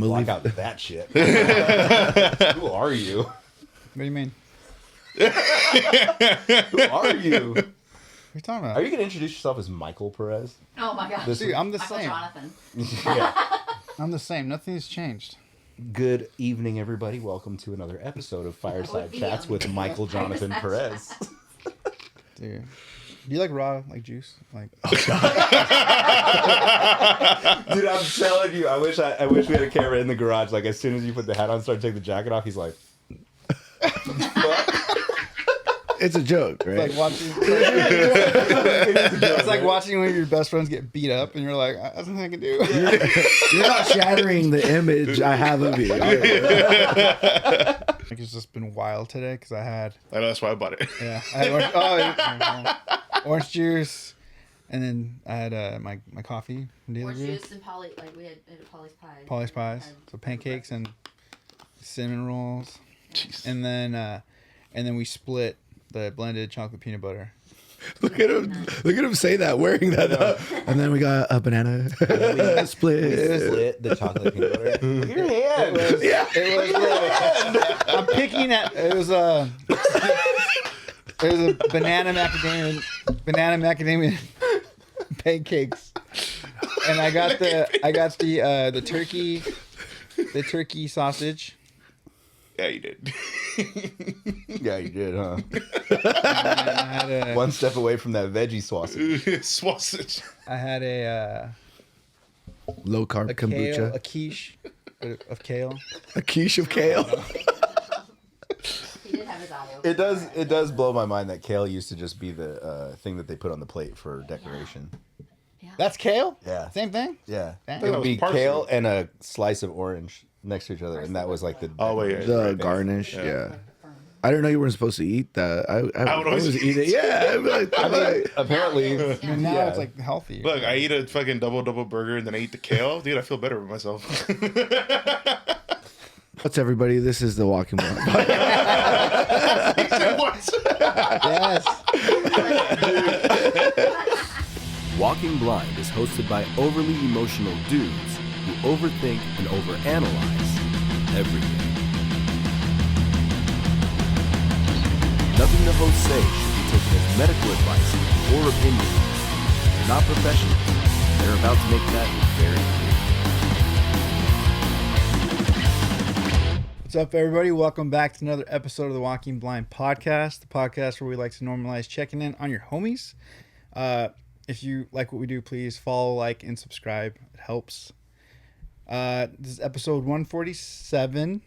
block out that shit. Who are you? What do you mean? Who are you? What are you talking about? Are you going to introduce yourself as Michael Perez? Oh my gosh. Dude, I'm the Michael same. Jonathan. Yeah. I'm the same. Nothing's changed. Good evening, everybody. Welcome to another episode of Fireside Chats with Michael Jonathan Perez. Dude. Do you like raw, like juice? Like, Dude, I'm telling you, I wish we had a camera in the garage. Like, as soon as you put the hat on, start taking the jacket off, he's like, it's a joke, right? like watching. It's like watching one of your best friends get beat up, and you're like, "That's nothing I can do." You're not shattering the image I have of you. Like, it's just been wild today because I know that's why I bought it. I had orange juice, and then I had my coffee from the Orange other room. juice and we had Polly's pie. Polly's pies, so pancakes and cinnamon rolls, Jeez. and then we split the blended chocolate peanut butter. Look at him say that, wearing that up. And then we got a banana split. split the chocolate peanut butter. Look at your hand. I'm picking at it was a banana macadamia pancakes, and I got the turkey sausage. Yeah, you did. Yeah, you did, huh? I had One step away from that veggie sausage. Sausage. I had a Low carb kombucha. a quiche of kale. A quiche of kale. He did have his eye open. It does blow my mind that kale used to just be the thing that they put on the plate for decoration. Yeah. That's kale? Yeah. Same thing? Yeah. Damn. It would be Parsley. kale and a slice of orange next to each other, and that was like the The garnish, yeah. I didn't know you weren't supposed to eat that. I would always eat it. Yeah. I'd be like, apparently. And now Yeah. it's like healthy. Look, I eat a fucking double burger and then I eat the kale. Dude, I feel better with myself. what's everybody? This is the Walking Blind. Yes. Walking Blind is hosted by overly emotional dudes who overthink and overanalyze everything. Nothing the hosts say should be taken as medical advice or opinion. They're not professionals. They're about to make that very clear. What's up, everybody? Welcome back to another episode of the Walking Blind podcast, the podcast where we like to normalize checking in on your homies. If you like what we do, please follow, like, and subscribe. It helps. This is episode 147.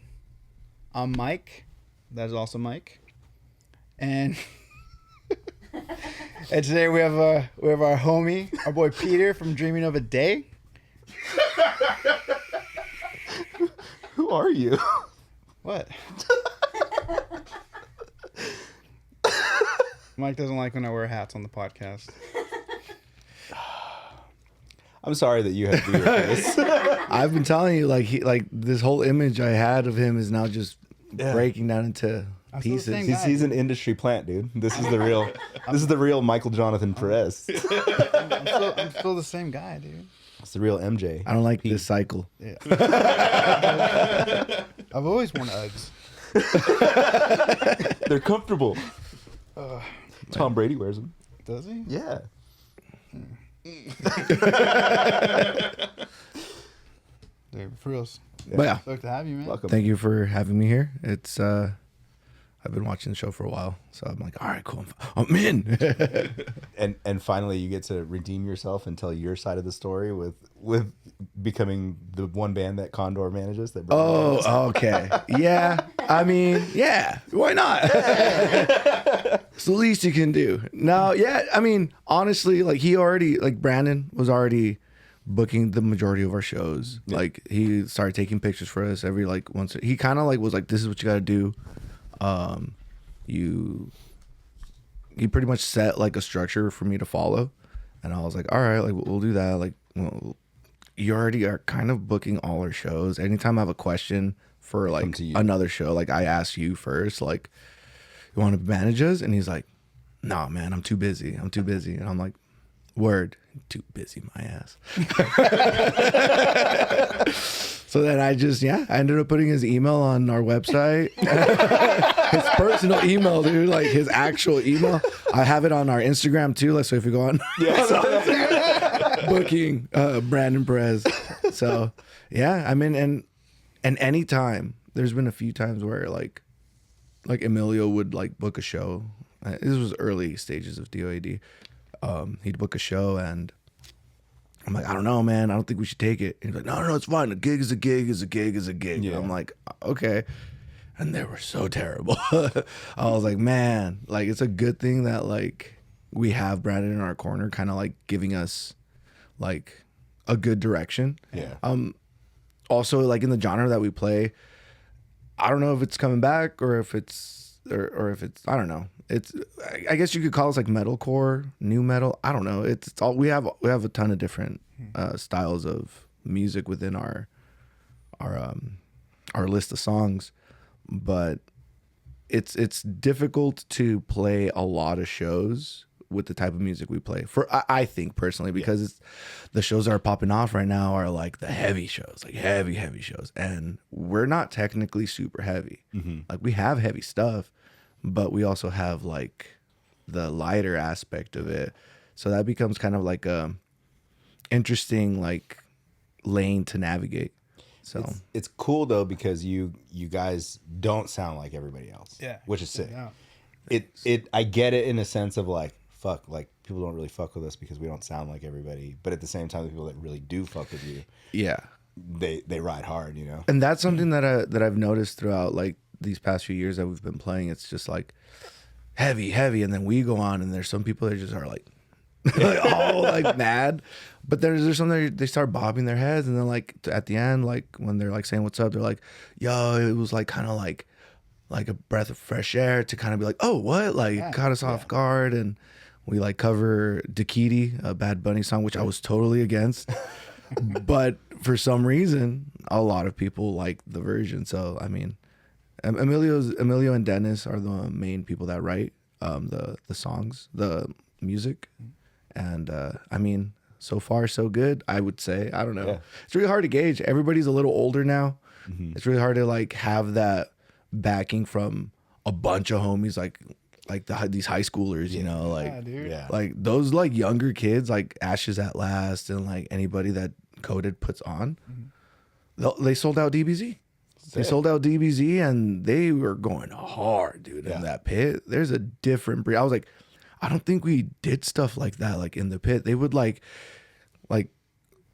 I'm Mike. That is also Mike. And and today we have our homie, our boy Peter from Dreaming of a Day. Who are you? What? Mike doesn't like when I wear hats on the podcast. I'm sorry that you had to do your face. I've been telling you, like this whole image I had of him is now just breaking down into I'm still the pieces. same He's an industry plant, dude. This is the real Michael Jonathan Perez. I'm still the same guy, dude. It's the real MJ. I don't like this cycle. Yeah. I've always worn Uggs. They're comfortable. Tom Brady wears them. Does he? Yeah. Dude, for reals. But yeah, Stoked to have you, man. Welcome. thank you for having me here. It's I've been watching the show for a while, so I'm like, all right, cool, I'm in. And finally, you get to redeem yourself and tell your side of the story with becoming the one band that Kondor manages. That Oh, okay. Yeah. I mean, yeah. Why not? It's the least you can do. No, yeah. I mean, honestly, like Brandon was already booking the majority of our shows. Yeah. Like he started taking pictures for us every once. He kind of was like, this is what you got to do. He pretty much set like a structure for me to follow, and I was like, all right, like we'll do that. Like, well, you already are kind of booking all our shows. Anytime I have a question for like another show, like I ask you first, like, you want to manage us? And he's like, nah, man, I'm too busy. And I'm like, Word. Too busy, my ass. So then I ended up putting his email on our website. His personal email, dude, like his actual email. I have it on our Instagram too. Like, so if you go on booking Brandon Perez. So yeah, I mean, and anytime there's been a few times where like Emilio would like book a show. This was early stages of DOAD. He'd book a show and I'm like, I don't know, man. I don't think we should take it. And he's like, no, it's fine. A gig is a gig is a gig is a gig. Yeah. And I'm like, okay. And they were so terrible. I was like, man, like it's a good thing that like we have Brandon in our corner, kind of like giving us like a good direction. Yeah. Also, like in the genre that we play, I don't know if it's coming back or if it's or if it's I don't know. It's I guess you could call us like metalcore, new metal. I don't know. It's all we have a ton of different styles of music within our list of songs, but it's difficult to play a lot of shows with the type of music we play. I think personally because it's the shows that are popping off right now are like the heavy shows, like heavy shows, and we're not technically super heavy. Like we have heavy stuff, but we also have like the lighter aspect of it, so that becomes kind of like a interesting like lane to navigate. So It's cool though because you guys don't sound like everybody else. Yeah. Which is sick. Yeah. I get it in a sense of like fuck, like people don't really fuck with us because we don't sound like everybody. But at the same time, the people that really do fuck with you, yeah, they ride hard, you know. and that's something that I've noticed throughout like these past few years that we've been playing. It's just like heavy, and then we go on, and there's some people that just are like, like all like mad, but there's some that they start bobbing their heads, and then like at the end, like when they're like saying what's up, they're like, yo, it was like kind of like a breath of fresh air to kind of be like, oh, what, like it caught us off guard. And we like cover Dakiti, a Bad Bunny song, which I was totally against, but for some reason a lot of people like the version. So I mean, Emilio and Dennis are the main people that write the songs, the music, and I mean, so far so good, I would say. I don't know. Yeah. It's really hard to gauge. Everybody's a little older now. It's really hard to like have that backing from a bunch of homies like these high schoolers, you know, like Yeah, dude. Yeah. like those like younger kids like Ashes at Last and like anybody that Coded puts on, they sold out DBZ. They sold out DBZ and they were going hard, dude, in that pit. There's a different breed. I was like, I don't think we did stuff like that, like in the pit. They would like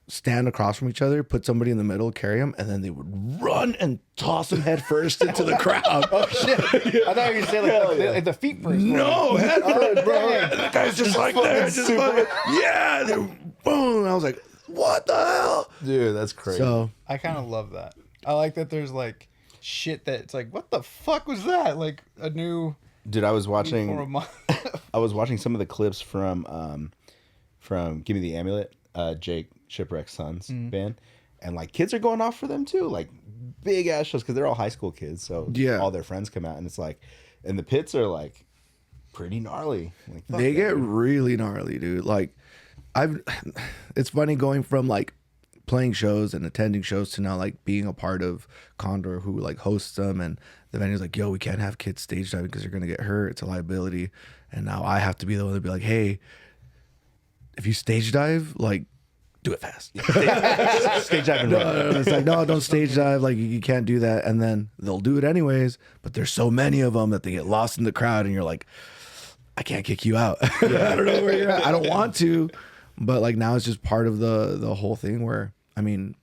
stand across from each other, put somebody in the middle, carry them, and then they would run and toss them head first into the crowd. Oh shit! I thought you were saying like the feet first. No, head first, bro. And the guy's just like there, just fucking, yeah. They boom. I was like, what the hell, Dude, that's crazy. So I kind of love that. I like that. There's like shit that it's like, what the fuck was that? Like a new Dude, I was form watching of I was watching some of the clips from Give Me the Amulet, Jake Shipwreck's son's band, and like kids are going off for them too, like big ass shows because they're all high school kids, so Yeah. all their friends come out and it's like, and the pits are like pretty gnarly. Like, fuck they that, get dude. really gnarly, dude. Like it's funny going from like playing shows and attending shows to now like being a part of Kondor, who like hosts them, and the venue's like, yo, we can't have kids stage diving because they're gonna get hurt. It's a liability. And now I have to be the one to be like, hey, if you stage dive, like, do it fast. Stage diving. No, it's like, no, don't stage dive. Like, you can't do that. And then they'll do it anyways. But there's so many of them that they get lost in the crowd, and you're like, I can't kick you out. I don't know where you're at. I don't want to, but like now it's just part of the whole thing. Where I mean,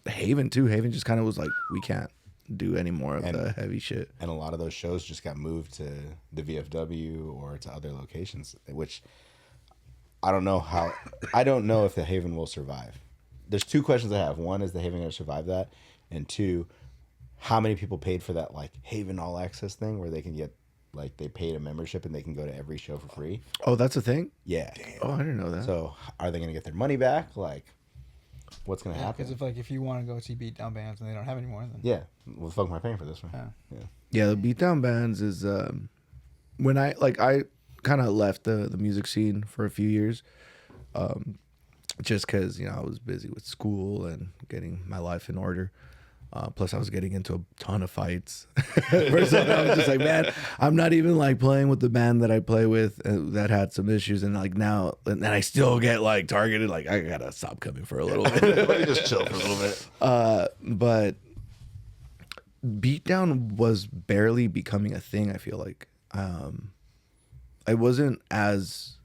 Haven too. Haven just kind of was like, we can't do any more of the heavy shit. And a lot of those shows just got moved to the VFW or to other locations, which I don't know how. I don't know if the Haven will survive. There's two questions I have. One, is the Haven going to survive that? And two, how many people paid for that like Haven All Access thing where they can get like they paid a membership and they can go to every show for free? Oh, that's a thing? Yeah. Oh, I didn't know that. So are they going to get their money back? Like, what's going to Because happen? if you want to go see beatdown bands and they don't have any more, then Yeah. Well, the fuck am I paying for this one? Yeah. Yeah, the beatdown bands is when I kind of left the music scene for a few years. just because I was busy with school and getting my life in order. Plus, I was getting into a ton of fights. First, I was just like, man, I'm not even like playing with the band that I play with that had some issues, and like now, and I still get like targeted. Like I gotta stop coming for a little bit. Let me just chill for a little bit. But beatdown was barely becoming a thing. I feel like it wasn't as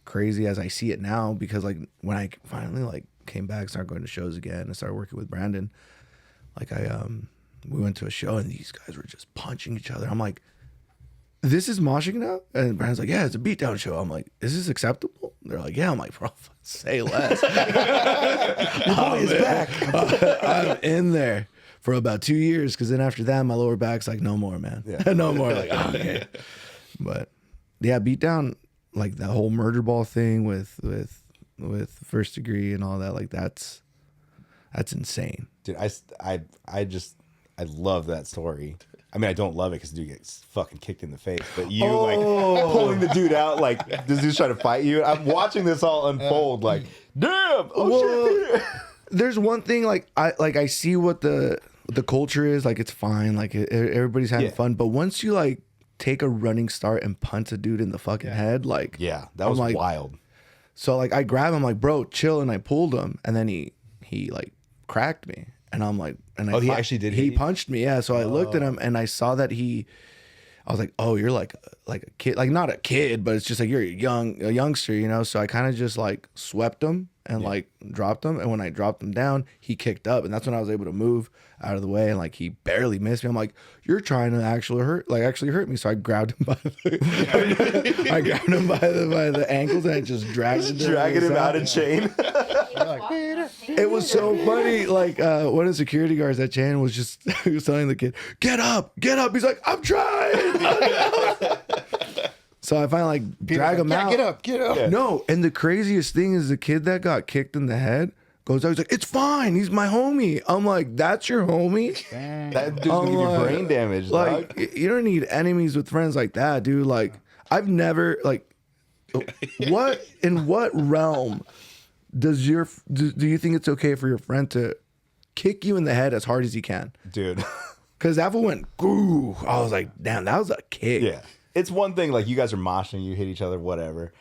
crazy as I see it now, because like when I finally like came back, started going to shows again, and started working with Brandon. Like we went to a show and these guys were just punching each other. I'm like, this is moshing now? And Brandon's like, yeah, it's a beatdown show. I'm like, is this acceptable? They're like, yeah. I'm like, bro, say less. Your boy is back. I'm in there for about 2 years, because then after that, my lower back's like, no more, man. Yeah. No more. Like, okay. But yeah, beatdown, like that whole murder ball thing with First Degree and all that, like that's insane. Dude, I love that story. I mean, I don't love it because dude gets fucking kicked in the face, but you like pulling the dude out, like this dude's trying to fight you. I'm watching this all unfold, like, damn, shit. There's one thing, like I see what the culture is, like it's fine, like everybody's having fun, but once you like take a running start and punch a dude in the fucking head, like that was like, wild. So like I grab him, like, bro, chill, and I pulled him, and then he like cracked me, and I'm like, and he actually did. He punched me, yeah. So I looked at him and I saw that I was like, oh, you're like a kid, like not a kid, but it's just like you're a youngster, So I kind of just like swept him and like dropped him, and when I dropped him down, he kicked up, and that's when I was able to move out of the way, and like he barely missed me. I'm like, you're trying to actually hurt me. So I grabbed him by the ankles, and I just dragged him out of chain. It was so funny. Like one of the security guards at Chain was just he was telling the kid, get up. He's like, I'm trying. So I finally like drag him out. Get up. Yeah. No, and the craziest thing is the kid that got kicked in the head goes out. He's like, it's fine. He's my homie. I'm like, that's your homie? Dang. That dude's gonna get brain damage. Like, dog. You don't need enemies with friends like that, dude. Like, I've never like, what in what realm do you think it's okay for your friend to kick you in the head as hard as he can, dude? Because that one went, ooh. I was like, damn, that was a kick. Yeah. It's one thing, like, you guys are moshing, you hit each other, whatever.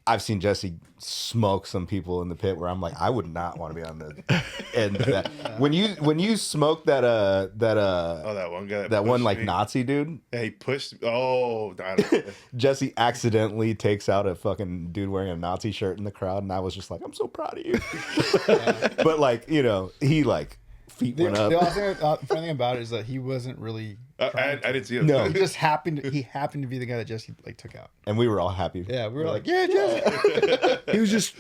I've seen Jesse smoke some people in the pit where I'm like, I would not want to be on the end of that. When you smoked that that one guy, that one like me. Nazi dude. Yeah, he pushed. Oh, I don't know. Jesse accidentally takes out a fucking dude wearing a Nazi shirt in the crowd, and I was just like, I'm so proud of you. But like, he like feet went up. The funny thing about it is that he wasn't really. I didn't see him. No. He just happened to be the guy that Jesse like took out. And we were all happy. Yeah, we were like, yeah, Jesse. He was just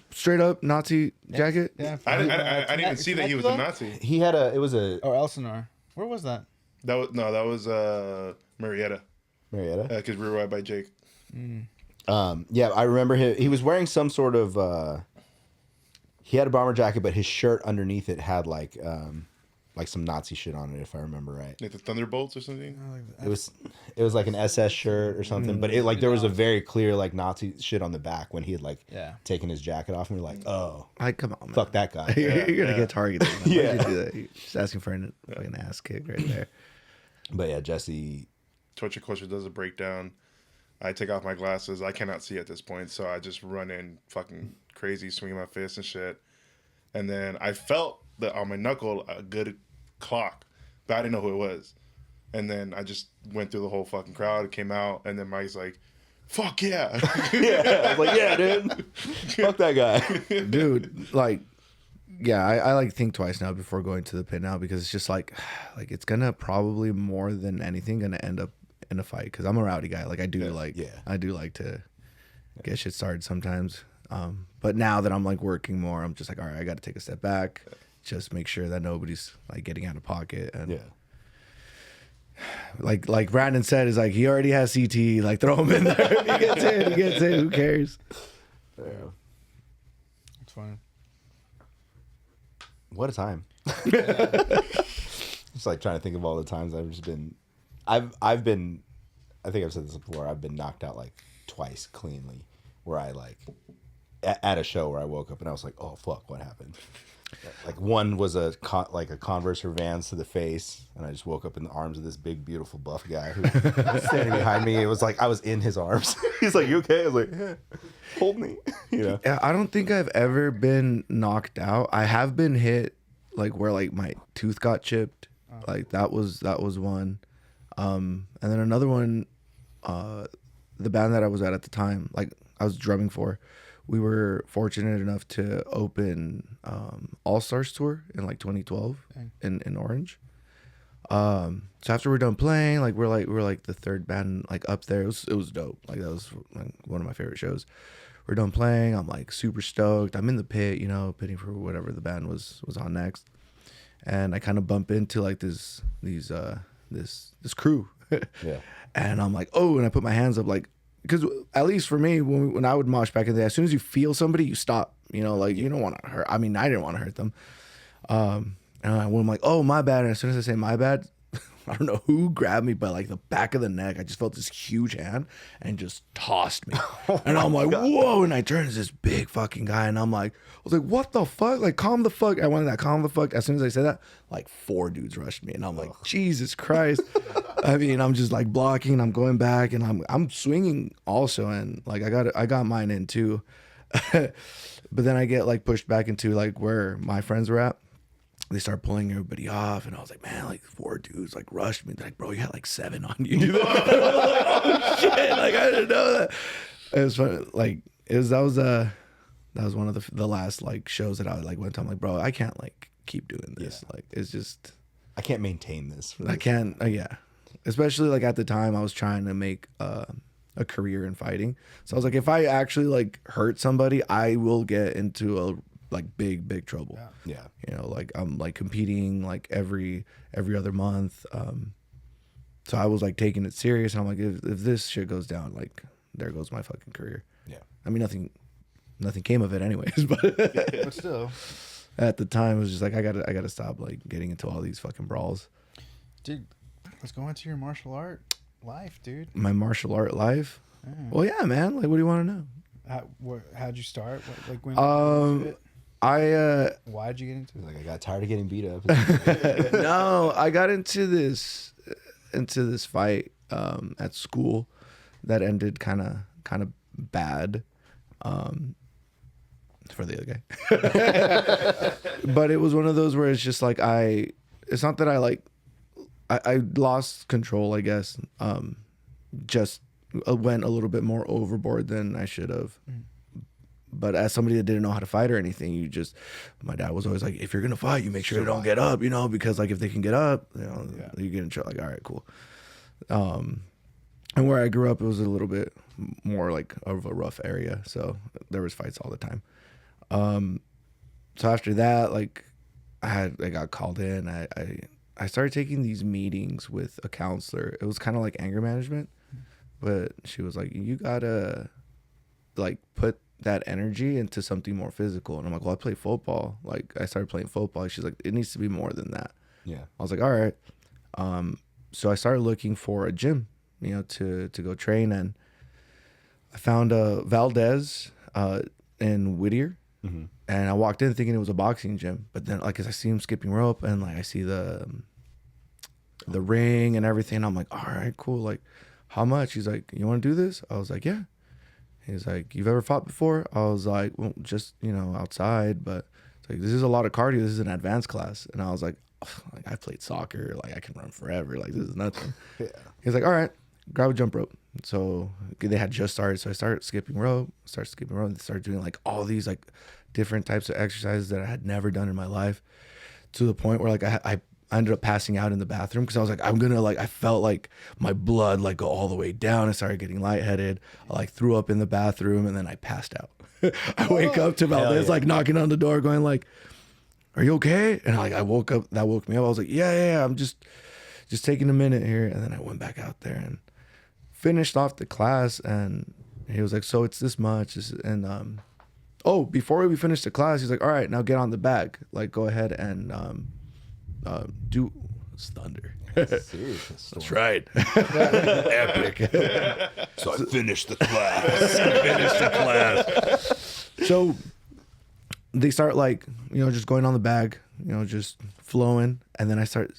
straight up Nazi jacket. Yeah. I didn't even see that he was a Nazi. He had Or Elsinore. Where was that? That was Marietta. Marietta. Because we were right by Jake. Yeah, I remember him. He was wearing some sort of. He had a bomber jacket, but his shirt underneath it had like some Nazi shit on it, if I remember right. Like the Thunderbolts or something. It was like an SS shirt or something, but it like there was a very clear like Nazi shit on the back when he had like taken his jacket off, and we were like, oh, Like, come on, man. fuck that guy. You're gonna get targeted. Man. Yeah. Why'd you do that? You're just asking for an fucking ass kick right there. But yeah, Jesse. Torture Culture does a breakdown. I take off my glasses. I cannot see at this point, so I just run in fucking crazy, swinging my fist and shit. And then I felt that on my knuckle a good clock, but I didn't know who it was. And then I just went through the whole fucking crowd, came out, and then Mike's like, fuck yeah. Yeah, I was like, yeah, dude. Fuck that guy. Dude, like, yeah, I like think twice now before going to the pit now, because it's just like it's gonna probably more than anything gonna end up in a fight, because I'm a rowdy guy. Like I do like to get shit started sometimes. But now that I'm like working more, I'm just like, all right, I got to take a step back, just make sure that nobody's like getting out of pocket. And like Brandon said, is like he already has CT. Like throw him in there. He gets in. Who cares? Yeah. It's fine. What a time. Just like trying to think of all the times I've just been. I've been. I think I've said this before. I've been knocked out like twice cleanly, where I like. at a show where I woke up and I was like, oh fuck, what happened? Like one was a Converse or Vans to the face, and I just woke up in the arms of this big, beautiful, buff guy who was standing behind me. It was like I was in his arms. He's like, "You okay?" I was like, "Yeah, hold me." You know. Yeah, I don't think I've ever been knocked out. I have been hit, like where like my tooth got chipped. Like that was one. And then another one, the band that I was at the time, like I was drumming for, we were fortunate enough to open All Stars tour in like 2012 in Orange. So after we're done playing, like we're like the third band like up there. It was dope. Like that was like one of my favorite shows. We're done playing. I'm like super stoked. I'm in the pit, you know, pitting for whatever the band was on next. And I kind of bump into like this crew. Yeah. And I'm like, oh, and I put my hands up like, because at least for me, when I would mosh back in the day, as soon as you feel somebody, you stop. You know, like you don't want to hurt. I mean, I didn't want to hurt them. And I'm like, oh, my bad. And as soon as I say my bad, I don't know who grabbed me by like the back of the neck. I just felt this huge hand and just tossed me. And I'm like, whoa. And I turned to this big fucking guy. And I was like, what the fuck? Like, calm the fuck. I wanted that calm the fuck. As soon as I said that, like 4 dudes rushed me. And I'm like, Jesus Christ. I mean, I'm just like blocking and I'm going back and I'm swinging also. And like, I got mine in too. But then I get like pushed back into like where my friends were at. They start pulling everybody off, and I was like, man, like 4 dudes like rushed me. They're like, bro, you had like 7 on you. Like, oh shit, like I didn't know that. It was fun. Like that was one of the last like shows that I like went to. I'm like, bro, I can't like keep doing this. Yeah. Like it's just I can't maintain this. I can't. Yeah, especially like at the time I was trying to make a career in fighting. So I was like, if I actually like hurt somebody, I will get into a like big trouble. Yeah. You know, like I'm like competing like every other month. So I was like taking it serious, and I'm like, if this shit goes down, like there goes my fucking career. Yeah. I mean, nothing came of it anyways, but still, at the time it was just like I gotta stop like getting into all these fucking brawls. Dude, let's go into your martial art life, dude. My martial art life. Yeah. Well, yeah, man. Like, what do you want to know? How'd you start? Like when? Why'd you get into it? Like I got tired of getting beat up. No, I got into this fight at school that ended kind of bad for the other guy. But it was one of those where it's just like it's not that I lost control, I guess. Just went a little bit more overboard than I should have. But as somebody that didn't know how to fight or anything, my dad was always like, if you're going to fight, you make sure they don't get up, you know, because like if they can get up, you know, you get in trouble. Like, all right, cool. And where I grew up, it was a little bit more like of a rough area. So there was fights all the time. So after that, like I got called in. I started taking these meetings with a counselor. It was kind of like anger management, but she was like, you gotta like put that energy into something more physical. And I'm like, well, I play football. Like I started playing football. She's like, it needs to be more than that. Yeah. I was like, all right. So I started looking for a gym, you know, to go train. And I found Valdez in Whittier. Mm-hmm. And I walked in thinking it was a boxing gym. But then like, as I see him skipping rope and like I see the ring and everything, I'm like, all right, cool. Like, how much? He's like, you want to do this? I was like, yeah. He's like, you've ever fought before? I was like, well, just, you know, outside. But it's like, this is a lot of cardio. This is an advanced class. And I was like, I played soccer. Like, I can run forever. Like, this is nothing. Yeah. He's like, all right, grab a jump rope. So they had just started. So I started skipping rope. And started doing like all these like different types of exercises that I had never done in my life, to the point where like I ended up passing out in the bathroom because I was like, I felt like my blood like go all the way down. I started getting lightheaded. I like threw up in the bathroom and then I passed out. I wake up to Valdez like knocking on the door going like, are you okay? And like I woke up, that woke me up. I was like, yeah, I'm just taking a minute here. And then I went back out there and finished off the class, and he was like, so it's this much. And before we finished the class, he's like, all right, now get on the bag. Like go ahead and do it's thunder. Serious. That's right. Epic. So I finished the class. So they start like, just going on the bag, just flowing. And then I start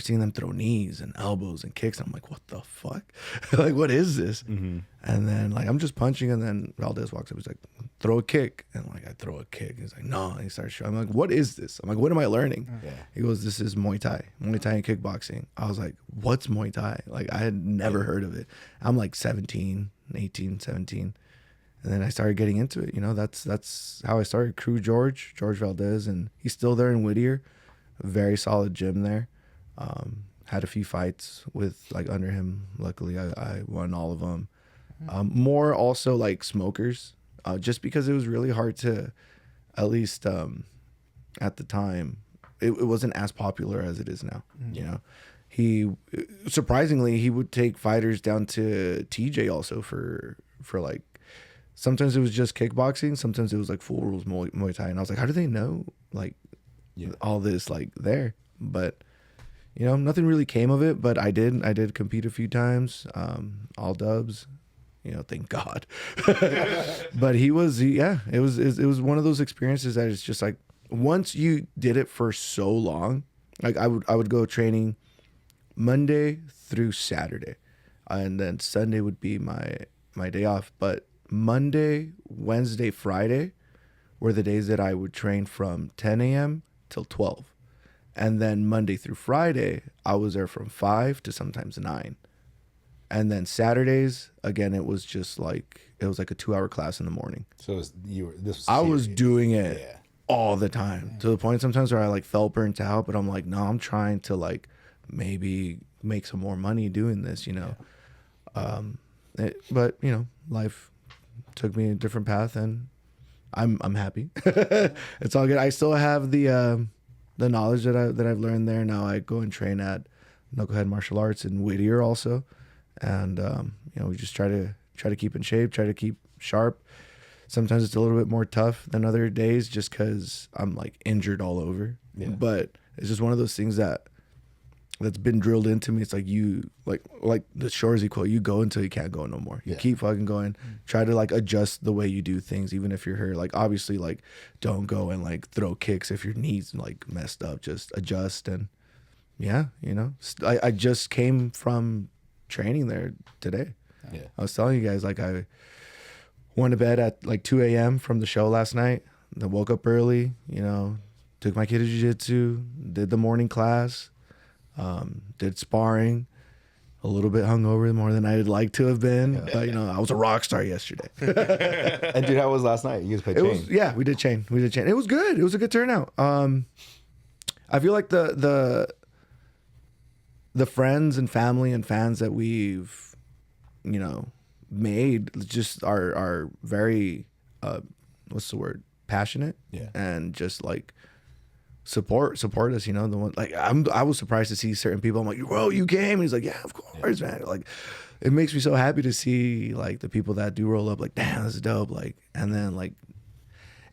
seeing them throw knees and elbows and kicks. And I'm like, what the fuck? Like, what is this? Mm-hmm. And then like, I'm just punching. And then Valdez walks up. He's like, throw a kick. And like, I throw a kick. He's like, no. And he starts showing. I'm like, what is this? I'm like, what am I learning? Yeah. He goes, this is Muay Thai and kickboxing. I was like, what's Muay Thai? Like, I had never heard of it. I'm like 17. And then I started getting into it. That's how I started. Crew George Valdez, and he's still there in Whittier. A very solid gym there. Had a few fights with like under him. Luckily, I won all of them. More also like smokers, just because it was really hard to, at least at the time, it wasn't as popular as it is now. He surprisingly he would take fighters down to TJ also for like. Sometimes it was just kickboxing. Sometimes it was like full rules Muay Thai. And I was like, how do they know like all this like there? But, nothing really came of it. But I did compete a few times, all dubs, thank God. But it was one of those experiences that it's just like, once you did it for so long, like I would go training Monday through Saturday. And then Sunday would be my day off. But Monday, Wednesday, Friday were the days that I would train from 10 a.m. till 12. And then Monday through Friday, I was there from 5 to sometimes 9. And then Saturdays, again, it was like a 2-hour class in the morning. So I was doing it all the time, to the point sometimes where I like felt burnt out, but I'm like, no, I'm trying to like maybe make some more money doing this, but life took me a different path, and I'm happy. It's all good. I still have the knowledge that I've learned there. Now I go and train at Knucklehead Martial Arts in Whittier also, and we just try to keep in shape, try to keep sharp. Sometimes it's a little bit more tough than other days, just because I'm like injured all over. Yeah. But it's just one of those things that's been drilled into me. It's like like the Shorzy quote, you go until you can't go no more. You keep fucking going. Try to like adjust the way you do things, even if you're hurt. Like obviously, like don't go and like throw kicks if your knees like messed up. Just adjust. And I just came from training there today. Yeah. I was telling you guys, like I went to bed at like 2 a.m. from the show last night. Then woke up early, took my kid to jiu-jitsu, did the morning class, did sparring, a little bit hungover, more than I'd like to have been. But, I was a rock star yesterday. And dude, how was last night? You guys played chain? We did chain. It was good. It was a good turnout. I feel like the friends and family and fans that we've, made just are very, what's the word? Passionate. Yeah. And just like support us, the one like I was surprised to see certain people. I'm like, bro, you came? And he's like, yeah, of course, man. Like, it makes me so happy to see like the people that do roll up, like, damn, this is dope. Like, and then like,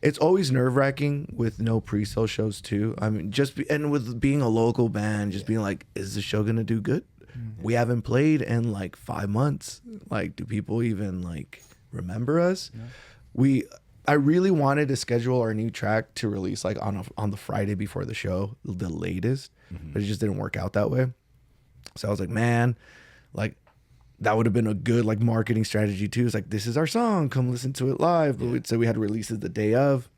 it's always nerve-wracking with no pre-sale shows too. I mean, and with being a local band, just being like, is the show gonna do good? Mm-hmm. We haven't played in like 5 months. Like, do people even like remember us? Yeah. I really wanted to schedule our new track to release like on the Friday before the show, the latest, but it just didn't work out that way. So I was like, man, like that would have been a good like marketing strategy too. It's like, this is our song, come listen to it live. But we'd say we had to release it the day of.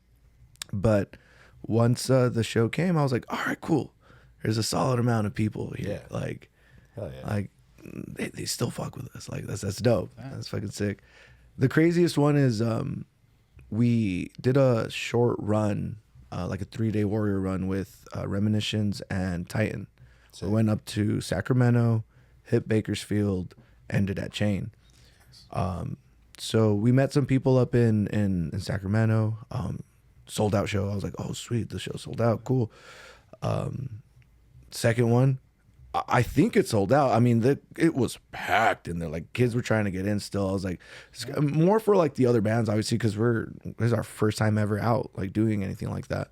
But once the show came, I was like, all right, cool. There's a solid amount of people here. Yeah. Like, hell yeah. Like they still fuck with us. Like that's dope. Yeah. That's fucking sick. The craziest one is we did a short run, like a 3-day warrior run with Reminiscence and Titan. So we went up to Sacramento, hit Bakersfield, ended at Chain. So we met some people up in Sacramento. Sold out show. I was like, oh sweet, the show sold out. Cool. Second one, I think it sold out. I mean, it was packed in there. Like kids were trying to get in still. I was like, more for like the other bands, obviously, because this is our first time ever out, like doing anything like that.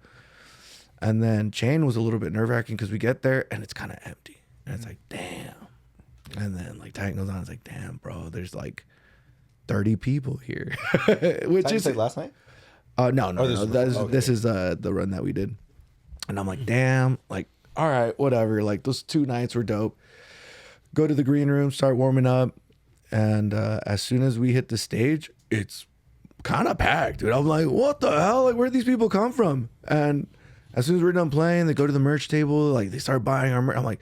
And then Chain was a little bit nerve wracking because we get there and it's kind of empty, and it's like, damn. And then like Titan goes on, it's like, damn, bro, there's like 30 people here, which is like last night. No, Oh, this is- okay. This is the run that we did, and I'm like, damn, like, all right, whatever. Like those 2 nights were dope. Go to the green room, start warming up, and as soon as we hit the stage, it's kind of packed, dude. I'm like, what the hell? Like, where did these people come from? And as soon as we're done playing, they go to the merch table, like they start buying our merch. I'm like,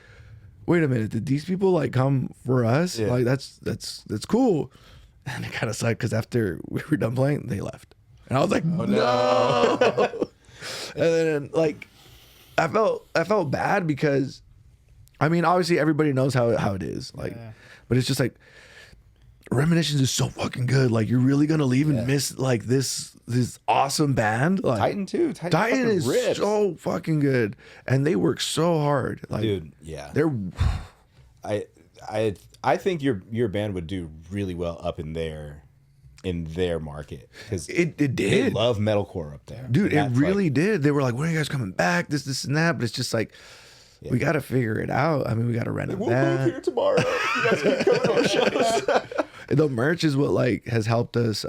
wait a minute, did these people like come for us? Yeah. Like that's cool. And it kind of sucked because after we were done playing, they left, and I was like, no. And then like, I felt bad because, I mean, obviously everybody knows how it is, like, Yeah. but it's just like, Reminiscence is so fucking good. Like, you're really gonna leave and miss like this awesome band. Like, Titan too. Titan Titan is rips. so fucking good, and they work so hard. Like, Dude, yeah. they're I think your band would do really well up in their market because it they did, love metalcore up there, dude. It And that's, really like, did. They were like, "When are you guys coming back?" This, and that. But it's just like, we got to figure it out. I mean, we got to rent a we'll move van. here tomorrow. You guys can come to our shows. The merch is what like has helped us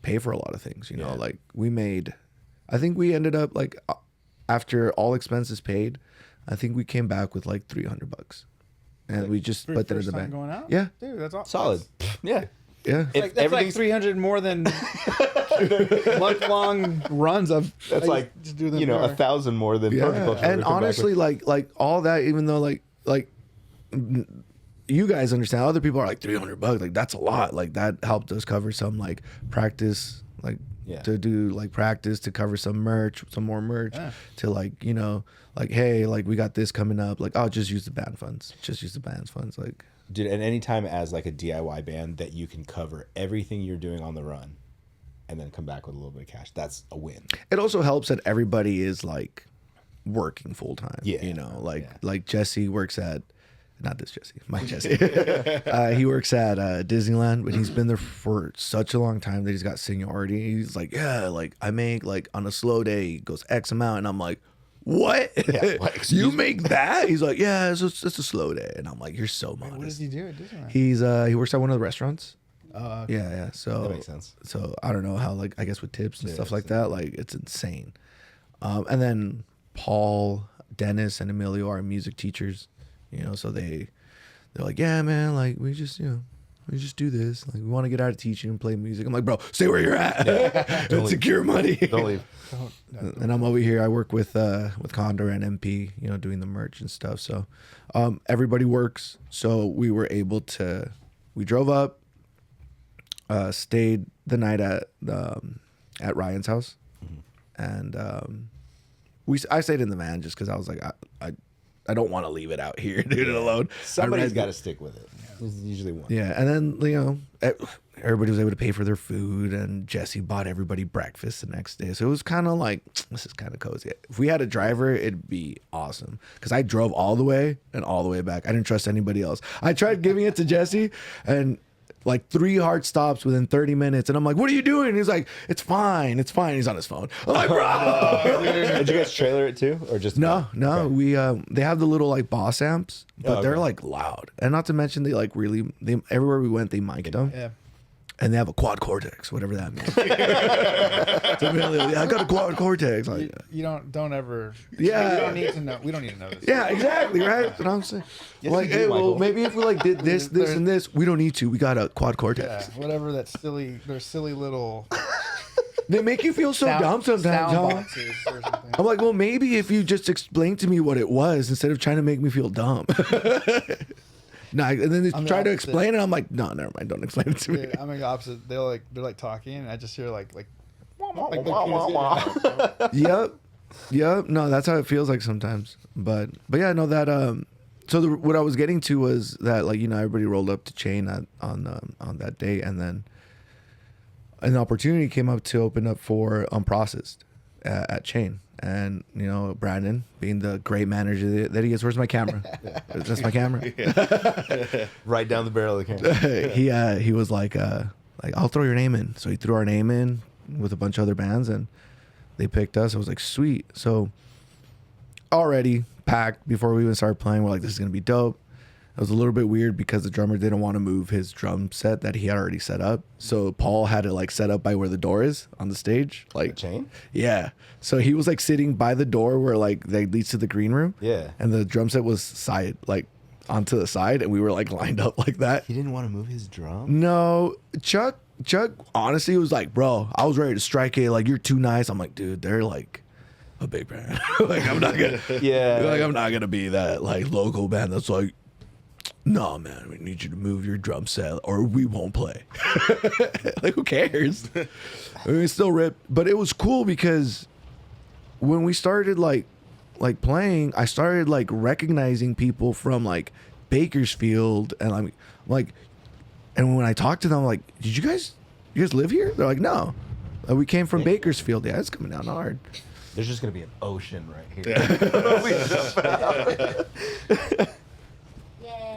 pay for a lot of things. You know, like we made. I think we ended up like after all expenses paid, I think we came back with like $300, and we just put that in First the time bank. going out? Yeah, Dude, that's all Solid. Yeah. yeah. If That's like everything's 300 more than month-long runs of. that's like just do them you know more. 1,000 more than Yeah. Perfect Culture And would come back honestly, with. like all that, even though like you guys understand, other people are like $300. Like that's a lot. Like that helped us cover some like practice, like to do like practice to cover some merch, some more merch to like, you know, like, hey, like we got this coming up. Like, oh, just use the band funds. Just use the band's funds. Like, Dude, at any time as like a DIY band that you can cover everything you're doing on the run and then come back with a little bit of cash, that's a win. it also helps that everybody is like working full time. Yeah. You know, like Jesse works at, not this Jesse, my Jesse. He works at Disneyland, but he's been there for such a long time that he's got seniority. He's like, yeah, like I make like on a slow day goes X amount, and I'm like, what? like, You make that? He's like, yeah, it's a slow day, and I'm like, you're so modest. What does he do at Disneyland? He works at one of the restaurants. Okay. Yeah. So That makes sense. So I don't know how, like, I guess with tips and stuff like that, like it's insane. And then Paul, Dennis, and Emilio are music teachers, you know, so they're like, yeah, man, like we just do this. Like we want to get out of teaching and play music. I'm like, bro, stay where you're at. And secure money. Don't leave. And I'm over here. I work with Kondor and MP, you know, doing the merch and stuff. So everybody works. So we were able to. We drove up, stayed the night at Ryan's house, and I stayed in the van just because I was like, I don't want to leave it out here, dude, alone. Somebody's got to stick with it. There's usually one. Yeah, and then you know, everybody was able to pay for their food, and Jesse bought everybody breakfast the next day. So it was kind of like, this is kind of cozy. If we had a driver, it'd be awesome because I drove all the way and all the way back. I didn't trust anybody else. I tried giving it to Jesse, and like 3 hard stops within 30 minutes, and I'm like, "What are you doing?" And he's like, "It's fine, it's fine." He's on his phone. I'm like, "Bro." Did you guys trailer it too, or just No, Okay. we they have the little like Boss amps, but Oh, they're okay. like loud, and not to mention they like really everywhere we went they mic'd them, Yeah. and they have a quad cortex, whatever that means. So immediately, I got a quad cortex, like You don't ever. Yeah. We don't need to know. We don't need to know this. yeah, exactly, right? That's what I'm saying. Yes, like, you do, hey, well, Michael. maybe if we like did this, and this, we don't need to. We got a quad Yeah. cortex. Whatever that silly. Their silly little. They make you feel so dumb sometimes. Sound huh? boxes or something. I'm like, well, maybe if you just explained to me what it was instead of trying to make me feel dumb. No, and then they I'm the try to opposite. explain it. I'm like, no, never mind. Don't explain it to me. Dude, I'm the opposite. They're like talking, and I just hear like. Yep. No, that's how it feels like sometimes. But yeah, no, that so what I was getting to was that, like, you know, everybody rolled up to Chain on that day, and then an opportunity came up to open up for Unprocessed at Chain. And, you know, Brandon, being the great manager that he is, where's my camera? That's my camera. right down the barrel of the camera. He was like I'll throw your name in. So he threw our name in with a bunch of other bands, and they picked us. I was like, sweet. So already packed before we even started playing. We're like, this is gonna be dope. It was a little bit weird because the drummer didn't want to move his drum set that he had already set up. So Paul had it like set up by where the door is on the stage. Like The chain? Yeah. So he was like sitting by the door where like that leads to the green room. Yeah. And the drum set was side like onto the side, and we were like lined up like that. He didn't want to move his drum? No, Chuck honestly was like, bro, I was ready to strike it. Like, you're too nice. I'm like, dude, they're like a big band. Like, I'm not gonna like I'm not gonna be that like local band that's like, no man, we need you to move your drum set or we won't play. Like, who cares? I mean, it's still ripped, but it was cool because when we started like playing, I started like recognizing people from like Bakersfield, and I'm like, and when I talked to them, I'm like, did you guys live here? They're like, no, we came from Bakersfield. Yeah, it's coming down hard. There's just going to be an ocean right here.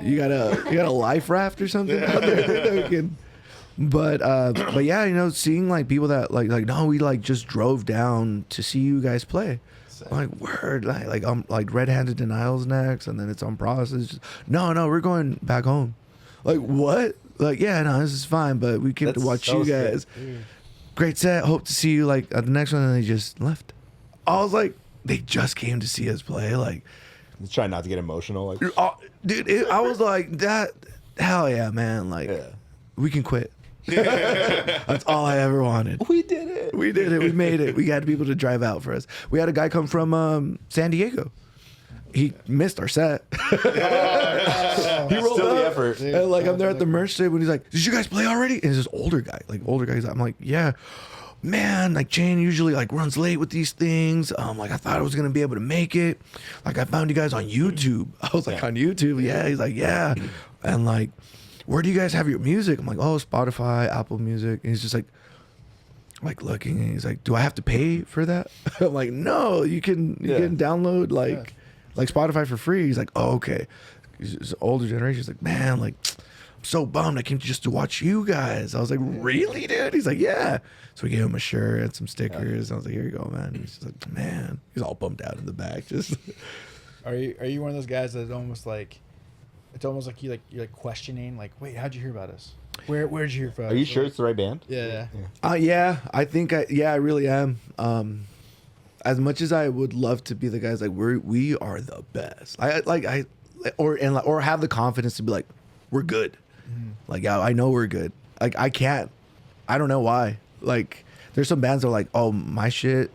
You got a life raft or something out there? But yeah, you know, seeing like people that like no, we like just drove down to see you guys play. I'm like, word, like I'm like Red-Handed Denial's next, and then it's on process. Just, no, we're going back home. Like, what? Like, yeah, no, this is fine, but we came to watch you guys. Great set. Hope to see you like at the next one, and they just left. I was like, they just came to see us play. Like, Try not to get emotional. Like, dude, I was like, that. Hell yeah, man. Like, we can quit. That's all I ever wanted. we did it. We did it. We made it. We got people to drive out for us. We had a guy come from San Diego. He missed our set. He rolled Still the up, effort. and like I'm there at the merch table, and he's like, "Did you guys play already?" And it's this older guy. I'm like, "Yeah, man. Like Jane usually like runs late with these things. Like I thought I was gonna be able to make it. Like I found you guys on YouTube. I was like, on YouTube? Yeah. He's like, yeah. And like, where do you guys have your music? I'm like, oh, Spotify, Apple Music. And he's just like looking, and he's like, do I have to pay for that? I'm like, no, you can download like Spotify for free. He's like, oh, okay. He's an older generation. He's like, man, like, I'm so bummed I came just to watch you guys. I was like, really, dude? He's like, yeah. So we gave him a shirt and some stickers. I was like, here you go, man. He's just like, man. He's all bummed out in the back. Just. Are you one of those guys that's almost like, it's almost like you're like questioning, like, wait, how'd you hear about us? Where'd you hear from us? Are you sure it's the right band? Yeah. Yeah, I think I really am. As much as I would love to be the guys, like we are the best. Or have the confidence to be like, we're good. Like, yeah, I know we're good. Like, I don't know why. Like, there's some bands that are like, oh, my shit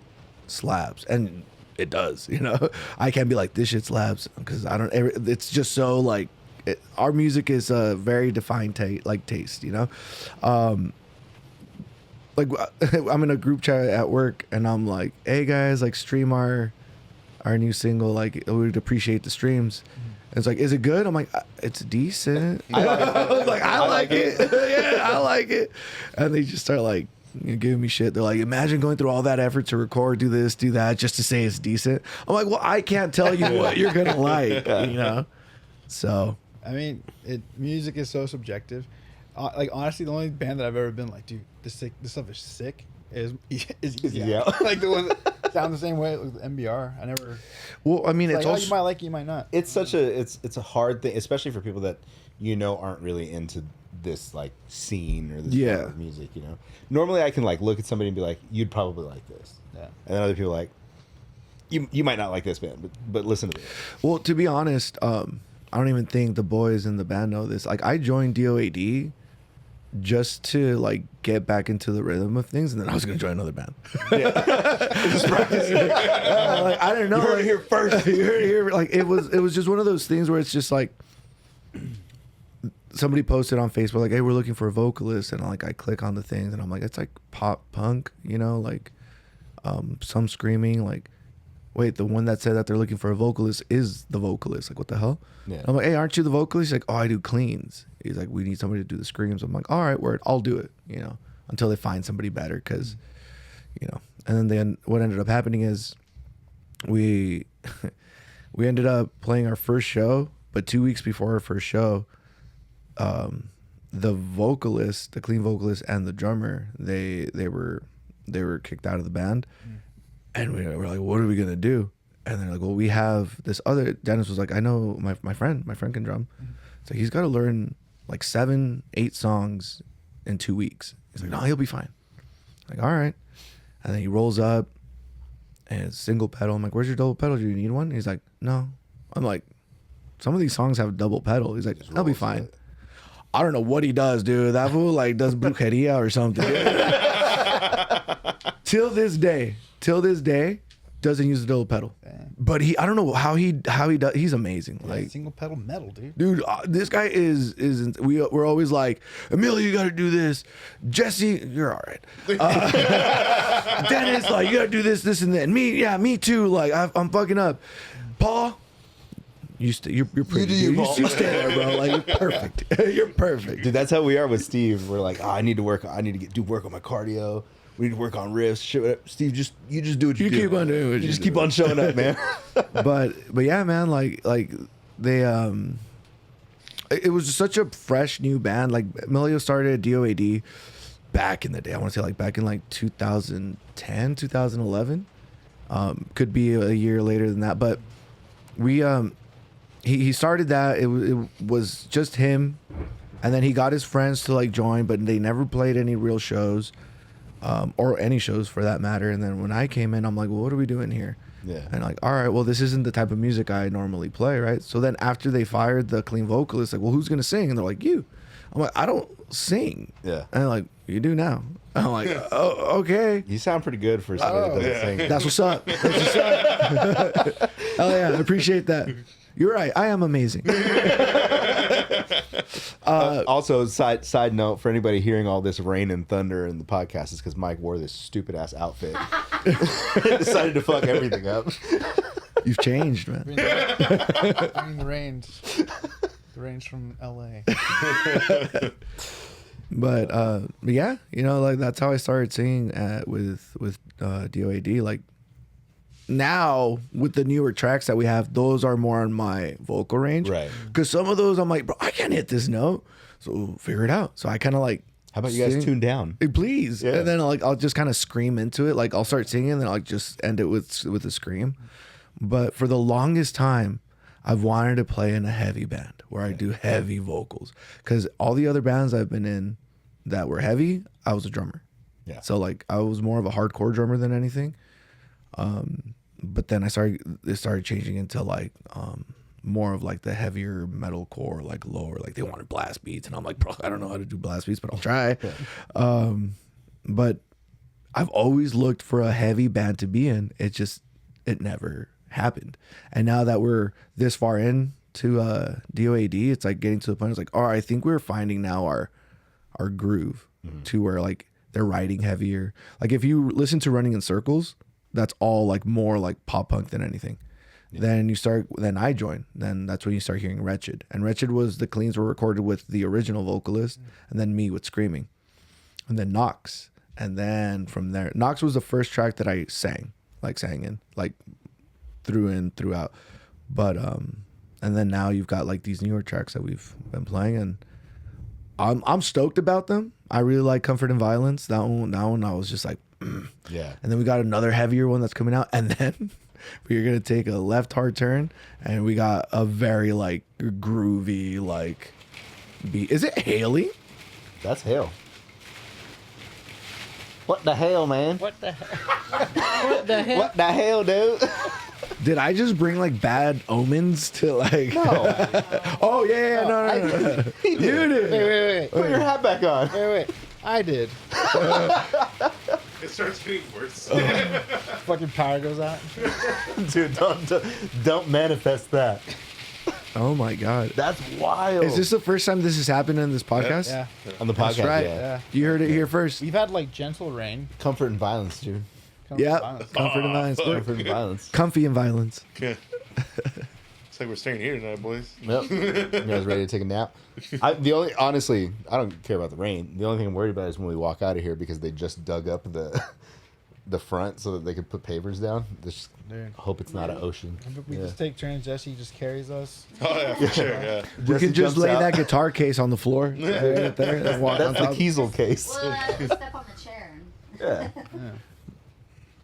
slaps, and it does. You know, I can't be like, this shit slaps, because I don't. It's just so like. Our music is a very defined taste, you know. Like I'm in a group chat at work, and I'm like, "Hey guys, like stream our new single. Like we'd appreciate the streams." And it's like, "Is it good?" I'm like, "It's decent." I like it. Yeah, I like it. And they just start like giving me shit. They're like, "Imagine going through all that effort to record, do this, do that, just to say it's decent." I'm like, "Well, I can't tell you what you're gonna like, you know." So. I mean, music is so subjective. Like, honestly, the only band that I've ever been like, dude, this stuff is sick is Easy Out. Like the ones that sound the same way, like the MBR. I never. Well, I mean, it's like, also you might like it, you might not. It's such a hard thing, especially for people that aren't really into this like scene or this kind of music. You know, normally I can like look at somebody and be like, you'd probably like this. Yeah. And then other people are like, you might not like this band, but listen to this. Well, to be honest, I don't even think the boys in the band know this. Like, I joined DOAD just to like get back into the rhythm of things, and then I was gonna join another band. Just practicing. Like, I don't know. You heard it here first. You heard it here. Like, it was just one of those things where it's just like somebody posted on Facebook like, "Hey, we're looking for a vocalist," and like I click on the things, and I'm like, it's like pop punk, you know, like some screaming, like. Wait, the one that said that they're looking for a vocalist is the vocalist. Like, what the hell? Yeah. I'm like, hey, aren't you the vocalist? He's like, oh, I do cleans. He's like, we need somebody to do the screams. I'm like, all right, word, I'll do it, you know, until they find somebody better, because, you know. And then what ended up happening is we ended up playing our first show, but 2 weeks before our first show, the vocalist, the clean vocalist, and the drummer, they were kicked out of the band. And we were like, what are we going to do? And they're like, well, we have this other, Dennis was like, I know my friend can drum. So he's got to learn like 7, 8 songs in 2 weeks. He's like, no, he'll be fine. Like, all right. And then he rolls up and it's single pedal. I'm like, where's your double pedal? Do you need one? He's like, no. I'm like, some of these songs have double pedal. He's like, I'll be fine. I don't know what he does, dude. That fool like does brujeria or something. Till this day, doesn't use the double pedal. Damn. But I don't know how he does. He's amazing. Like, Single pedal metal, dude. dude, this guy is we're always like, Emilio, you got to do this. Jesse, you're all right. Dennis, like, you got to do this, and that. And me too. Like, I'm fucking up. Paul, you're pretty. You stay there, bro. Like, you're perfect. You're perfect. Dude, that's how we are with Steve. We're like, I need to do work on my cardio. We need to work on riffs. Shit, Steve, you just do what you do. Keep on doing what You just keep on showing up, man. but yeah, man, like they it was such a fresh new band. Like Emilio started at DOAD back in the day. I want to say like back in like 2010, 2011. Could be a year later than that, but we he started that. It was just him, and then he got his friends to like join, but they never played any real shows. Or any shows for that matter. And then when I came in, I'm like, well, what are we doing here? Yeah. And like, all right, well, this isn't the type of music I normally play, right? So then after they fired the clean vocalist, like, well, who's gonna sing? And they're like, you. I'm like, I don't sing. Yeah. And they're like, you do now. I'm like, oh, okay. You sound pretty good for somebody that doesn't sing. That's what's up. That's what's up. Hell yeah, I appreciate that. You're right. I am amazing. Also, side note for anybody hearing all this rain and thunder in the podcast is because Mike wore this stupid ass outfit. Decided to fuck everything up. You've changed, man. Bring the rains. The rains from LA. But yeah, you know, like that's how I started singing with DOAD. Like now with the newer tracks that we have, those are more on my vocal range, Right. Because some of those I'm like, bro, I can't hit this note, so figure it out. So I kind of like, How about you guys tune down? Hey, please, Yeah. and then like I'll just kind of scream into it. Like I'll start singing, and then I'll just end it with a scream. But for the longest time, I've wanted to play in a heavy band where I do heavy vocals, because all the other bands I've been in that were heavy, I was a drummer. Yeah. So like I was more of a hardcore drummer than anything. But then it started changing into like more of like the heavier metalcore, like lower, like they wanted blast beats, and I'm like, bro, I don't know how to do blast beats, but I'll try. But I've always looked for a heavy band to be in. It never happened. And now that we're this far in to DOAD, it's like getting to the point. It's like, all right, I think we're finding now our groove to where like they're writing heavier. Like if you listen to Running in Circles, that's all like more like pop punk than anything. Yeah. Then I joined. Then that's when you start hearing Wretched. And Wretched was the cleans were recorded with the original vocalist, and then me with screaming. And then Knox. And then from there, Knox was the first track that I sang in, like throughout. But and then now you've got like these newer tracks that we've been playing, and I'm stoked about them. I really like Comfort and Violence. That one I was just like, Yeah. And then we got another heavier one that's coming out, and then we're gonna take a left hard turn, and we got a very like groovy like beat. Is it Haley? That's hell. What the hell, man? What the hell? What the hell? What the hell, dude? Did I just bring like bad omens to like? No. Oh yeah, no. He did. You did. Wait. Put your hat back on. Wait. I did. It starts getting worse. Fucking power goes out. Dude, don't manifest that. Oh my god. That's wild. Is this the first time this has happened in this podcast? Yeah. on the podcast? That's right. Yeah. You heard it here first. We've had like gentle rain. Comfort and violence, dude. Yeah. Violence. Comfort and violence. Comfort and violence. Comfy and violence. Yeah. It's like we're staying here tonight, boys. Yep. You guys ready to take a nap? Honestly, I don't care about the rain. The only thing I'm worried about is when we walk out of here, because they just dug up the front so that they could put pavers down. Just Dude. hope it's not an ocean. We just take turns. Jesse just carries us. Oh yeah, for sure. Yeah. We Jesse could just jumps lay out. that guitar case on the floor right there and walk on That's the top. Kiesel case. Well, step on the chair. Yeah.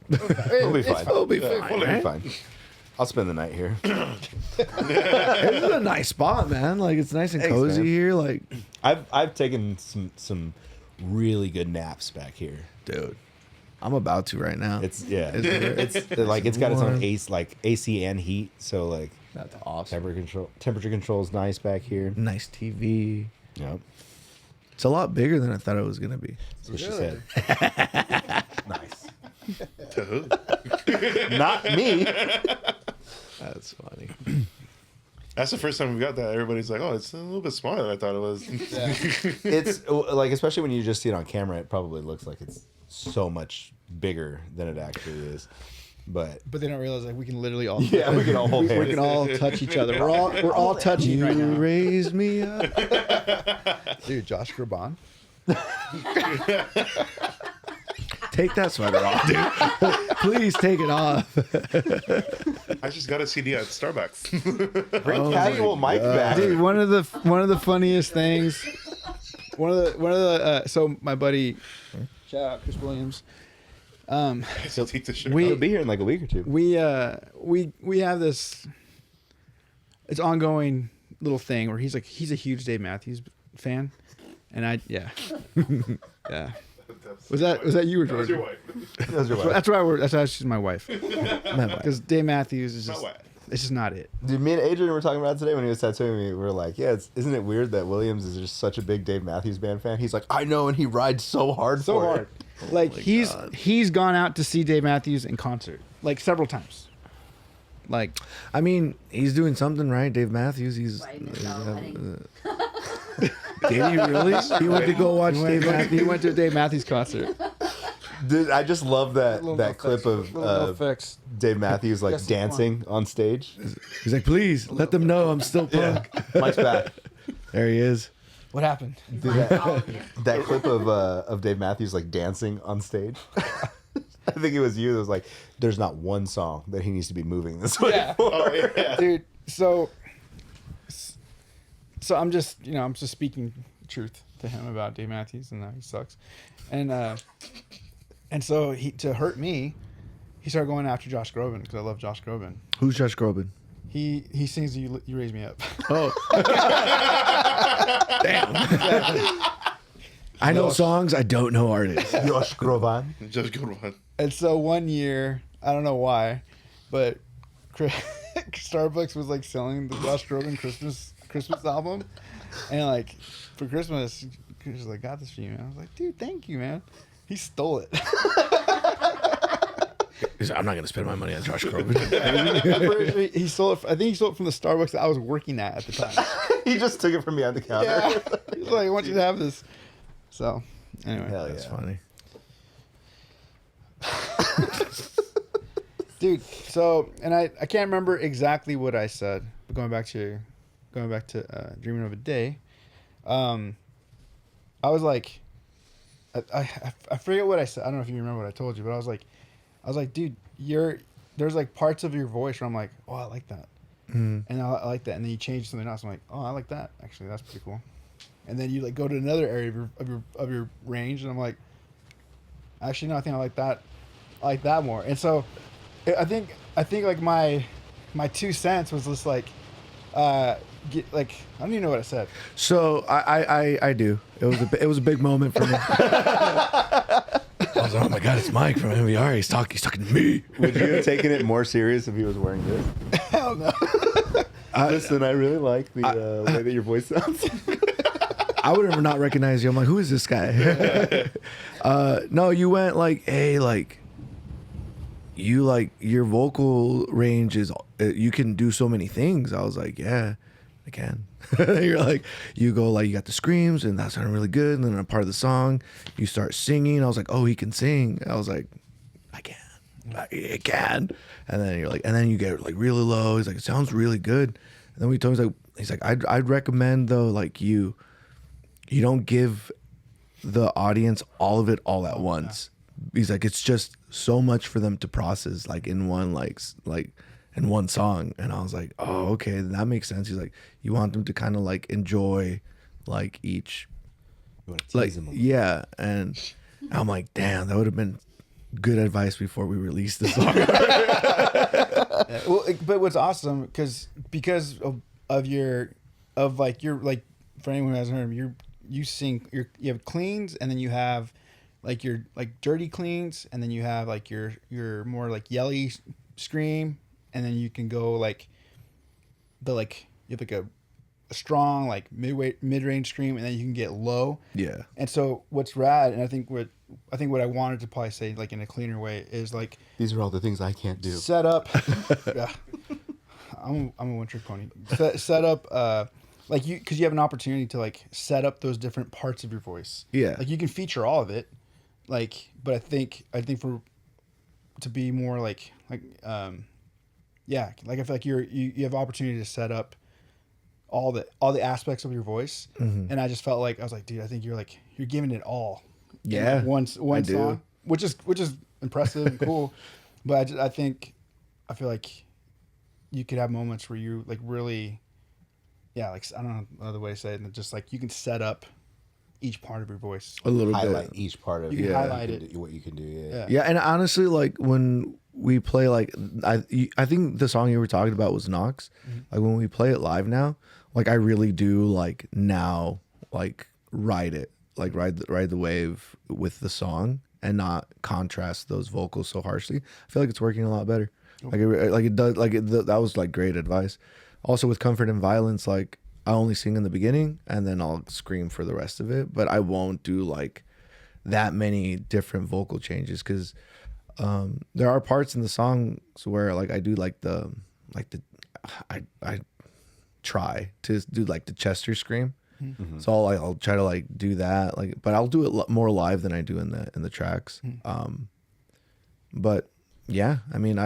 We'll be fine. We'll be Yeah. fine. We'll be right? fine. I'll spend the night here. This is a nice spot, man. Like it's nice and Thanks, cozy man. here. Like, I've taken some really good naps back here. dude, I'm about to right now. It's yeah. It's- It's like it's got its own warm. AC and heat. So like That's awesome. temperature control's nice back here. Nice TV. Yep. It's a lot bigger than I thought it was gonna be. That's what she said. Nice. To who? Not me. That's funny. That's the first time we got that. Everybody's like, "Oh, it's a little bit smaller than I thought it was." It's like, especially when you just see it on camera, it probably looks like it's so much bigger than it actually is. But But they don't realize like we can literally all yeah, we can all hold we hands. can all touch each other. We're all touching right You now. raised me up. Dude, Josh Groban. Take that sweater off, dude. Please take it off. I just got a CD at Starbucks. Bring casual Mike back. Dude, one of the funniest things. So my buddy, shout out Chris Williams. So take the shirt we- off. He'll be here in like a week or two. We have this. It's ongoing little thing where he's a huge Dave Matthews fan, and yeah. Was that you or That was your George? wife. That's your wife. That's why she's my wife. My bad. Because Dave Matthews is My just wife. it's just not it. Dude, me and Adrian were talking about it today when he was tattooing me. We were like, yeah, isn't it weird that Williams is just such a big Dave Matthews Band fan? He's like, I know, and he rides so hard So for hard. it. Like my he's God. he's gone out to see Dave Matthews in concert like several times. Like I mean, he's doing something right, Dave Matthews. He's Riding his dog wedding. did he really? He went to go watch Dave Matthews. he went to a Dave Matthews concert. Dude, I just love that clip of effects. Dave Matthews like Yes, dancing on stage. He's like, please let them know I'm still punk. Mike's back. There he is. What happened? Dude, that clip of Dave Matthews like dancing on stage. I think it was you that was like, there's not one song that he needs to be moving this way. Yeah. for. Oh, yeah. Dude, so I'm just speaking truth to him about Dave Matthews and that he sucks, and so he to hurt me, he started going after Josh Groban because I love Josh Groban. Who's Josh Groban? He sings "You Raise Me Up." Oh, damn. I know songs. I don't know artists. Josh Groban. Just good one. And so one year, I don't know why, but Starbucks was like selling the Josh Groban Christmas album, and like for Christmas, Chris was like, "Got this for you, man." I was like, "Dude, thank you, man." He stole it. He's like, I'm not gonna spend my money on Josh Groban. He stole it. I think he stole it from the Starbucks that I was working at the time. He just took it from behind the counter. Yeah, he's like, "I want you to have this." So, anyway, Hell That's yeah. funny. dude. So, and I can't remember exactly what I said. But going back to Dreaming of a Day, I was like, I forget what I said. I don't know if you remember what I told you, but I was like, dude, there's like parts of your voice where I'm like, oh, I like that, and I like that, and then you change something else. I'm like, oh, I like that. Actually, that's pretty cool. And then you like go to another area of your range, and I'm like, actually, no, I think I like that. I like that more. And so, I think like my 2 cents was just like, I don't even know what I said. So I do. It was a big moment for me. I was like, oh my god, it's Mike from MVR. He's talking to me. Would you have taken it more serious if he was wearing this? Hell no. Listen, I really like the way that your voice sounds. I would have not recognized you. I'm like, who is this guy? No, you went like, hey, like, you like your vocal range is you can do so many things. I was like, yeah, I can. You're like, you go like you got the screams and that sounded really good. And then a part of the song, you start singing. I was like, oh, he can sing. I was like, I can. And then you're like, and then you get like really low. He's like, it sounds really good. And then we told him, he's like, I'd recommend though, like you don't give the audience all of it all at once. He's like, it's just so much for them to process like in one like in one song. And I was like, oh, okay, that makes sense. He's like, you want them to kind of like enjoy like each You want to tease like him a little. yeah. And I'm like, damn, that would have been good advice before we released the song. Yeah, well, but what's awesome because of your for anyone who hasn't heard, you have cleans, and then you have like your like dirty cleans, and then you have like your more like yelly scream, and then you can go like you have like a strong like mid-range scream, and then you can get low. Yeah. And so what's rad, and I think what I wanted to probably say like in a cleaner way is like These are all the things I can't do. set up. Yeah, I'm a one-trick pony. Set up like because you have an opportunity to like set up those different parts of your voice. Yeah. Like you can feature all of it, like, but I think for to be more yeah, like I feel like you have opportunity to set up all the aspects of your voice, and I just felt like I was like, dude, I think you're giving it all. Yeah, in one I do. song, which is impressive and cool, but I feel like you could have moments where you like really, yeah, like I don't know another way to say it, and just like you can set up each part of your voice. A little Highlight bit. each part of You can what highlight you it. can do, what you can do. Yeah. Yeah, and honestly, like when we play, like I think the song you were talking about was Knox. Like when we play it live now, like I really do like now like ride the wave with the song and not contrast those vocals so harshly. I feel like it's working a lot better. That was like great advice. Also with Comfort and Violence, like I only sing in the beginning and then I'll scream for the rest of it, but I won't do like that many different vocal changes because there are parts in the songs where like I do I try to do like the Chester scream. So I'll try to like do that, like, but I'll do it more live than I do in the tracks. But yeah, I mean,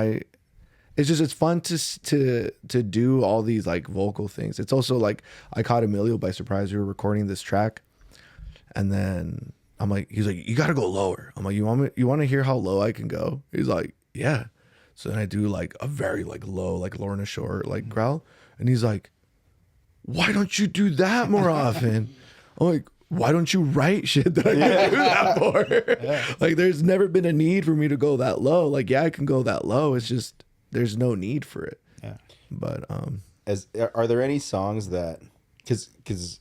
it's fun to do all these like vocal things. It's also like I caught Emilio by surprise. We were recording this track, and then he's like, you gotta go lower. I'm like, you want to hear how low I can go? He's like, yeah. So then I do like a very like low, like Lorna Shore like growl, and he's like, why don't you do that more often? I'm like, why don't you write shit that I can do that for? Like, there's never been a need for me to go that low. Like, yeah, I can go that low. It's just there's no need for it. Yeah. But Are there any songs that because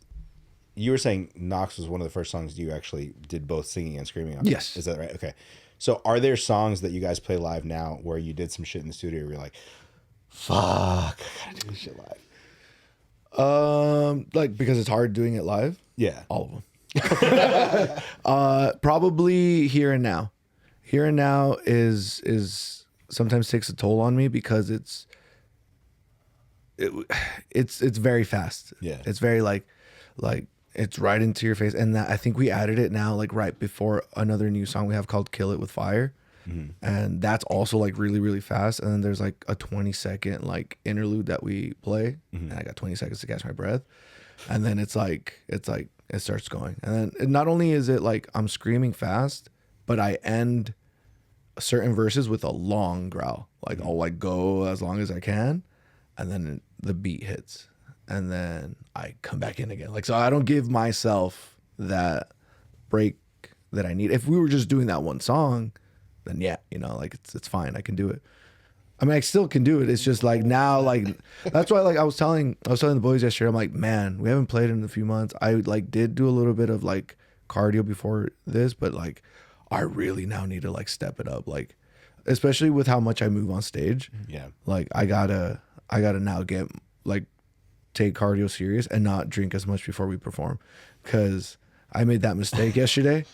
you were saying Knox was one of the first songs you actually did both singing and screaming on? Yes. Is that right? Okay. So are there songs that you guys play live now where you did some shit in the studio where you're like, fuck, I gotta do this shit live? like because it's hard doing it live. Yeah. All of them. Probably Here and Now. Here and Now is sometimes takes a toll on me because it's very fast. Yeah. It's very like it's right into your face, and that I think we added it now like right before another new song we have called Kill It With Fire. And that's also like really, really fast. And then there's like a 20-second like interlude that we play. And I got 20 seconds to catch my breath. And then it's like it starts going. And then not only is it like I'm screaming fast, but I end certain verses with a long growl. Like I'll like go as long as I can, and then the beat hits. And then I come back in again. Like, so I don't give myself that break that I need. If we were just doing that one song, then yeah, like it's fine. I can do it. I mean, I still can do it. It's just like now, like that's why, like I was telling the boys yesterday. I'm like, man, we haven't played in a few months. I like did do a little bit of like cardio before this, but like I really now need to like step it up. Like, especially with how much I move on stage. Yeah. Like I gotta now get like take cardio serious and not drink as much before we perform, because I made that mistake yesterday.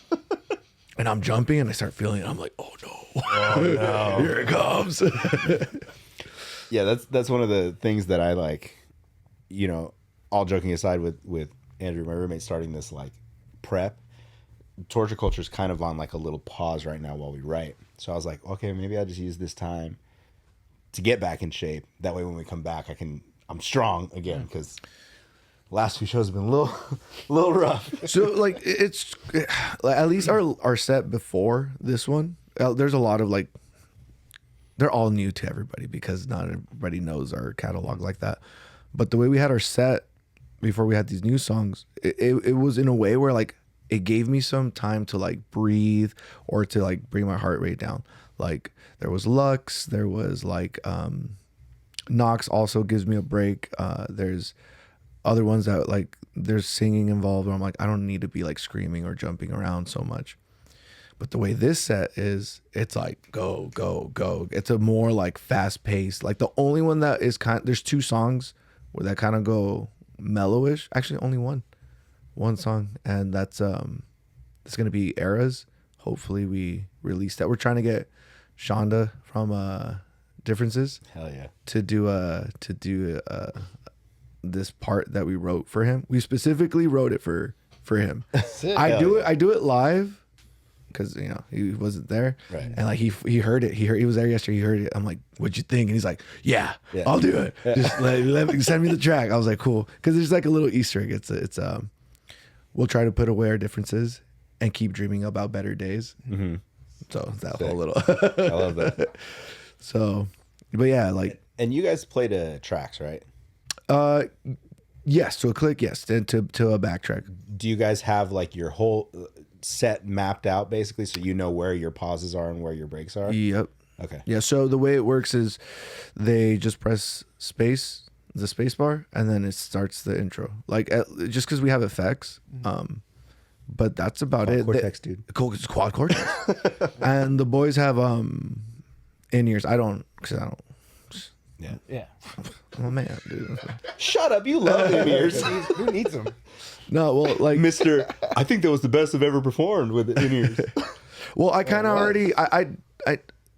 And I'm jumping and I start feeling it. I'm like, oh no, here it comes. Yeah, that's one of the things that I like, all joking aside with Andrew, my roommate, starting this like prep. Torture culture is kind of on like a little pause right now while we write. So I was like, okay, maybe I'll just use this time to get back in shape. That way when we come back, I'm strong again, because last few shows have been a little rough. So like it's like, at least our set before this one, there's a lot of like, they're all new to everybody because not everybody knows our catalog like that. But the way we had our set before we had these new songs, it was in a way where like it gave me some time to like breathe or to like bring my heart rate down. Like there was Lux, there was like Knox also gives me a break. There's other ones that like there's singing involved where I'm like, I don't need to be like screaming or jumping around so much. But the way this set is, it's like go, go, go. It's a more like fast paced. Like the only one that is there's 2 songs where that kind of go mellowish. Actually, only one song, and that's it's gonna be Eras. Hopefully, we release that. We're trying to get Shonda from Differences. Hell yeah. To do this part that we wrote for him. We specifically wrote it for him. Sick. I do it live because he wasn't there, Right. and like he heard it. He was there yesterday. He heard it. I'm like, "What'd you think?" And he's like, "Yeah, Yeah. I'll do it. Just let me send me the track." I was like, "Cool," because there's like a little Easter egg. It's we'll try to put away our differences and keep dreaming about better days. Mm-hmm. So that Sick. whole little. I love that. So, but yeah, like And you guys played tracks, right? yes, to a click, yes, and to a backtrack. Do you guys have like your whole set mapped out basically, so you know where your pauses are and where your breaks are? Yep. Okay. Yeah. So the way it works is they just press the space bar, and then it starts the intro. Like just because we have effects, but that's about Quad it. cortex, dude. It's quad cortex. And the boys have in ears. I don't. Yeah. Yeah. I'm a man, dude. Shut up! You love in-ears. Who needs them? No, well, like Mister. I think that was the best I've ever performed with in-ears. well, I kind of already.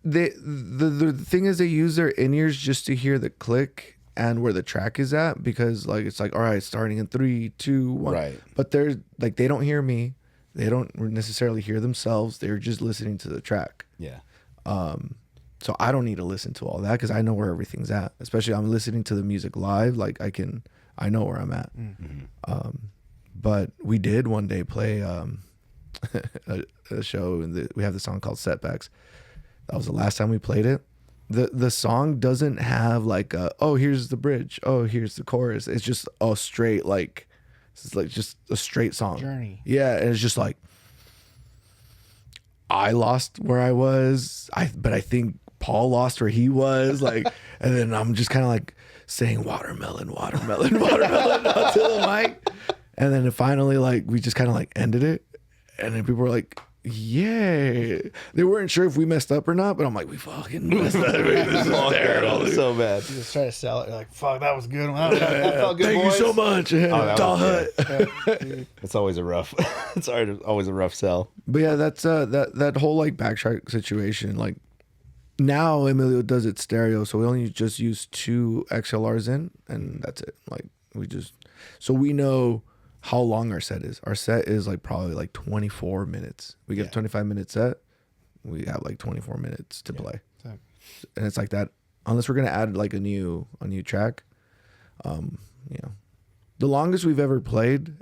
The thing is they use their in-ears just to hear the click and where the track is at, because like it's like, all right, starting in 3, 2, 1. Right. But they're like, they don't hear me. They don't necessarily hear themselves. They're just listening to the track. Yeah. So I don't need to listen to all that because I know where everything's at. Especially I'm listening to the music live. Like I know where I'm at. Mm-hmm. But we did one day play a show, and we have the song called Setbacks. That was the last time we played it. The song doesn't have like oh, here's the bridge, oh, here's the chorus. It's just a straight it's like just a straight song. Journey. Yeah, and it's just like I lost where I was. But I think Paul lost where he was. Like, and then I'm just kind of like saying watermelon, watermelon, watermelon onto the mic. And then finally, like, we just kind of like ended it. And then people were like, yeah. They weren't sure if we messed up or not, but I'm like, we fucking messed up. This is terrible. So bad. You just try to sell it. You're like, fuck, that was a good one. That felt good, Thank boys. you so much. that Tall was Hut. It's always a rough. It's always a rough sell. But yeah, that's that whole like backtrack situation. Like now Emilio does it stereo, so we only just use 2 XLRs in, and that's it. Like so we know how long our set is. Our set is like probably like 24 minutes. We get a 25-minute set. We have like 24 minutes to play, Sick. and it's like that. Unless we're gonna add like a new track, the longest we've ever played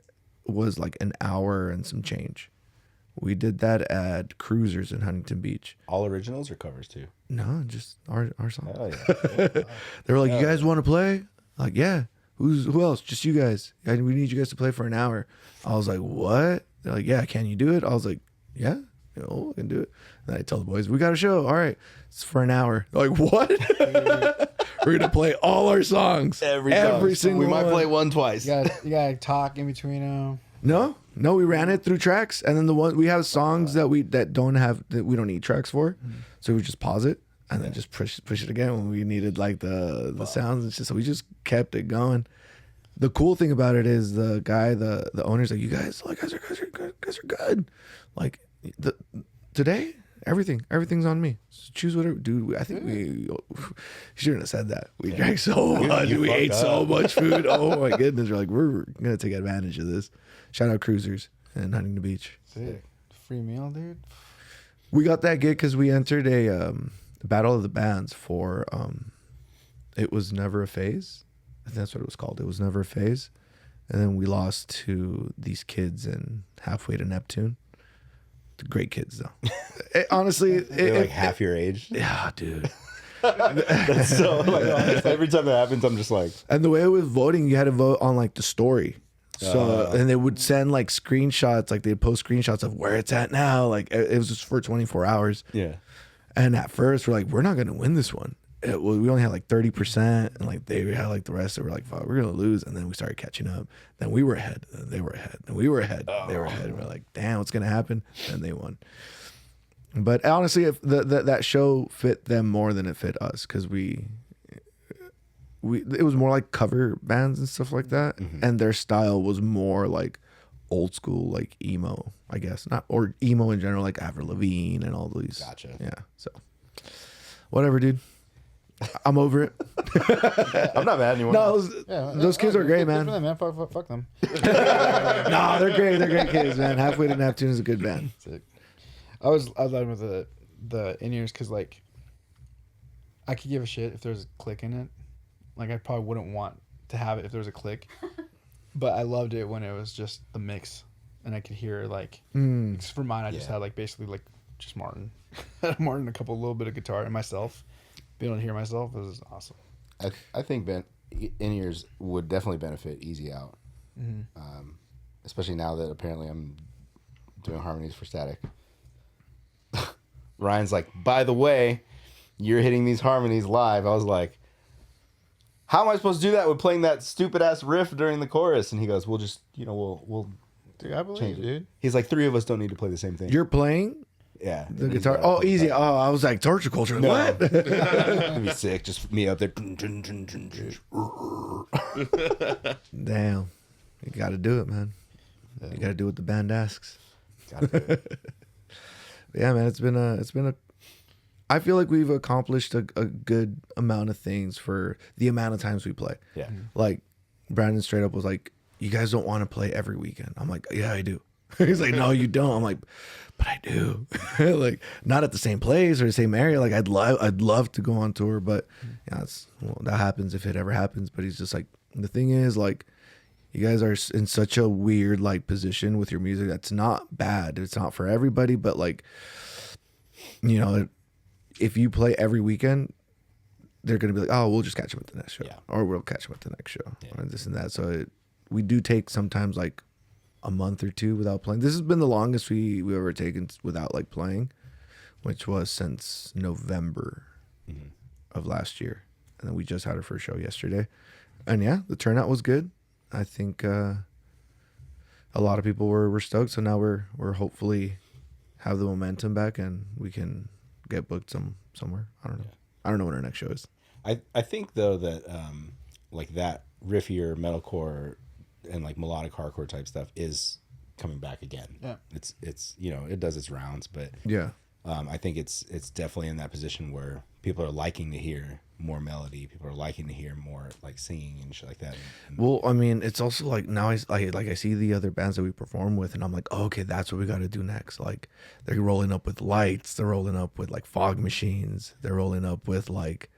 was like an hour and some change. We did that at Cruisers in Huntington Beach. All originals or covers too? No, just our song. Oh yeah. They were like, "You guys want to play?" Like, yeah. Who else? Just you guys. We need you guys to play for an hour. I was like, what? They're like, yeah. Can you do it? I was like, yeah. I can do it. And I tell the boys, we got a show. All right, it's for an hour. They're like, what? We're gonna play all our songs. Every single. We might one. play one twice. You gotta talk in between them. No, we ran it through tracks, and then the one we have songs that we don't need tracks for, so we just pause it and then just push it again when we needed like the sounds and shit. So we just kept it going. The cool thing about it is the guy, the owner's like, you guys are good. Like today, everything's on me. So choose whatever, dude. I think we shouldn't have said that. We drank so much. We ate so much food. Oh my goodness. We're like, we're gonna take advantage of this. Shout out Cruisers and Huntington Beach. Sick. Free meal, dude. We got that gig because we entered a battle of the bands for It Was Never a Phase. I think that's what it was called. It Was Never a Phase. And then we lost to these kids in Halfway to Neptune. The great kids though. Honestly, They're like half your age. yeah, dude. That's so like every time that happens, I'm just like, And the way it was voting, you had to vote on like the story. So and they would send like screenshots, like they'd post screenshots of where it's at now. Like it was just for 24 hours. yeah. And at first we're like, we're not gonna win this one. we only had like 30%, and like they had like the rest. They were like, fuck, we're gonna lose. And then we started catching up. Then we were ahead. Then they were ahead. Then we were ahead. They were ahead. And we're like, damn, what's gonna happen? And they won. But honestly, if that show fit them more than it fit us, because it was more like cover bands and stuff like that, and their style was more like old school, like emo, I guess, not or emo in general, like Avril Lavigne and all these. Gotcha. Yeah. So, whatever, dude. I'm over it. I'm not mad anymore. No, Yeah, those kids are great, good man. for them, man. Fuck them. No, they're great. They're great kids, man. Halfway to Neptune is a good band. Sick. I was loving with the in-ears because like I could give a shit if there's a click in it. Like I probably wouldn't want to have it if there was a click, but I loved it when it was just the mix, and I could hear like for mine I just had like basically like just Martin, Martin, a little bit of guitar and myself. Being able to hear myself was awesome. I think in-ears would definitely benefit Easy Out. Especially now that apparently I'm doing harmonies for Static. Ryan's like, by the way, you're hitting these harmonies live. I was like, how am I supposed to do that with playing that stupid ass riff during the chorus? And he goes, we'll just, we'll Dude, I believe change it, it. dude. He's like, 3 of us don't need to play the same thing. You're playing yeah. the guitar. Oh, easy. Oh, I was like torture culture. No. What? It'd be sick. Just me up there. Damn, you got to do it, man. You got to do what the band asks. Gotta do it. Yeah, man, it's been a. I feel like we've accomplished a good amount of things for the amount of times we play. Yeah. Like Brandon straight up was like, "You guys don't want to play every weekend." I'm like, "Yeah, I do." He's like, "No, you don't." I'm like, "But I do." Like not at the same place or the same area. Like I'd love to go on tour, but yeah, that happens if it ever happens. But he's just like, the thing is, like, you guys are in such a weird like position with your music. That's not bad. It's not for everybody, but like, if you play every weekend, they're gonna be like, "Oh, we'll just catch them at the next show," or "We'll catch them at the next show," or this and that. So we do take sometimes like a month or 2 without playing. This has been the longest we've ever taken without like playing, which was since November of last year, and then we just had our first show yesterday, and yeah, the turnout was good. I think a lot of people were stoked. So now we're hopefully have the momentum back and we can get booked somewhere. I don't know. I don't know when our next show is. I think though that like that riffier metalcore and like melodic hardcore type stuff is coming back again. Yeah. It's it does its rounds, but yeah. I think it's definitely in that position where people are liking to hear more melody. People are liking to hear more like singing and shit like that. Well, I mean, it's also like now I see the other bands that we perform with, and I'm like, oh, okay, that's what we got to do next. Like they're rolling up with lights, they're rolling up with like fog machines, they're rolling up with like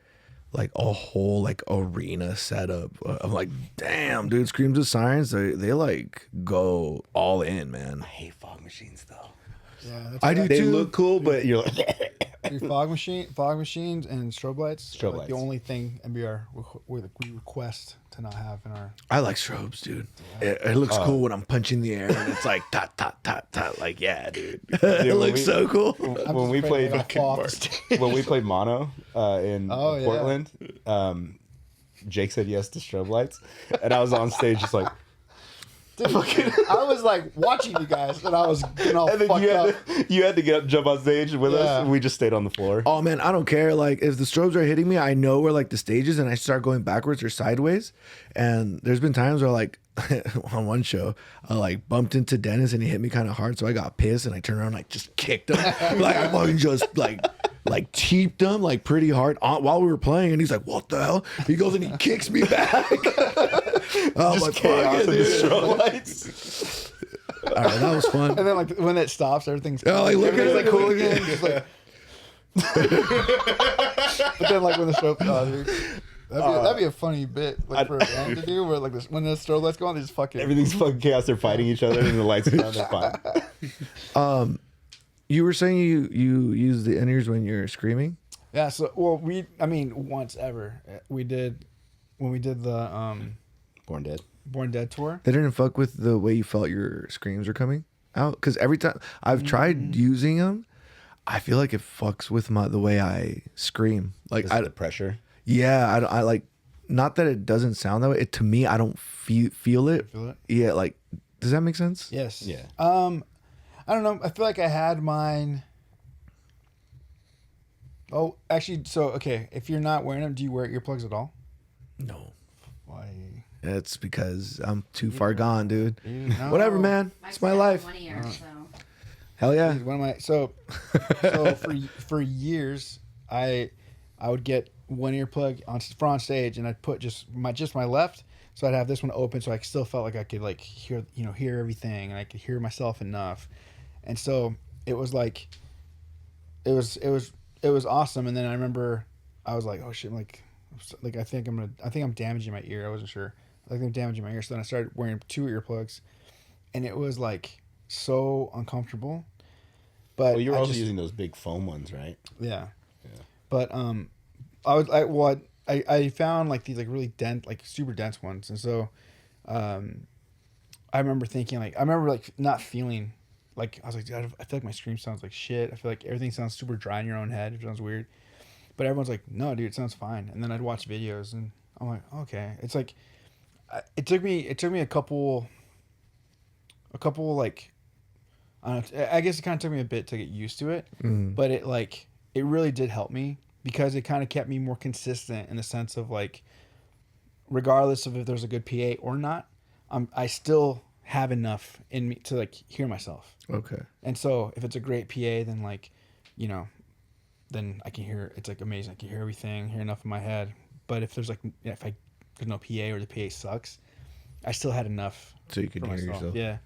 a whole like arena setup. I'm like, damn, dude, Screams of Sirens, they like go all in, man. I hate fog machines though. Yeah, I do they too. look cool, but you're like dude, fog machines, and strobe lights. Strobe like lights. The only thing NBR we request to not have in our. I like strobes, dude. It looks cool when I'm punching the air and it's like tot tot tot tot. Like, yeah, dude. It looks so cool. when we played when we played mono in Portland, Jake said yes to strobe lights, and I was on stage just like. Dude, I was like watching you guys, and I was getting all And then fucked up. you had to get up and jump on stage with us. And we just stayed on the floor. Oh man, I don't care. Like if the strobes are hitting me, I know where like the stage is, and I start going backwards or sideways. And there's been times where like on one show, I like bumped into Dennis and he hit me kind of hard, so I got pissed and I turned around and like just kicked him. Like I fucking just like teeped him like pretty hard while we were playing, and he's like, "What the hell?" He goes and he kicks me back. Oh Just my chaos fucking in the dude. strobe lights. All right, that was fun. And then like when it stops, everything's Oh, like, look at everything's it. like cool again. Just like. But then like when the strobe, dude, that'd be a funny bit like for a band to do, where like this, when the strobe lights go on, they just fucking Everything's fucking chaos. They're fighting each other, and the lights are down. They're fine. You were saying you use the in-ears when you're screaming? Yeah. So once ever we did when we did the Born Dead. tour. They didn't fuck with the way you felt your screams were coming out? Because every time I've tried using them, I feel like it fucks with the way I scream. Like Just the pressure. yeah, I like, not that it doesn't sound that way. To me, I don't feel it. Feel it? Yeah, like, does that make sense? Yes. Yeah. I don't know. I feel like I had mine. Oh, actually, so okay. If you're not wearing them, do you wear earplugs at all? No. Why? It's because I'm too far gone, dude. No. Whatever, man. Mike's It's my got life. 1 ear, so. Hell yeah. One of my so for years I would get one earplug on stage, and I'd put just my left, so I'd have this one open, so I still felt like I could like hear everything, and I could hear myself enough, and so it was like it was awesome. And then I remember I was like, oh shit, I think I'm damaging my ear. I wasn't sure. I think I'm damaging my ear. So then I started wearing 2 earplugs, and it was like so uncomfortable. But Well, you're also using those big foam ones, right? yeah. Yeah. But I found like these like really super dense ones, and so I remember thinking like not feeling like, I was like, dude, I feel like my scream sounds like shit. I feel like everything sounds super dry in your own head. It sounds weird. But everyone's like, no, dude, it sounds fine. And then I'd watch videos, and I'm like, okay. It's like, it took me a couple like, I guess it kind of took me a bit to get used to it, but it really did help me, because it kind of kept me more consistent in the sense of like, regardless of if there's a good PA or not, I still have enough in me to like hear myself. Okay. And so if it's a great PA, then like, then I can hear, it's like amazing. I can hear everything, hear enough in my head. But if there's like, there's no PA, or the PA sucks, I still had enough. So you could for hear myself. yourself. Yeah.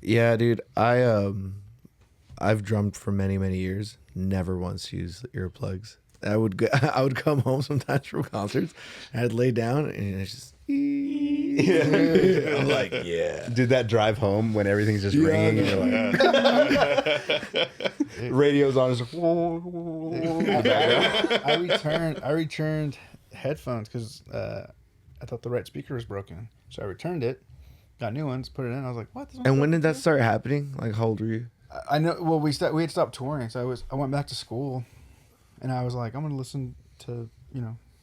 Yeah, dude. I've drummed for many, many years. Never once used earplugs. I would come home sometimes from concerts, and I'd lay down, and it's just. I'm like, yeah. Dude, that drive home when everything's just ringing, and you're like, radio's on. It's I returned headphones because I thought the right speaker was broken. So I returned it, got new ones, put it in. I was like, what? And when did that start happening? Like, how old were you? I know. Well, we had stopped touring, so I went back to school, and I was like, I'm gonna listen to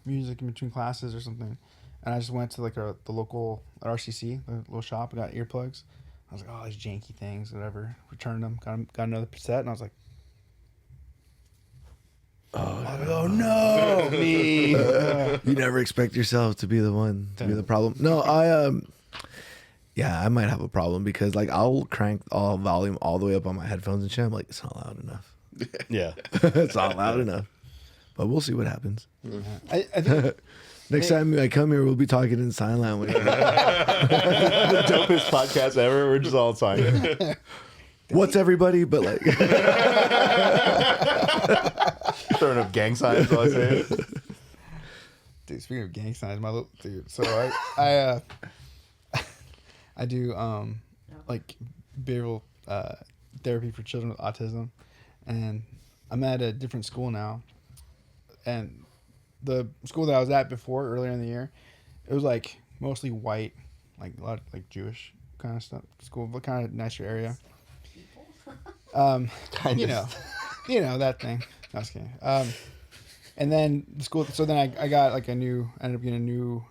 music in between classes or something. And I just went to like the local RCC, the little shop. I got earplugs. I was like, oh, these janky things, whatever. Returned them, got another set, and I was like, oh no, me. You never expect yourself to be the one to be the problem. No, I might have a problem, because like I'll crank all volume all the way up on my headphones and shit. I'm like, it's not loud enough. yeah. It's not loud enough. But we'll see what happens. I think Next time I come here, we'll be talking in sign language. The dopest podcast ever. We're just all talking. What's everybody? But like, Throwing up gang signs while I say it. dude, speaking of gang signs, my little dude. So I do like behavioral therapy for children with autism, and I'm at a different school now, and the school that I was at before, earlier in the year, it was like mostly white, like a lot of, like Jewish kind of stuff. School, but kind of nicer area. You know that thing. No, I was kidding. And then the school. So then I got like ended up getting a new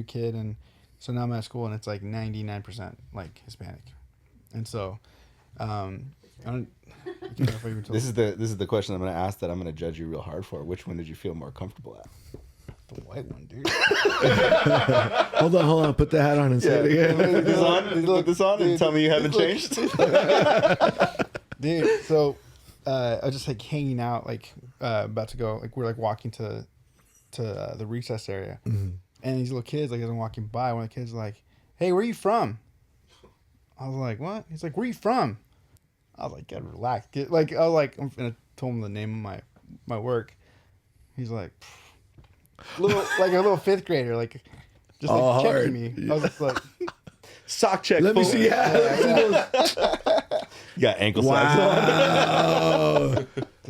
kid, and so now I'm at school, and it's like 99% like Hispanic, and so I don't know if I even told This is the question I'm going to ask that I'm going to judge you real hard for. Which one did you feel more comfortable at? the white one, dude. hold on, put the hat on and say it again. Put this on and tell me you haven't changed. Dude, so I was just like hanging out, like about to go, like we're like walking to the recess area, and these little kids, like as I'm walking by, one of the kids is like, "Hey, where are you from?" I was like, "What?" He's like, "Where are you from?" I was like, "Get relaxed." I was like, I'm gonna tell him the name of my work. He's like, a little fifth grader, like just like Oh, checking hard. me. I was just like, Sock check. Let me fool. see. You got ankle socks on. Wow.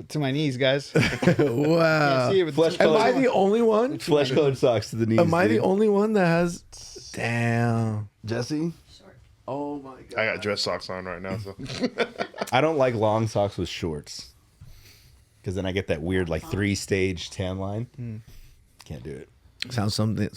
to my knees, guys. Wow. See it with Flesh Am colored. I the only one? Flesh colored socks to the knees. Am I the dude. only one that has? Damn. Jesse? Short. Oh my god. I got dress socks on right now, so I don't like long socks with shorts. because then I get that weird like 3-stage tan line. Can't do it. Sounds something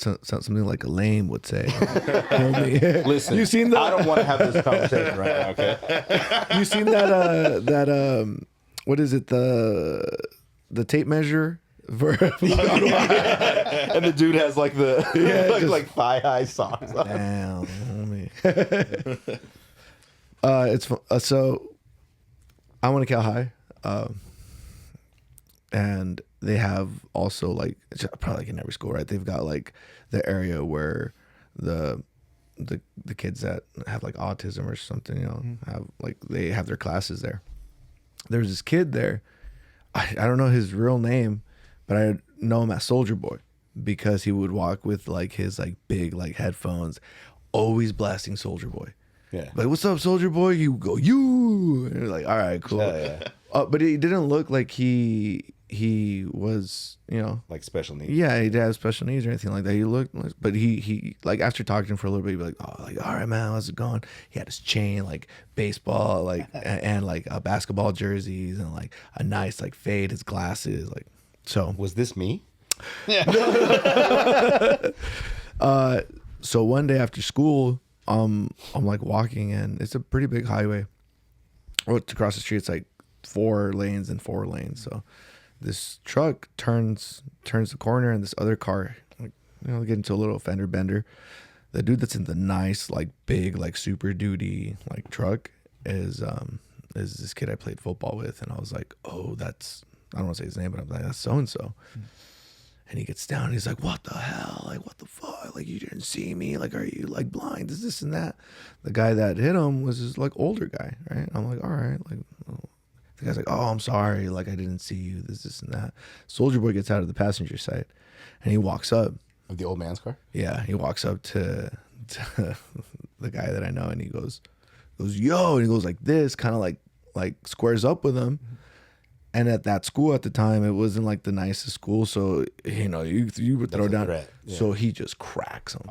like a lame would say. Homie. Listen, you seen I don't want to have this conversation right now. Okay. You seen that what is it, the tape measure for And the dude has like the like thigh high socks on. damn homie. So I went to Cal High, and they have also like, it's probably like in every school, right? They've got like the area where the kids that have like autism or something, you know, have like, they have their classes there. There's this kid there. I don't know his real name, but I know him as Soldier Boy because he would walk with like his like big like headphones, always blasting Soldier Boy. Yeah. Like, what's up, Soldier Boy? You go, you. And you're like, all right, cool. Yeah. But he didn't look like he was, you know, Like special needs. yeah, he didn't have special needs or anything like that. He looked, but he like after talking to him for a little bit, he'd be like, oh, like, all right, man, how's it going? He had his chain, like baseball, like and like basketball jerseys and like a nice like fade, his glasses, like so. Was this me? So one day after school, I'm like walking and it's a pretty big highway. Well, across the street, it's like 4 lanes and 4 lanes. So this truck turns the corner, and this other car, like, you know, get into a little fender bender. The dude that's in the nice, like big, like Super Duty, like truck is this kid I played football with, and I was like, oh, that's, I don't want to say his name, but I'm like, that's so and so. And he gets down and he's like, what the hell? Like, what the fuck? Like, you didn't see me? Like, are you like blind? This and that. The guy that hit him was this like older guy, right? I'm like, all right. Like, oh. The guy's like, oh, I'm sorry. Like, I didn't see you. This and that. Soldier Boy gets out of the passenger side and he walks up. Of the old man's car? Yeah. He walks up to the guy that I know and he goes, yo. And he goes like this, kind of like squares up with him. And at that school at the time, it wasn't like the nicest school. So, you know, you would throw That's a down. threat. Yeah. So he just cracks him.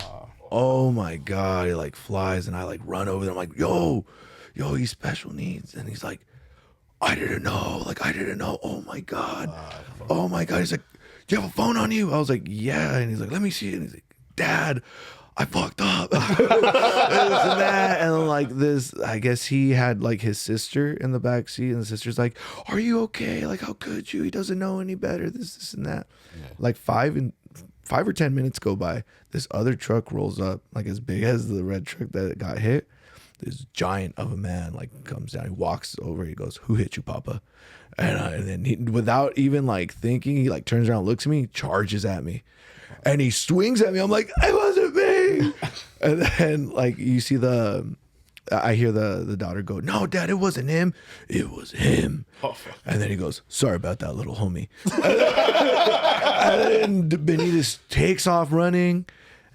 Oh my God. He like flies and I like run over there. I'm like, yo, he's special needs. And he's like, I didn't know. Like, I didn't know. Oh my God. Oh my God. He's like, do you have a phone on you? I was like, yeah. And he's like, let me see it. And he's like, Dad, I fucked up. and this and that. And like this, I guess he had like his sister in the back seat, and the sister's like, are you okay? Like, how could you? He doesn't know any better. This and that. Yeah. Like 5 or 10 minutes go by. This other truck rolls up, like as big as the red truck that got hit. This giant of a man like comes down. He walks over. He goes, who hit you, Papa? And then he, without even like thinking, he like turns around, looks at me, charges at me. And he swings at me. I'm like, it wasn't me. And then like you see I hear the daughter go, no, Dad, it wasn't him. It was him. Oh, and then he goes, sorry about that, little homie. And then Benitez takes off running.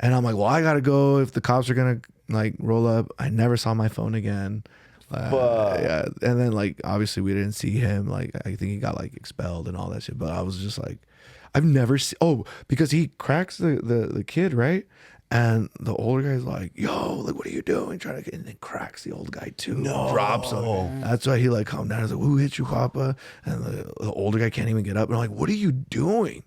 And I'm like, well, I got to go if the cops are going to like roll up. I never saw my phone again. Yeah. And then like, obviously we didn't see him. Like, I think he got like expelled and all that shit. But I was just like, I've never seen, because he cracks the kid, right? And the older guy's like, yo, like, what are you doing? Trying to, and then cracks the old guy too. No. Drops him. That's why he like calmed down. He's like, who hit you, Papa? And the older guy can't even get up. And I'm like, what are you doing?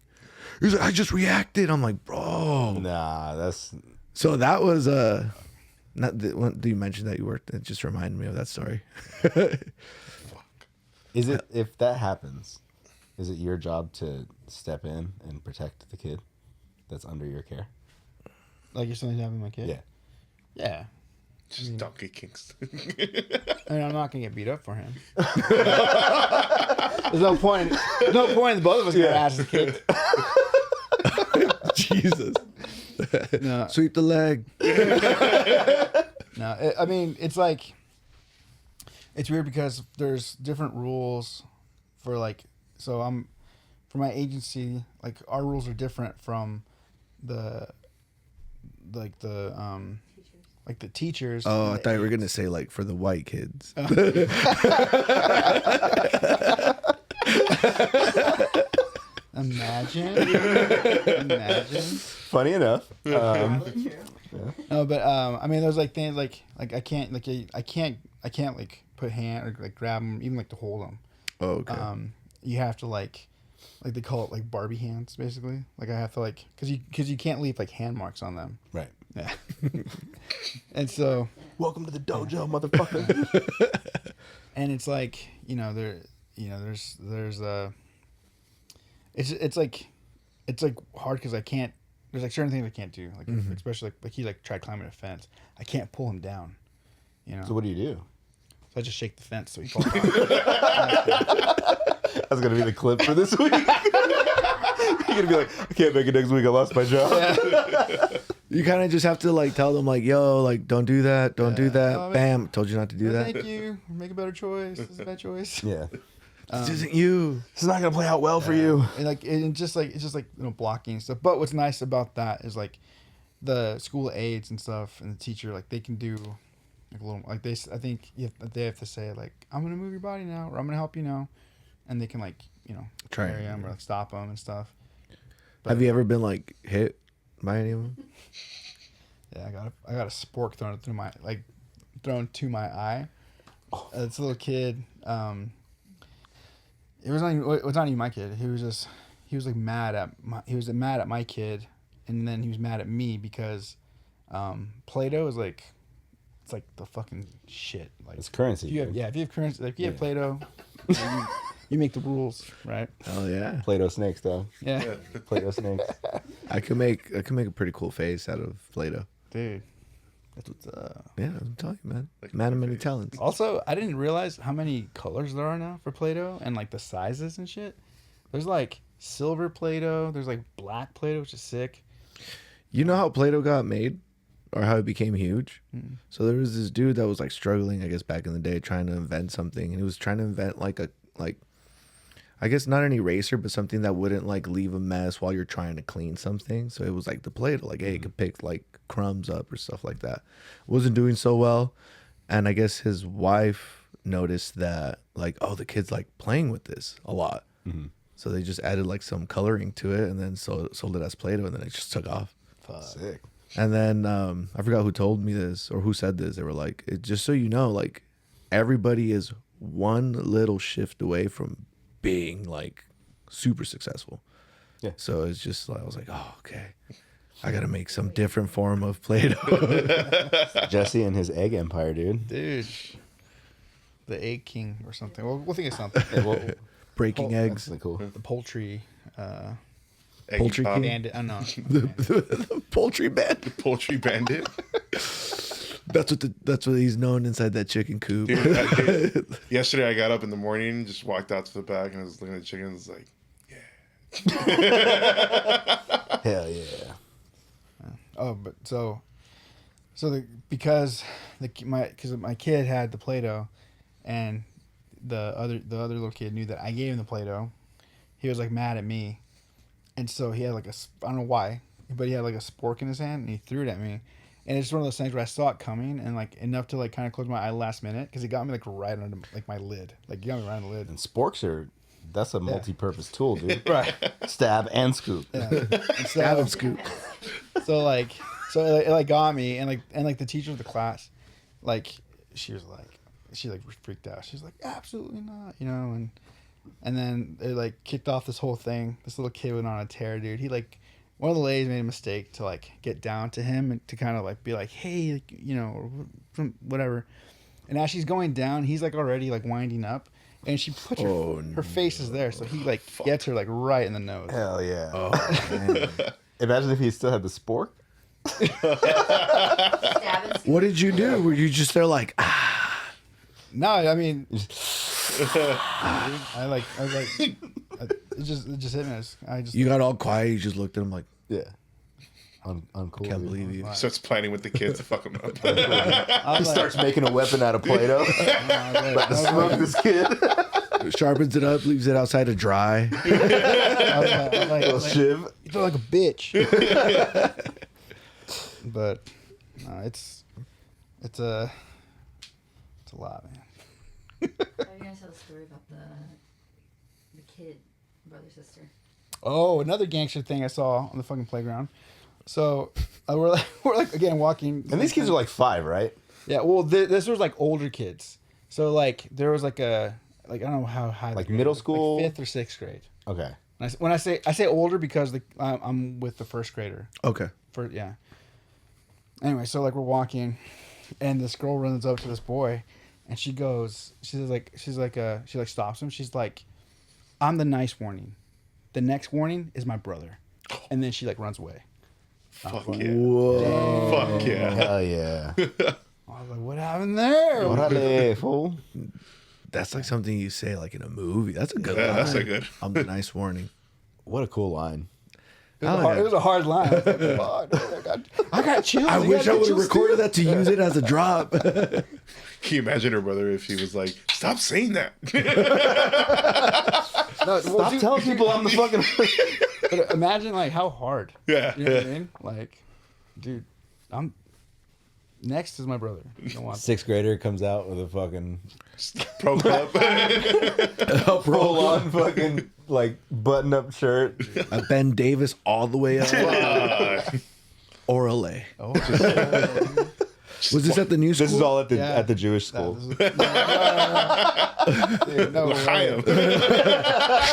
He's like, I just reacted. I'm like, bro. Nah, that's. So that was, not the, when you mentioned that you worked, it just reminded me of that story. Is it, if that happens, is it your job to step in and protect the kid that's under your care? Like if something's happening to my kid? Yeah. Yeah. Just Donkey Kingston. I mean, I'm not gonna get beat up for him. There's no point. There's no point in both of us getting asses kicked. Jesus. No, Sweep the leg. no. I mean, it's like it's weird because there's different rules for like. So for my agency, like our rules are different from the teachers. Oh, I thought you were gonna say like for the white kids. Imagine. Funny enough. No, but I mean, there's like things like I can't like put hand or like grab them, even like to hold them. Oh, okay. you have to like they call it like Barbie hands, basically. Like I have to like because you can't leave like hand marks on them. Right. Yeah. And so, Welcome to the dojo, motherfucker. and it's like there's it's like hard because I can't. There's like certain things I can't do, like especially like he like tried climbing a fence. I can't pull him down. So what do you do? So I just shake the fence so he falls down. That's gonna be the clip for this week. You're gonna be like, I can't make it next week. I lost my job. You kind of just have to like tell them like, yo, like don't do that, don't do that. Oh, Bam, told you not to do that. Thank you. Make a better choice. This is a bad choice. Yeah. This isn't you. It's not gonna play out well for you. And like it's just like blocking and stuff. But what's nice about that is like the school aides and stuff and the teacher, like they can do like a little like I think they have to say like, I'm gonna move your body now, or I'm gonna help you now, and they can like Try carry them or like stop them and stuff. But, Have you ever been like hit by any of them? Yeah, I got a spork thrown to my eye. It's a little kid. It was not even my kid. He was like mad at my kid, and then he was mad at me because Play-Doh is like, it's like the fucking shit. Like It's currency. if you have currency, like you have Play-Doh, you make the rules, right? Oh yeah. Play-Doh snakes, though. Yeah, Play-Doh snakes. I could make a pretty cool face out of Play-Doh. dude. That's what's Yeah, I'm telling you, man. Like Man of many face. talents. Also, I didn't realize how many colors there are now for Play-Doh and like the sizes and shit. There's like silver Play-Doh. There's like black Play-Doh, which is sick. You know how Play-Doh got made, or how it became huge? So there was this dude that was like struggling, I guess, back in the day, trying to invent something, and he was trying to invent like I guess not an eraser, but something that wouldn't like leave a mess while you're trying to clean something. So it was like the Play-Doh, like hey, you could pick like crumbs up or stuff like that. Wasn't doing so well, and I guess his wife noticed that like, oh, the kid's like playing with this a lot. So they just added like some coloring to it, and then sold it as Play-Doh, and then it just took off. Sick. And then I forgot who told me this or who said this. They were like, just so you know, like everybody is one little shift away from being like super successful. Yeah. So it's just like I was like, oh, okay, I gotta make some different form of Play-Doh. Jesse and his egg empire, dude. Dude, the Egg King or something. We'll think of something. Yeah, well, Breaking eggs. that's cool. The poultry. Eggy Poultry Pop, King? Bandit. I don't know. The poultry band. Poultry Bandit. That's what he's known inside that chicken coop. Dude, yesterday I got up in the morning, just walked out to the back, and I was looking at the chickens, like, Hell yeah. Oh, but because my kid had the Play-Doh, and the other little kid knew that I gave him the Play-Doh. He was like mad at me, and so he had like I don't know why, but he had like a spork in his hand, and he threw it at me. And it's one of those things where I saw it coming, and like enough to like kind of close my eye last minute, because it got me like right under like my lid, like you got me right on the lid. And sporks that's a multi-purpose tool, dude. Right. Stab and scoop. Yeah. And so, Stab and scoop. So it like got me, and like the teacher of the class, like she freaked out. She's like, absolutely not, and then they like kicked off this whole thing. This little kid went on a tear, dude. He like, one of the ladies made a mistake to like get down to him and to kind of like be like, hey, like, or whatever. And as she's going down, he's like already like winding up, and she puts her face is there, so he like gets her like right in the nose. Hell yeah. Oh, man. Imagine if he still had the spork. Stab and scoop. What did you do? Were you just there like, ah? No, I mean, I was like, it just hit me. I just You got all quiet. You just looked at him like, Yeah. I'm cool. can't dude. believe you. starts planning with the kids to fuck them up. I He was like, starts making a weapon out of Play-Doh. About to smoke this kid. Sharpens it up, leaves it outside to dry. I was Little like, shiv. you feel like a bitch. But it's a lot, man. Are you gonna tell the story about the kid, brother, sister? Oh, another gangster thing I saw on the fucking playground. So we're like again walking, And these kids are like 5, right? yeah. Well, this was like older kids. So like there was like a like I don't know how high. Like the grade middle is, school? like 5th or 6th grade. Okay. When I say older because I'm with the first grader. Okay. Yeah. Anyway, so like we're walking, and this girl runs up to this boy, and she stops him. She's like, "I'm the nice warning. The next warning is my brother," and then she like runs away. Fuck yeah. Whoa. Fuck yeah. Hell yeah. I was like, "What happened there?" Orale, fool. That's like something you say like in a movie. That's a good Yeah, line. that's a good. I'm the nice warning. What a cool line. It was a hard line. I was like, "Fuck, I got chills. I You wish got I would have chills recorded too?" that to use it as a drop. Can you imagine her brother if he was like, "Stop saying that"? No, Stop telling people I'm the fucking. But imagine like how hard. Yeah. You know what I mean? Like, dude, I'm next is my brother. You don't want 6th grader comes out with a fucking Pro club. roll on fucking like button up shirt. A Ben Davis all the way up. Orale. Oh, Was this at the new school? This is all at the Yeah. Jewish school. dude, no way. L'chaim.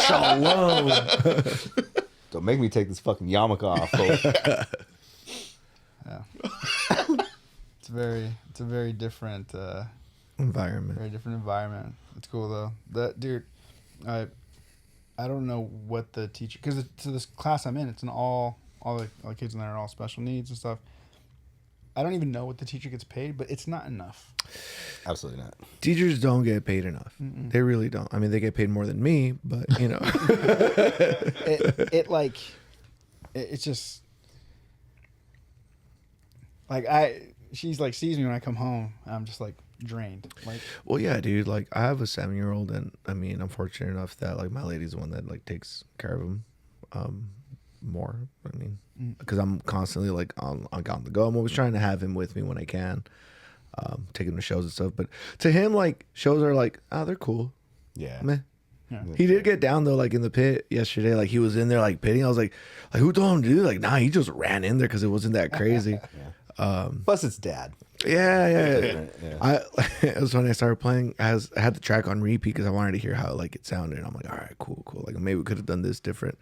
Shalom. Don't make me take this fucking yarmulke off, folks. It's a very different Environment. environment. It's cool though. That dude, I don't know what the teacher, because to this class I'm in, it's an all the kids in there are all special needs and stuff. I don't even know what the teacher gets paid, but it's not enough. Absolutely not. Teachers don't get paid enough. They really don't. I mean, they get paid more than me, but you know. It's just like she's like sees me when I come home. I'm just like drained. Like, Well, yeah, dude. Like, I have a 7-year-old, and I mean, I'm fortunate enough that like my lady's the one that like takes care of him more. I mean, because I'm constantly like on the go. I'm always trying to have him with me when I can, take him to shows and stuff. But to him, like shows are like, oh, they're cool. Yeah. Meh. Yeah. He did get down though, like in the pit yesterday. Like he was in there like pitting. I was like who told him to do? Like, nah, he just ran in there because it wasn't that crazy. Plus, it's dad. Yeah. Yeah. It was when I started playing. I had the track on repeat because I wanted to hear how like it sounded. And I'm like, all right, cool. Like maybe we could have done this different.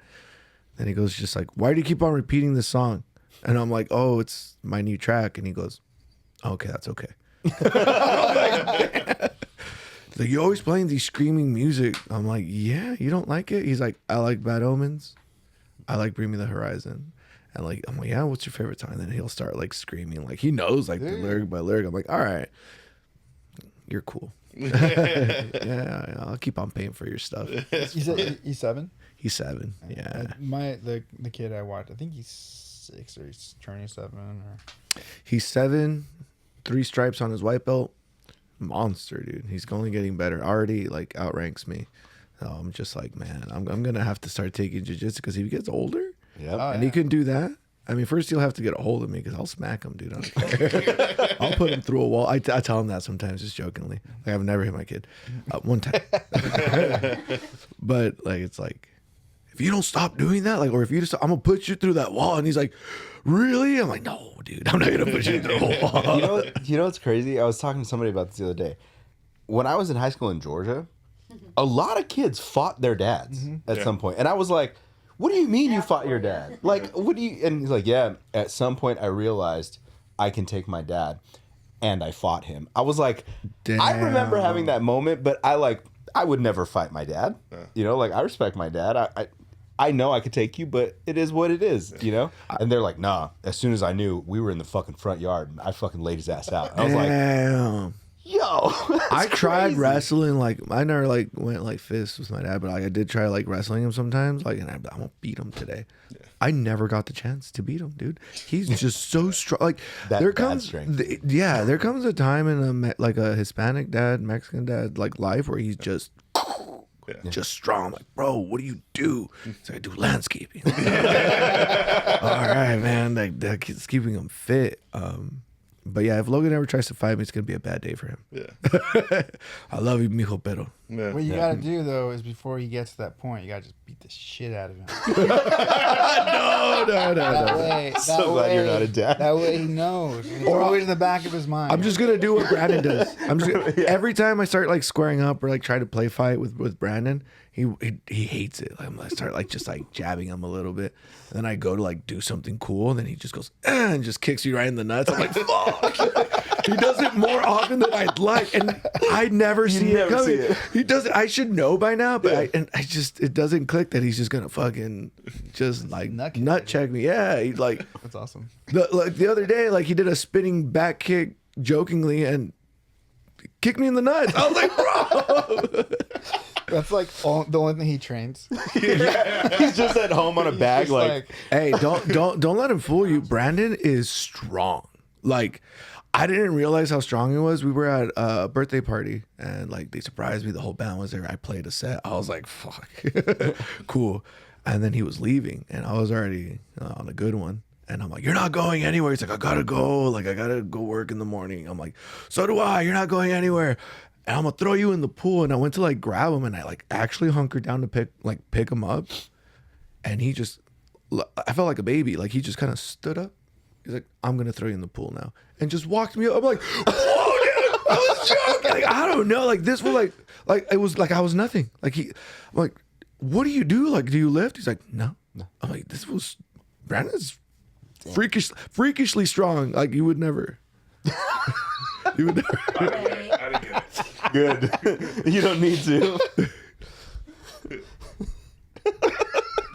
Then he goes, just like, why do you keep on repeating this song? And I'm like, oh, it's my new track. And he goes, okay, that's okay. He's like, you're always playing these screaming music. I'm like, yeah, you don't like it? He's like, I like Bad Omens. I like Bring Me the Horizon. And like, I'm like, yeah, what's your favorite time? And then he'll start like screaming. Like he knows like the lyric by lyric. I'm like, all right, you're cool. Yeah, I'll keep on paying for your stuff. he's 7. He's 7. Yeah. The kid I watched, I think he's 6 or he's turning 7 or. He's 7, 3 stripes on his white belt. Monster, dude. He's only getting better. Already like outranks me. So I'm just like, man, I'm gonna have to start taking jiu-jitsu because if he gets older Yep. and he can do that. I mean, first he'll have to get a hold of me because I'll smack him, dude. I don't care. I'll put him through a wall. I tell him that sometimes, just jokingly. Like I've never hit my kid. One time. But like it's like, if you don't stop doing that, like, or if you just, I'm gonna put you through that wall. And he's like, really? I'm like, no, dude, I'm not gonna put you through a wall. You know what's crazy? I was talking to somebody about this the other day. When I was in high school in Georgia, a lot of kids fought their dads at some point. And I was like, what do you mean you fought your dad? Like, what do you... And he's like, yeah, at some point I realized I can take my dad. And I fought him. I was like, I remember having that moment, but I would never fight my dad. You know, like, I respect my dad. I know I could take you, but it is what it is, you know? And they're like, nah. As soon as I knew, we were in the fucking front yard, and I fucking laid his ass out. And I was like, Damn. yo, I tried crazy. wrestling. Like I never like went like fists with my dad, but like I did try like wrestling him sometimes. Like, and I'm gonna beat him today. I never got the chance to beat him, dude. He's just so strong. Like That there bad comes, strength. there comes a time in a Hispanic dad, Mexican dad like life where he's just strong. I'm like, bro, what do you do? He's like, I do landscaping. All right, man. Like that's keeping him fit. But yeah, if Logan ever tries to fight me, it's gonna be a bad day for him. Yeah. I love you, mijo, pero Yeah. What you gotta do though is before he gets to that point, you gotta just beat the shit out of him. No. So glad you're not a dad. That way he knows. It's always in the back of his mind. I'm just gonna do what Brandon does. Every time I start like squaring up or like try to play fight with Brandon, he hates it. I start like just like jabbing him a little bit, and then I go to like do something cool, and then he just goes and just kicks you right in the nuts. I'm like, fuck. He does it more often than I'd like, and I never see it never coming. see it. He does it. I should know by now, but I just it doesn't click that he's just gonna fucking just like nut check me. Yeah, he like That's awesome. the other day, like he did a spinning back kick jokingly and kicked me in the nuts. I was like, bro. That's like the only thing he trains. He's just at home on a bag, Just like Hey, don't let him fool you. Brandon is strong. Like, I didn't realize how strong he was. We were at a birthday party and like they surprised me. The whole band was there. I played a set. I was like, fuck, cool. And then he was leaving, and I was already on a good one. And I'm like, you're not going anywhere. He's like, I gotta go. Like, I gotta go work in the morning. I'm like, so do I. You're not going anywhere. And I'm gonna throw you in the pool. And I went to like grab him, and I like actually hunkered down to pick him up. And he just, I felt like a baby. Like he just kind of stood up. He's like, I'm gonna throw you in the pool now, and just walked me up. I'm like, whoa, dude, I was joking. Like, I don't know. Like this was like it was like I was nothing. Like I'm like, what do you do? Like, do you lift? He's like, no. I'm like, this was Brandon's freakishly strong. Like you would never. You would never. I didn't get it. good. You don't need to.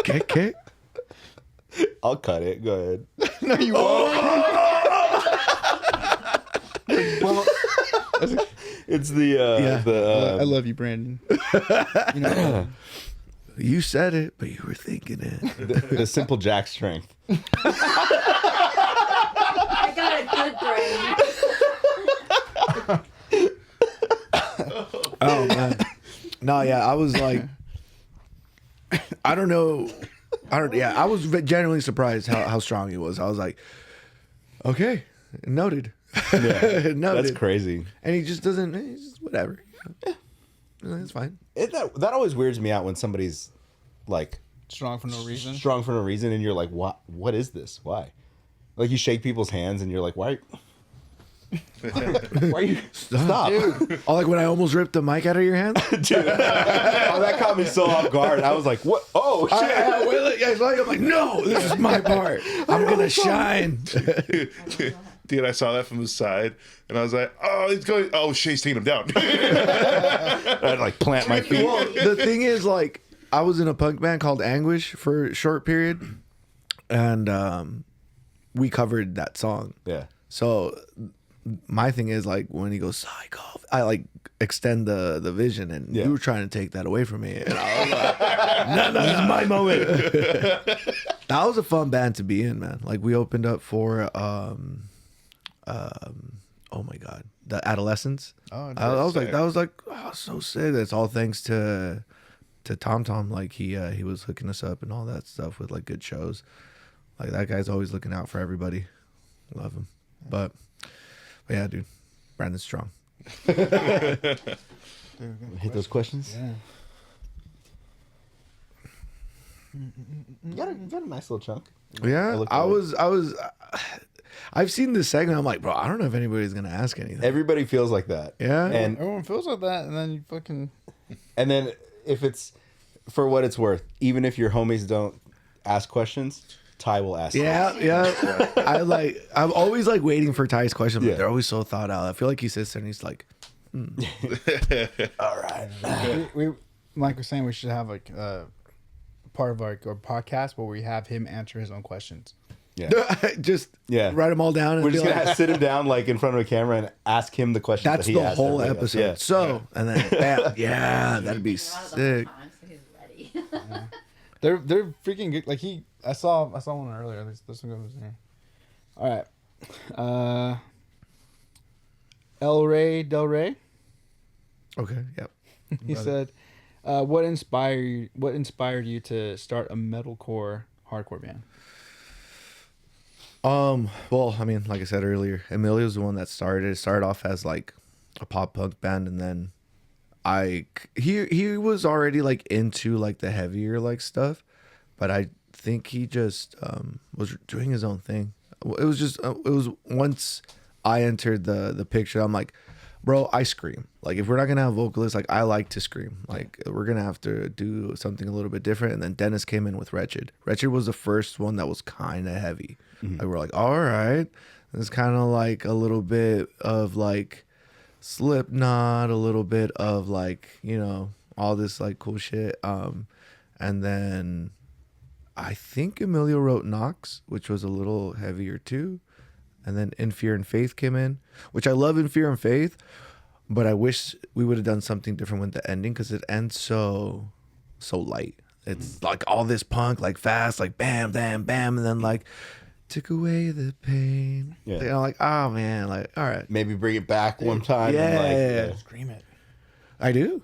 Okay. I'll cut it. Go ahead. No, you won't. Well, It's the I love you, Brandon. You know, You said it, but you were thinking it. the simple Jack strength. I got a good brain. Oh man. No, yeah, I was like, I don't know. I was genuinely surprised how strong he was. I was like, okay, noted. Yeah, Noted. that's crazy. And he just doesn't, he's just whatever. It's fine. That always weirds me out when somebody's like strong for no reason. strong for no reason, and you're like, what is this? Why? Like you shake people's hands, and you're like, why? Why are you stop? Dude. Oh, like when I almost ripped the mic out of your hands? Dude, that caught me so off guard. I was like, what? Oh shit! I'm like, no, this is my part. I'm gonna shine. Dude, I saw that from the side, and I was like, "Oh, he's going! Oh, Shay's taking him down." I'd like plant my feet. Well, the thing is, like, I was in a punk band called Anguish for a short period, and we covered that song. Yeah. So my thing is, like, when he goes psycho, I like extend the vision, and Yeah. you were trying to take that away from me, and I was like, no, this is my moment. That was a fun band to be in, man. Like we opened up for oh my god, the Adolescents. Oh, I was like, sick. that was like, oh, so sick. That's all thanks to Tom. Like he was hooking us up and all that stuff with like good shows. Like that guy's always looking out for everybody. Love him. But yeah, dude, Brandon's strong. Hit those questions. Yeah. You got a nice little chunk. Yeah, looked I at it. was. I've seen this segment. I'm like, bro, I don't know if anybody's gonna ask anything. Everybody feels like that. Yeah. And Everyone feels like that, and then you fucking. and then if it's for what it's worth, even if your homies don't ask questions, Ty will ask. Yeah. I'm always like waiting for Ty's question, but Yeah. they're always so thought out. I feel like he sits there and he's like, All right. we Mike was saying we should have like part of our podcast where we have him answer his own questions. Yeah. just Yeah. write them all down. And We're be just gonna like, sit him down like in front of a camera and ask him the questions. that's that he the asked whole everybody else. episode. Yeah. So, and then, bam, yeah, that'd be He's around it the whole sick. time, so he's ready. They're freaking good. Like I saw one earlier. This one goes there. All right. Del Rey. Okay, yep. He said, "What inspired you to start a metalcore hardcore band?" Well, I mean, like I said earlier, Emilio's the one that started. It started off as like a pop punk band, and then he was already like into like the heavier like stuff, but I think he just was doing his own thing. It was just it was once I entered the picture, I'm like, bro, I scream. Like if we're not gonna have vocalists, like I like to scream. Like we're gonna have to do something a little bit different. And then Dennis came in with Wretched. Wretched was the first one that was kind of heavy. Like we're like, all right, it's kind of like a little bit of like Slipknot, a little bit of like, you know, all this like cool shit. And then I think Emilio wrote Knox, which was a little heavier too. And then In Fear and Faith came in, which I love In Fear and Faith, but I wish we would have done something different with the ending because it ends so light. It's like all this punk, like fast, like bam, bam, bam, and then like took away the pain. Yeah. You know, like, oh man, like, all right. Maybe bring it back one time. Yeah, and like, yeah. Scream it. I do.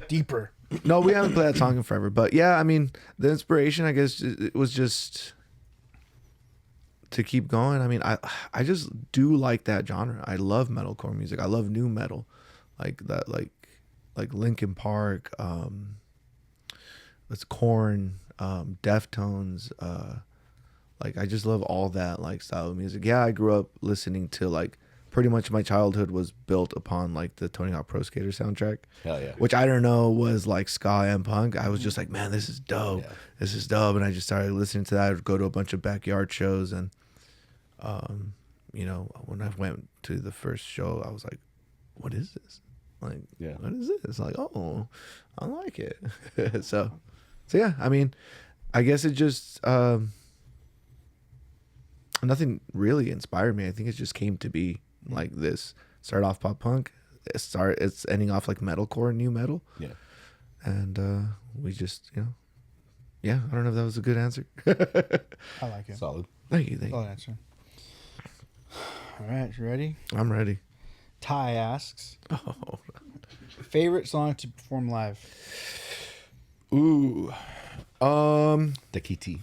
Deeper. No, we haven't played that song in forever. But yeah, I mean, the inspiration, I guess, it was just to keep going. I mean, I just do like that genre. I love metalcore music. I love new metal, like that, like Linkin Park, it's Korn, Deftones. Like I just love all that like style of music. Yeah, I grew up listening to like pretty much my childhood was built upon like the Tony Hawk Pro Skater soundtrack. Hell yeah. Which I don't know was like ska and punk. I was just like, man, this is dope. Yeah. This is dope. And I just started listening to that. I would go to a bunch of backyard shows and you know, when I went to the first show, I was like, what is this? Like, Yeah. what is this? Like, oh, I like it. so yeah, I mean, I guess it just nothing really inspired me. I think it just came to be like this. Started off pop punk. It's ending off like metalcore, new metal. Yeah. And we just, you know, yeah, I don't know if that was a good answer. I like it. Solid. Thank you. Solid answer. All right, you ready? I'm ready. Ty asks, Oh. favorite song to perform live? Ooh. The Kitty.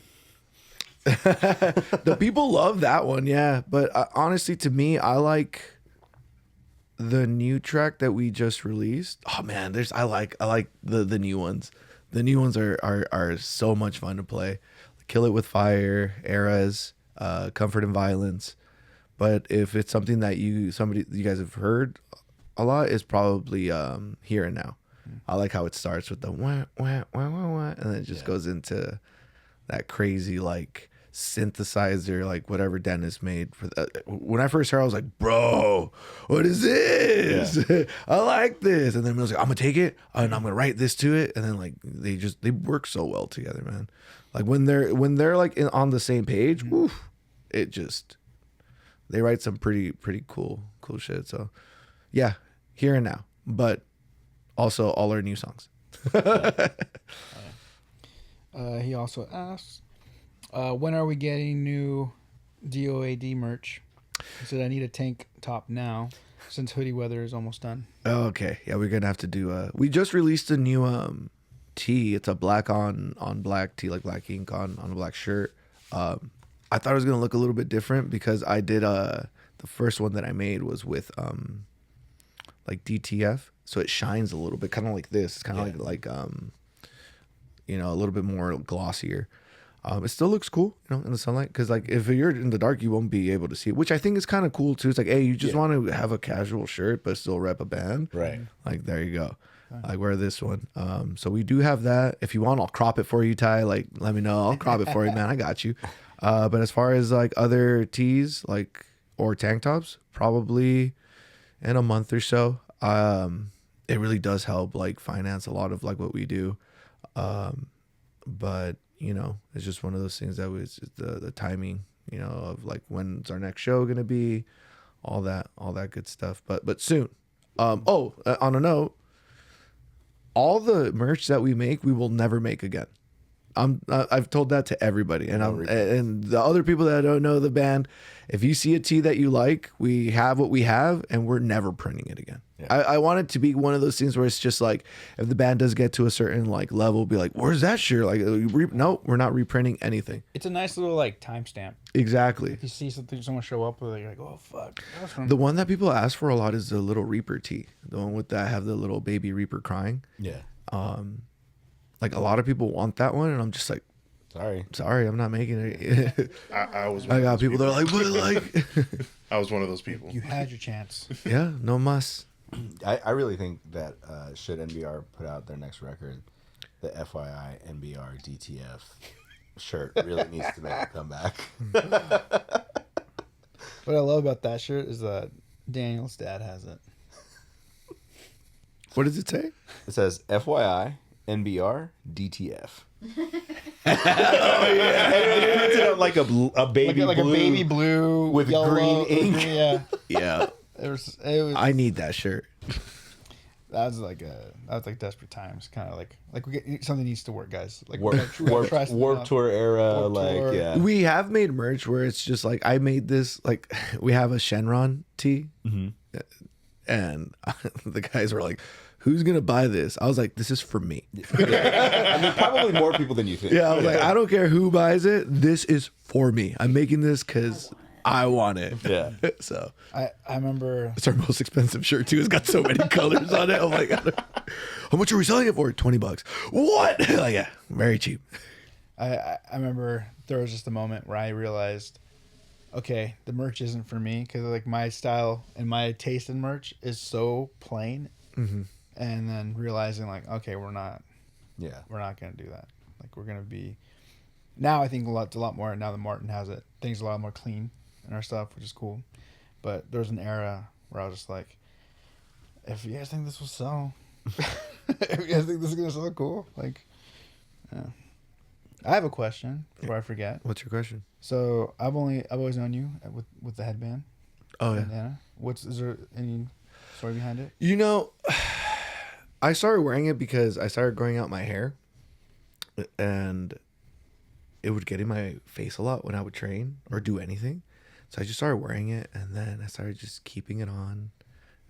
The people love that one, yeah. But honestly, to me, I like the new track that we just released. Oh man, I like the new ones. The new ones are so much fun to play. Kill It With Fire, Eras, Comfort and Violence. But if it's something that you guys have heard a lot, is probably Here and Now. I like how it starts with the wah, wah, wah, wah, wah, and then it just goes into that crazy like synthesizer, like whatever Dennis made for that. When I first heard it, I was like, bro, what is this? Yeah. I like this. And then I was like, I'm gonna take it and I'm gonna write this to it. And then like they work so well together, man. Like when they're like on the same page, woof, it just, they write some pretty cool shit. So yeah, Here and Now, but also all our new songs. He also asks, when are we getting new DOAD merch? He said, I need a tank top now since hoodie weather is almost done. Okay. Yeah, we're going to have to do we just released a new tee. It's a black on black tee, like black ink on a black shirt. I thought it was going to look a little bit different because I did the first one that I made was with like DTF, so it shines a little bit, kind of like this. It's kind of like you know, a little bit more glossier. It still looks cool, you know, in the sunlight, because like if you're in the dark, you won't be able to see it, which I think is kind of cool too. It's like, hey, you just want to have a casual shirt but still rep a band, Right? Like there you go. Like wear this one. So we do have that. If you want, I'll crop it for you, Ty. Like let me know. I'll crop it for you, man. I got you. But as far as like other tees, like or tank tops, probably in a month or so. It really does help like finance a lot of like what we do. But you know, it's just one of those things that was the timing, you know, of like when's our next show gonna be, all that good stuff. But soon. On a note, all the merch that we make, we will never make again. I've told that to everybody, and No and the other people that don't know the band, if you see a tee that you like, we have what we have, and we're never printing it again. Yeah. I want it to be one of those things where it's just like, if the band does get to a certain like level, be like, where's that shirt? Like, no, we're not reprinting anything. It's a nice little like timestamp. Exactly. If you see something, someone show up with it, you're like, oh fuck. That was from The one that people ask for a lot is the little Reaper tee, the one with that have the little baby Reaper crying. Yeah. Like a lot of people want that one, and I'm just like, sorry, I'm not making it. I was. One I of got those people that are like, but like, I was one of those people. You had your chance. yeah, no muss. I really think that should NBR put out their next record, the FYI NBR DTF shirt really needs to make a comeback. What I love about that shirt is that Daniel's dad has it. What does it say? It says FYI NBR DTF. Printed on like a baby like blue a baby blue with yellow, green ink. Yeah, Yeah, it was. I need that shirt. That was like desperate times, kind of like something needs to work, guys. Like Warp Tour era, Warped like Tour. yeah. We have made merch where it's just like, I made this, like, we have a Shenron tee, and the guys were like, who's gonna buy this? I was like, this is for me. I mean, probably more people than you think. Yeah, I was like, I don't care who buys it. This is for me. I'm making this because I want it. Yeah. So I remember it's our most expensive shirt too. It's got so many colors on it. Oh my god. How much are we selling it for? $20. What? Like, yeah, very cheap. I remember there was just a moment where I realized, okay, the merch isn't for me because like my style and my taste in merch is so plain. And then realizing like, okay, we're not gonna do that. Like we're gonna be now. I think it's a lot more now that Martin has it. Things are a lot more clean in our stuff, which is cool. But there was an era where I was just like, if you guys think this will sell, if you guys think this is gonna sell, cool. Like, yeah. I have a question before I forget. What's your question? So I've always known you with the headband. Oh yeah. Bandana. Is there any story behind it? You know, I started wearing it because I started growing out my hair, and it would get in my face a lot when I would train or do anything. So I just started wearing it, and then I started just keeping it on.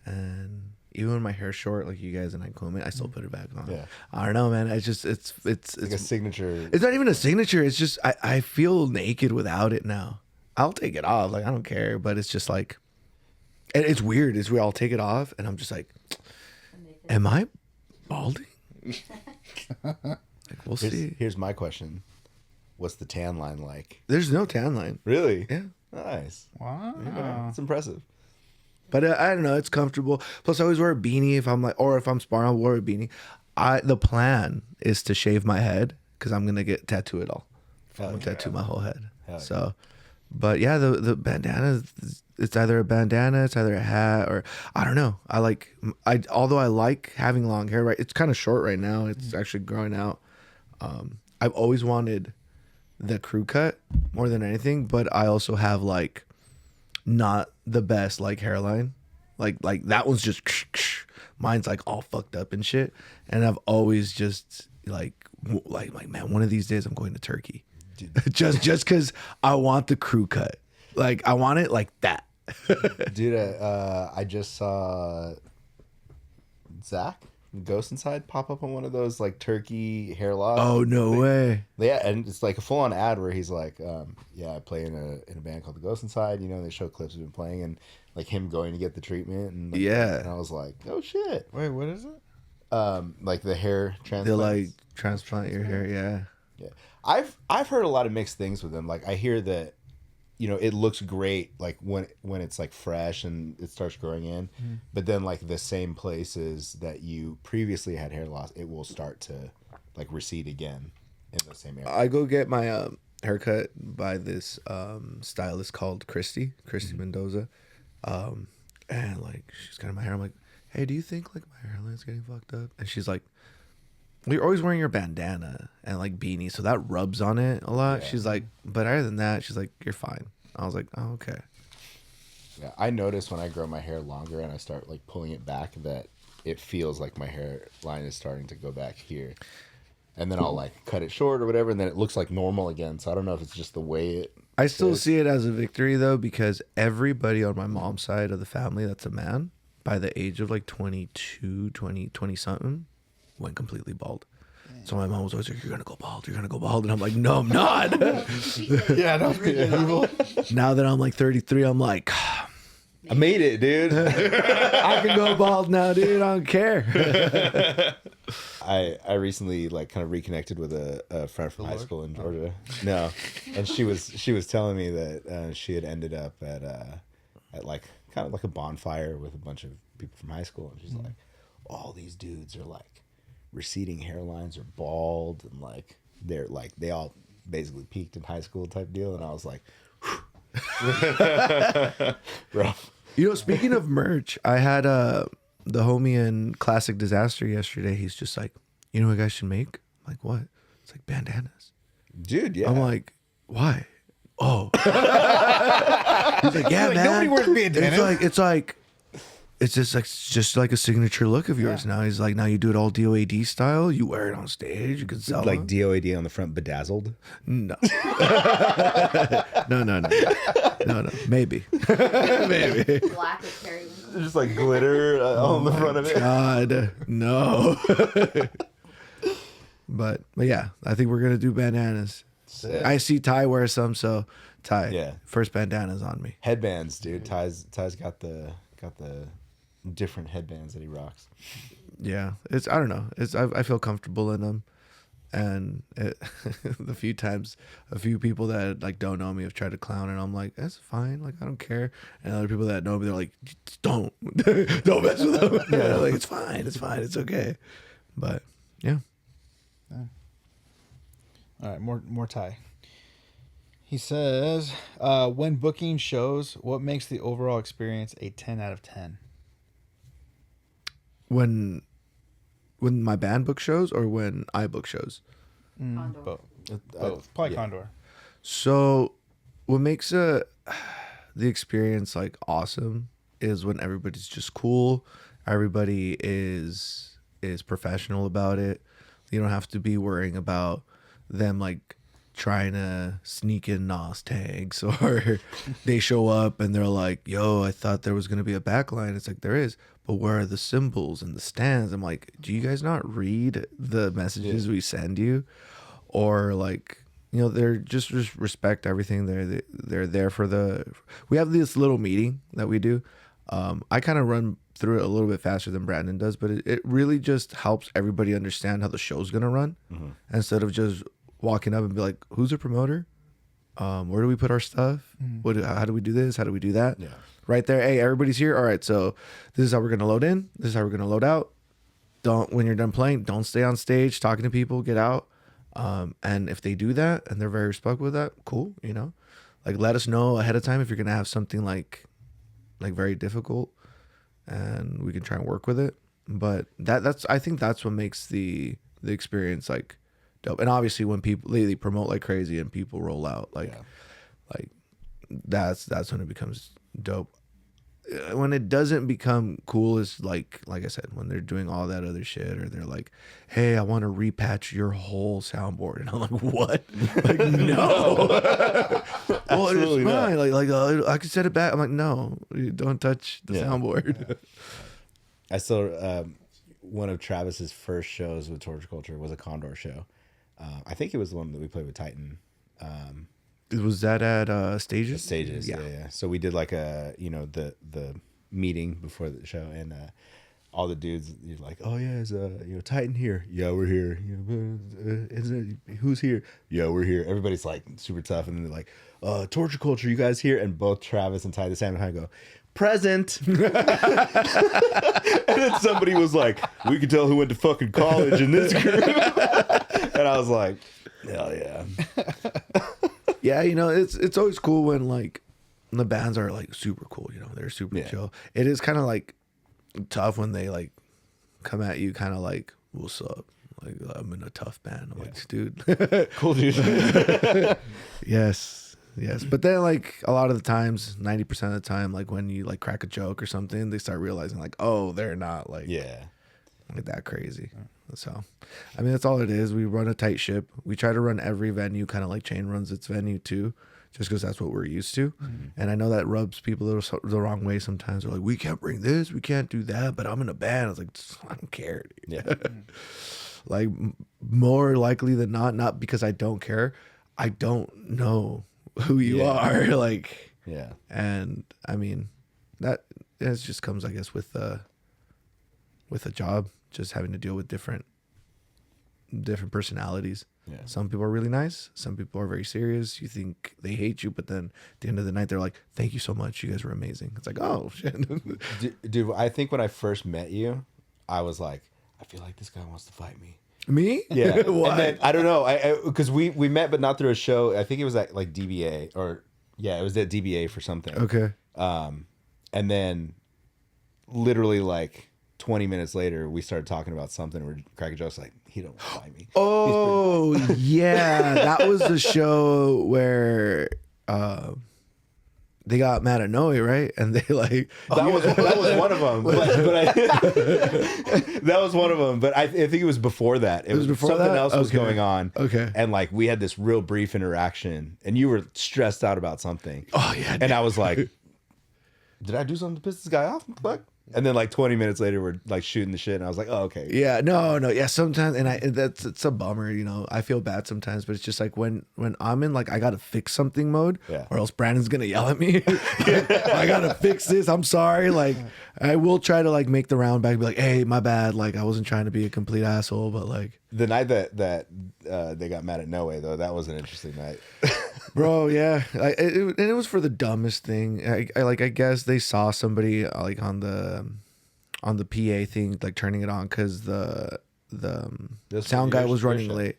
And even when my hair's short, like you guys and I comb it, I still put it back on. Yeah. I don't know, man. It's like a signature. It's not even a signature. It's just I feel naked without it now. I'll take it off, like I don't care. But it's just like, and it's weird. It's where I'll take it off, and I'm just like, am I balding? Like, we'll see. Here's my question: what's the tan line like? There's no tan line. Really? Yeah. Nice. Wow. Yeah, it's impressive. But I don't know. It's comfortable. Plus, I always wear a beanie if I'm like, or if I'm sparring, I'll wear a beanie. The plan is to shave my head because I'm gonna tattoo it all. I'm gonna tattoo my whole head. So, but yeah, the bandana. It's either a bandana, it's either a hat, or I don't know. Although I like having long hair. Right, it's kind of short right now. It's actually growing out. I've always wanted the crew cut more than anything, but I also have like not the best like hairline, like that one's just mine's like all fucked up and shit, and I've always just like man, one of these days I'm going to Turkey, just because I want the crew cut, like I want it like that. Dude, I just saw Zach Ghost Inside pop up on one of those like turkey hair loss. Oh no way. Yeah, and it's like a full on ad where he's like, I play in a band called the Ghost Inside. You know, they show clips of him playing and like him going to get the treatment and like, Yeah. And I was like, oh shit. Wait, what is it? Like the hair transplant. They'll like transplant your hair. Yeah. Yeah, I've heard a lot of mixed things with them. Like I hear that, you know, it looks great like when it's like fresh and it starts growing in, but then like the same places that you previously had hair loss, it will start to like recede again in the same area. I go get my haircut by this stylist called Christy Mendoza, and like she's cutting my hair. I'm like, hey, do you think like my hairline's getting fucked up? And she's like, well, you're always wearing your bandana and like beanie, so that rubs on it a lot. Yeah. She's like, but other than that, she's like, you're fine. I was like, oh, okay. Yeah, I notice when I grow my hair longer and I start like pulling it back that it feels like my hairline is starting to go back here. and then I'll like cut it short or whatever, and then it looks like normal again. So I don't know if it's just the way it. I still see it as a victory though, because everybody on my mom's side of the family that's a man by the age of like 22, 20 something went completely bald. So my mom was always like, "You're gonna go bald. You're gonna go bald," and I'm like, "No, I'm not." Yeah, don't be evil. Now that I'm like 33, I'm like, I made it, dude. I can go bald now, dude. I don't care. I recently like kind of reconnected with a friend from high school in Georgia. No, and she was telling me that she had ended up at like kind of like a bonfire with a bunch of people from high school, and she's like, all these dudes are like receding hairlines or bald, and like they're like they all basically peaked in high school type deal, and I was like, rough. You know, speaking of merch, I had the homie in Classic Disaster yesterday. He's just like, you know what you guys should make? I'm like, what? It's like bandanas. Dude, yeah. I'm like, why? Oh. He's like, yeah, man. Nobody wears bandanas. It's just like a signature look of yours now. He's like, now you do it all DOAD style. You wear it on stage. You can sell like them. DOAD on the front, bedazzled. No. No. Maybe. Maybe. Black with periwinkle. Just like glitter on the front of it. God, no. But yeah, I think we're gonna do bandanas. Sick. I see Ty wear some, so Ty, Yeah. first bandana's on me. Headbands, dude. Ty's got the different headbands that he rocks. Yeah, I don't know. I feel comfortable in them, and the few times a few people that like don't know me have tried to clown, and I'm like, that's fine. Like I don't care. And other people that know me, they're like, don't mess with them. Yeah, like it's fine, it's okay. But yeah. All right, more Ty. He says, when booking shows, what makes the overall experience a 10 out of 10? When my band book shows or when I book shows? Kondor. Both. Probably yeah. Kondor. So what makes the experience like awesome is when everybody's just cool. Everybody is professional about it. You don't have to be worrying about them like trying to sneak in Nas tags, or they show up and they're like, yo, I thought there was going to be a backline. It's like, there is, but where are the symbols and the stands? I'm like, do you guys not read the messages we send you? Or like, you know, they're just respect everything. They're there for we have this little meeting that we do. I kind of run through it a little bit faster than Brandon does, but it really just helps everybody understand how the show's going to run, instead of just walking up and be like, who's a promoter? Where do we put our stuff? How do we do this? How do we do that? Yeah. Right there. Hey, everybody's here. All right. So this is how we're going to load in. This is how we're going to load out. When you're done playing, don't stay on stage talking to people, get out. And if they do that and they're very respectful with that, cool. You know, like let us know ahead of time if you're going to have something like very difficult, and we can try and work with it. But I think that's what makes the experience like dope. And obviously when people they promote like crazy and people roll out like that's when it becomes dope. When it doesn't become cool is like I said, when they're doing all that other shit, or they're like, hey, I want to repatch your whole soundboard, and I'm like, what? Like, no. Well, it's fine. Like I can set it back. I'm like, no, you don't touch the soundboard. I still one of Travis's first shows with Torture Culture was a Kondor show. I think it was the one that we played with Titan. Was that at Stages? Stages, yeah. So we did like the meeting before the show, and all the dudes, you're like, oh yeah, is Titan here? Yeah, we're here. Who's here? Yeah, we're here. Everybody's like super tough, and then they're like, Torture Culture, you guys here? And both Travis and Ty the same time go, present. And then somebody was like, we can tell who went to fucking college in this group. And I was like, hell yeah. Yeah, you know, it's always cool when like the bands are like super cool, you know, they're super chill. It is kind of like tough when they like come at you kind of like, what's up? Like, I'm in a tough band. I'm like, dude. Cool dude. Yes. But then like a lot of the times, 90% of the time, like when you like crack a joke or something, they start realizing like, oh, they're not like like that crazy. So, I mean, that's all it is. We run a tight ship. We try to run every venue kind of like Chain runs its venue too, just because that's what we're used to. And I know that rubs people the wrong way sometimes. They're like, we can't bring this, we can't do that, but I'm in a band. I was like, I don't care, dude. Yeah. Like, more likely than not because I don't care, I don't know who you are. Like, Yeah. and I mean, that it just comes, I guess, with a job, just having to deal with different personalities. Yeah. Some people are really nice. Some people are very serious. You think they hate you, but then at the end of the night, they're like, "Thank you so much. You guys were amazing." It's like, oh shit. Dude, I think when I first met you, I was like, I feel like this guy wants to fight me. Me? Yeah. Why? And then, I don't know. Because we met, but not through a show. I think it was at like DBA or it was at DBA for something. Okay. And then literally like 20 minutes later, we started talking about something. We're cracking jokes like, he don't fight me. Oh yeah, that was the show where they got mad at Noe, right? And they like That was one of them. That was one of them. But I think it was before that. It was before something that? else was Okay. going on. Okay. And like we had this real brief interaction, and you were stressed out about something. Oh yeah. And I was like, did I do something to piss this guy off? Fuck. And then like 20 minutes later, we're like shooting the shit, and I was like, oh, okay. Yeah, no, yeah. Sometimes, and it's a bummer, you know. I feel bad sometimes, but it's just like when I'm in like I gotta fix something mode, Yeah. or else Brandon's gonna yell at me. I gotta fix this. I'm sorry. Like I will try to like make the round back, and be like, hey, my bad. Like I wasn't trying to be a complete asshole, but like, The night that they got mad at Noe, though, that was an interesting night. bro, yeah. And it was for the dumbest thing. I guess they saw somebody like on the PA thing, like turning it on because the This sound was guy your- was your running show. late.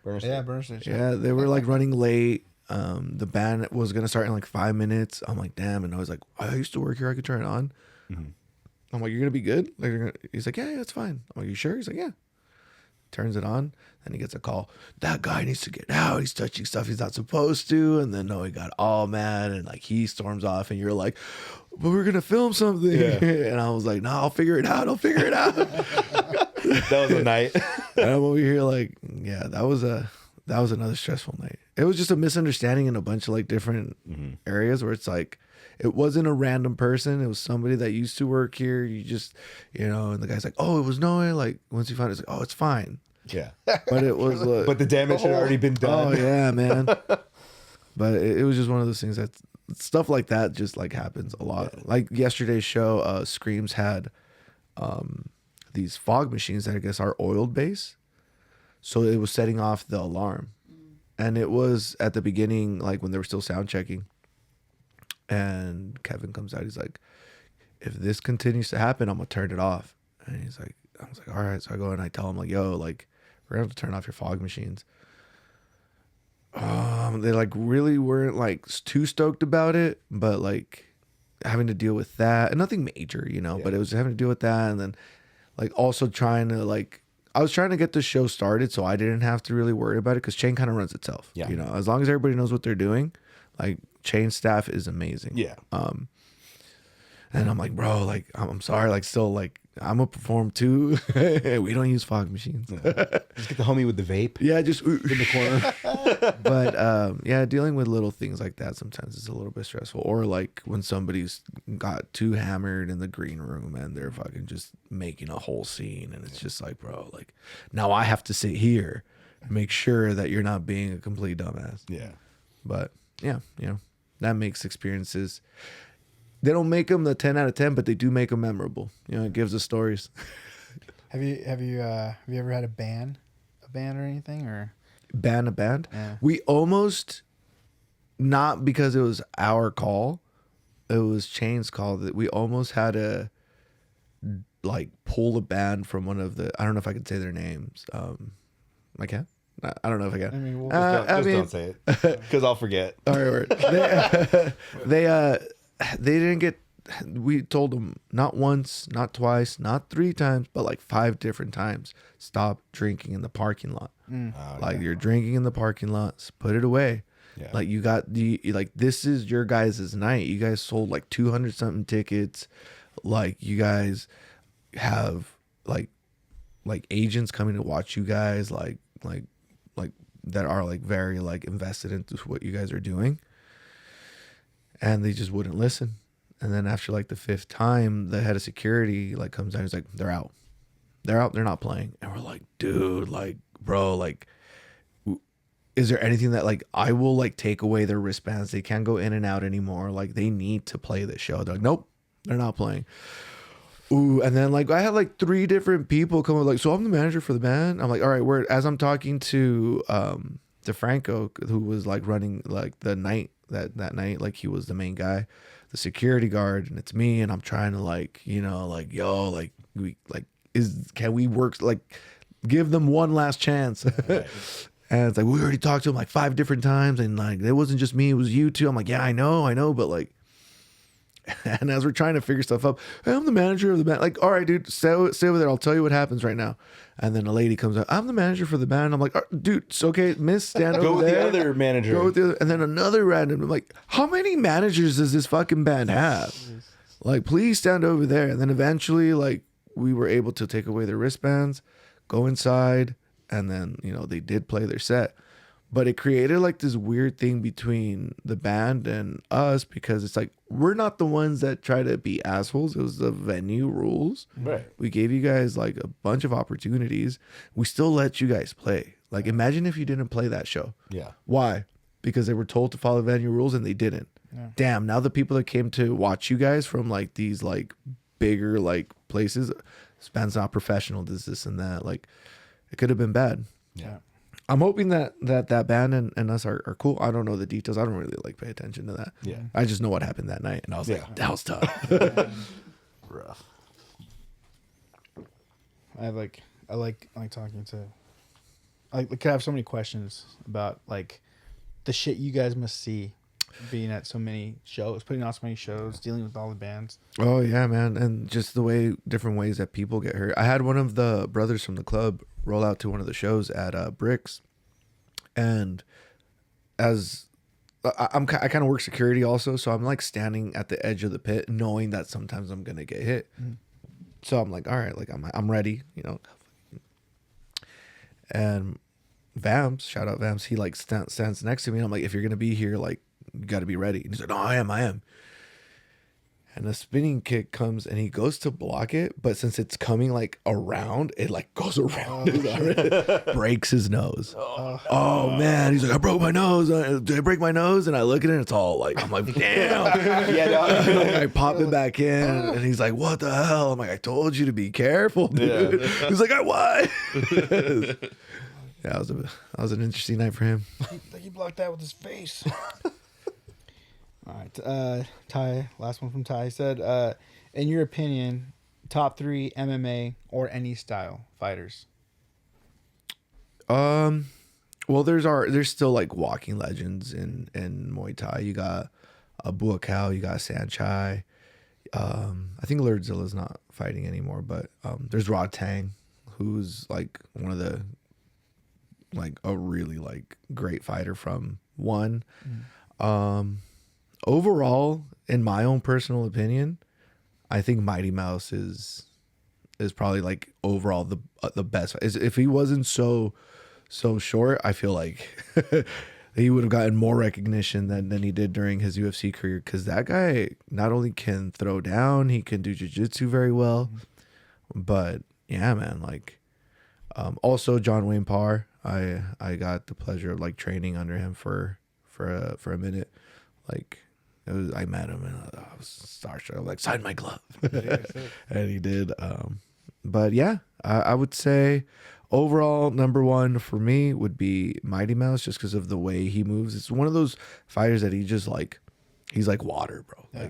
Yeah, burner station. Yeah, they were like running late. The band was gonna start in like 5 minutes. I'm like, damn, and I was like, I used to work here. I could turn it on. I'm like, you're gonna be good. Like, he's like, yeah, it's fine. I'm like, you sure? He's like, yeah. Turns it on, and he gets a call. That guy needs to get out. He's touching stuff he's not supposed to. And then he got all mad, and like he storms off, and you're like, but we're gonna film something. Yeah. And I was like, no, I'll figure it out. That was a night. And I'm over here like, yeah, that was another stressful night. It was just a misunderstanding in a bunch of like different areas where it's like, it wasn't a random person. It was somebody that used to work here. You just, and the guy's like, oh, it was Noah. Like once you found it, it's like, oh, it's fine. Yeah. But it was, But the damage had already been oh done. yeah, man. But it was just one of those things that stuff like that just like happens a lot. Like yesterday's show, Screams had these fog machines that I guess are oiled base. So it was setting off the alarm. And it was at the beginning, like when they were still sound checking. And Kevin comes out, he's like, if this continues to happen, I'm gonna turn it off. And he's like, I was like, all right. So I go and I tell him like, yo, like, we're gonna have to turn off your fog machines. They like really weren't like too stoked about it, but like having to deal with that, and nothing major, but it was having to deal with that. And then like also trying to like, I was trying to get the show started so I didn't have to really worry about it because Chain kind of runs itself. Yeah. As long as everybody knows what they're doing, like Chain staff is amazing. Yeah. And I'm like, bro, like, I'm sorry, like, still, like, I'm gonna perform too. We don't use fog machines. Just get the homie with the vape Yeah, just in the corner. But yeah, dealing with little things like that sometimes is a little bit stressful. Or like when somebody's got too hammered in the green room and they're fucking just making a whole scene, and it's just like, bro, like now I have to sit here and make sure that you're not being a complete dumbass. Yeah. But yeah, that makes experiences. They don't make them the 10 out of 10, but they do make them memorable. It gives us stories. Have you ever had a band or anything, or Ban a band. Yeah. We almost, not because it was our call, it was Chain's call, that we almost had to like pull a band from one of the, I don't know if I could say their names. I can? I don't know if I I can. mean, Just don't say it, because I'll forget. All right, they didn't get. We told them not once, not twice, not 3 times, but like 5 different times. Stop drinking in the parking lot. Like you're drinking in the parking lots. Put it away. Yeah. Like you got this is your guys' night. You guys sold like 200 something tickets. Like you guys have like like agents coming to watch you guys, like that are like very like invested into what you guys are doing, and they just wouldn't listen. And then after like the 5th time, the head of security like comes down. He's like, they're out. They're not playing. And we're like, dude, like, bro, like, is there anything that like I will like take away their wristbands? They can't go in and out anymore. Like, they need to play this show. They're like, nope, they're not playing. Ooh, and then like I had like 3 different people come up like, so I'm the manager for the band. I'm like, all right, as I'm talking to DeFranco, who was like running like the night that night, like he was the main guy, the security guard, and it's me, and I'm trying to like, you know, like, yo, like we like can we work, like give them one last chance. Right. And it's like, we already talked to him like 5 different times, and like it wasn't just me, it was you too. I'm like, yeah, I know, but like, and as we're trying to figure stuff up, hey, I'm the manager of the band. Like, all right, dude, stay over there. I'll tell you what happens right now. And then a lady comes up, I'm the manager for the band. I'm like, dude, it's okay, miss, stand over there. Go with the other manager. Go with the other, and then another random. I'm like, how many managers does this fucking band have? Like, please stand over there. And then eventually, like, we were able to take away their wristbands, go inside, and then, you know, they did play their set. But it created like this weird thing between the band and us, because it's like, we're not the ones that try to be assholes. It was the venue rules. Right. We gave you guys like a bunch of opportunities. We still let you guys play. Like, imagine if you didn't play that show. Yeah. Why? Because they were told to follow venue rules and they didn't. Yeah. Damn, now the people that came to watch you guys from like these like bigger like places, this band's not professional, this and that. Like, it could have been bad. Yeah. I'm hoping that band and us are cool. I don't know the details. I don't really like pay attention to that. Yeah. I just know what happened that night, and I was like, that was tough. Rough. I like talking to. I could have so many questions about like the shit you guys must see being at so many shows, putting on so many shows, dealing with all the bands. Oh yeah, man, and just the different ways that people get hurt. I had one of the brothers from the club roll out to one of the shows at Bricks, and as I kind of work security also, so I'm like standing at the edge of the pit, knowing that sometimes I'm gonna get hit. Mm. So I'm like, all right, like I'm ready, you know. And Vamps, shout out Vamps, he like stands next to me, and I'm like, if you're gonna be here, like, you got to be ready. And he's like, no, I am. And a spinning kick comes, and he goes to block it, but since it's coming like around, it like goes around his arm, breaks his nose. Oh man, he's like, I broke my nose. Did I break my nose? And I look at it, and it's all like, I'm like, damn. Yeah, no. I pop it back in, and he's like, what the hell? I'm like, I told you to be careful, dude. Yeah. He's like, what? Yeah, that was an interesting night for him. He blocked that with his face. All right, Ty, last one from Ty said, in your opinion, top 3 MMA or any style fighters? Well, there's still like walking legends in Muay Thai. You got Buakaw, you got Sanchai. I think Lurdzilla's not fighting anymore, but there's Rod Tang, who's like one of the like a really like great fighter from one. Overall, in my own personal opinion, I think Mighty Mouse is probably like overall the best. If he wasn't so short, I feel like he would have gotten more recognition than he did during his UFC career, because that guy not only can throw down, he can do jiu-jitsu very well. But yeah, man, like also John Wayne Parr, I got the pleasure of like training under him for a minute. Like, I met him and I was starstruck. I'm like, sign my glove. And he did. But yeah, I would say overall number 1 for me would be Mighty Mouse, just because of the way he moves. It's one of those fighters that he's like water, bro. Yeah.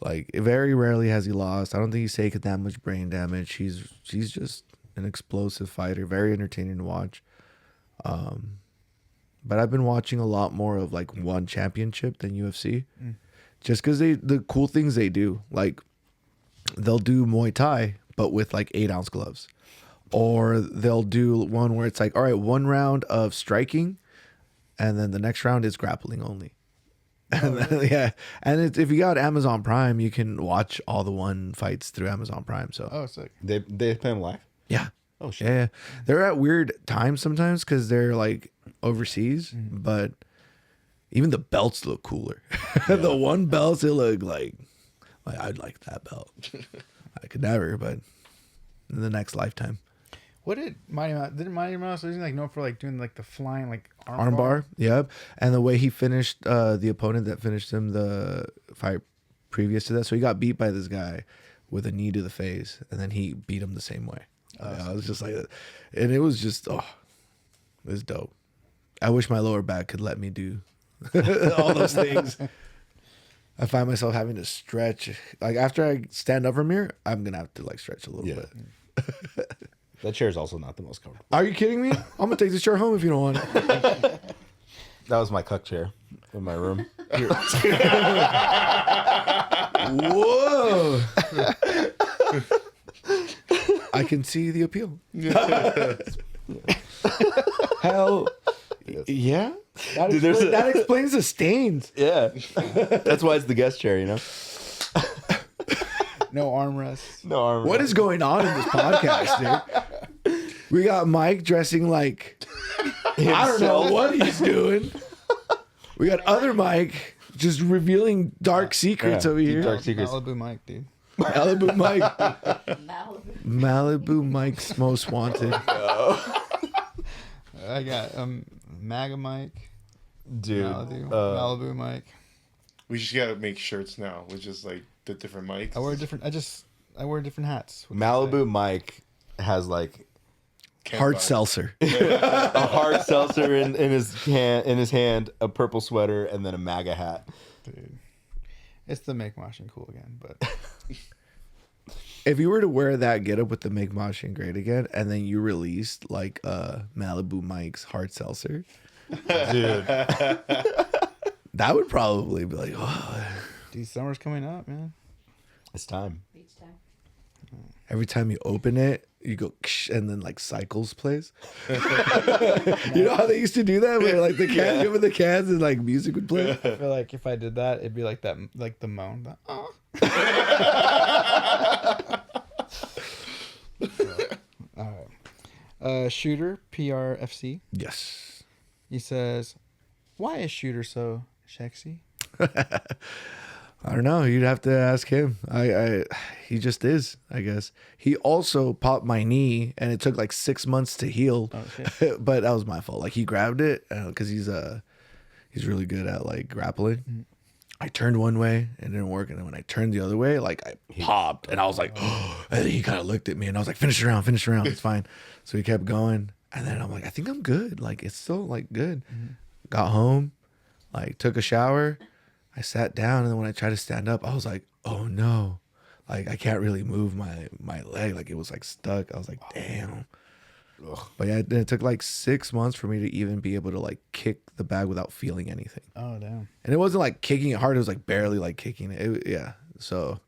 Like very rarely has he lost. I don't think he's taken that much brain damage. He's just an explosive fighter, very entertaining to watch. But I've been watching a lot more of like one championship than UFC, just because the cool things they do, like they'll do Muay Thai but with like 8-ounce gloves, or they'll do one where it's like, all right, 1 round of striking, and then the next round is grappling only. And then, yeah, and if you got Amazon Prime, you can watch all the one fights through Amazon Prime. So sick. They play them live. Yeah. Oh shit. Yeah, they're at weird times sometimes because they're like overseas, but even the belts look cooler. The one belts, it look like I'd like that belt. I could never, but in the next lifetime. What did Mighty Mouse was he like known for like doing like the flying like Armbar, yep. And the way he finished the opponent that finished him the fight previous to that, so he got beat by this guy with a knee to the face, and then he beat him the same way. I was just like, and it was just it was dope. I wish my lower back could let me do all those things. I find myself having to stretch. Like after I stand up from here, I'm gonna have to like stretch a little bit. That chair is also not the most comfortable. Are you kidding me? I'm gonna take this chair home if you don't want it. That was my cuck chair in my room. Whoa! I can see the appeal. Hell, yeah. Dude, That explains the stains. Yeah. That's why it's the guest chair, you know? no armrests. No armor. What is going on in this podcast, dude? We got Mike dressing like I don't know what he's doing. We got other Mike just revealing dark secrets over here. Dark secrets. Malibu Mike, dude. Malibu Mike. Malibu. Malibu Mike's most wanted. I got MAGA Mike. Dude. Malibu Mike. We just gotta make shirts now with just like the different mics. I wear different hats. Malibu Mike has like Hard seltzer. a hard seltzer in his hand, a purple sweater, and then a MAGA hat. Dude. It's the make moshing cool again, but If you were to wear that getup with the Make Moshing Great Again, and then you released like Malibu Mike's hard seltzer, Dude. that would probably be like, oh. dude, summer's coming up, man. It's time. Beach time. Every time you open it, you go, ksh, and then like cycles plays. You know how they used to do that, where like the can open the cans and like music would play. I feel like if I did that, it'd be like that, like the moan. The, oh. All right. Shooter PRFC. Yes. He says, "Why is Shooter so sexy?" I don't know. You'd have to ask him. He just is, I guess. He also popped my knee, and it took like 6 months to heal. Oh, shit. But that was my fault. Like he grabbed it because he's really good at like grappling. Mm-hmm. I turned one way and it didn't work, and then when I turned the other way, like I popped, and I was like, oh, and then he kind of looked at me, and I was like, finish around, it's fine. So he kept going, and then I'm like, I think I'm good. Like it's still like good. Mm-hmm. Got home, like took a shower. I sat down, and then when I tried to stand up, I was like, oh no. Like I can't really move my leg. Like it was like stuck. I was like, damn. Ugh. But yeah, it took like 6 months for me to even be able to like kick the bag without feeling anything. Oh damn. And it wasn't like kicking it hard. It was like barely like kicking it. Yeah. So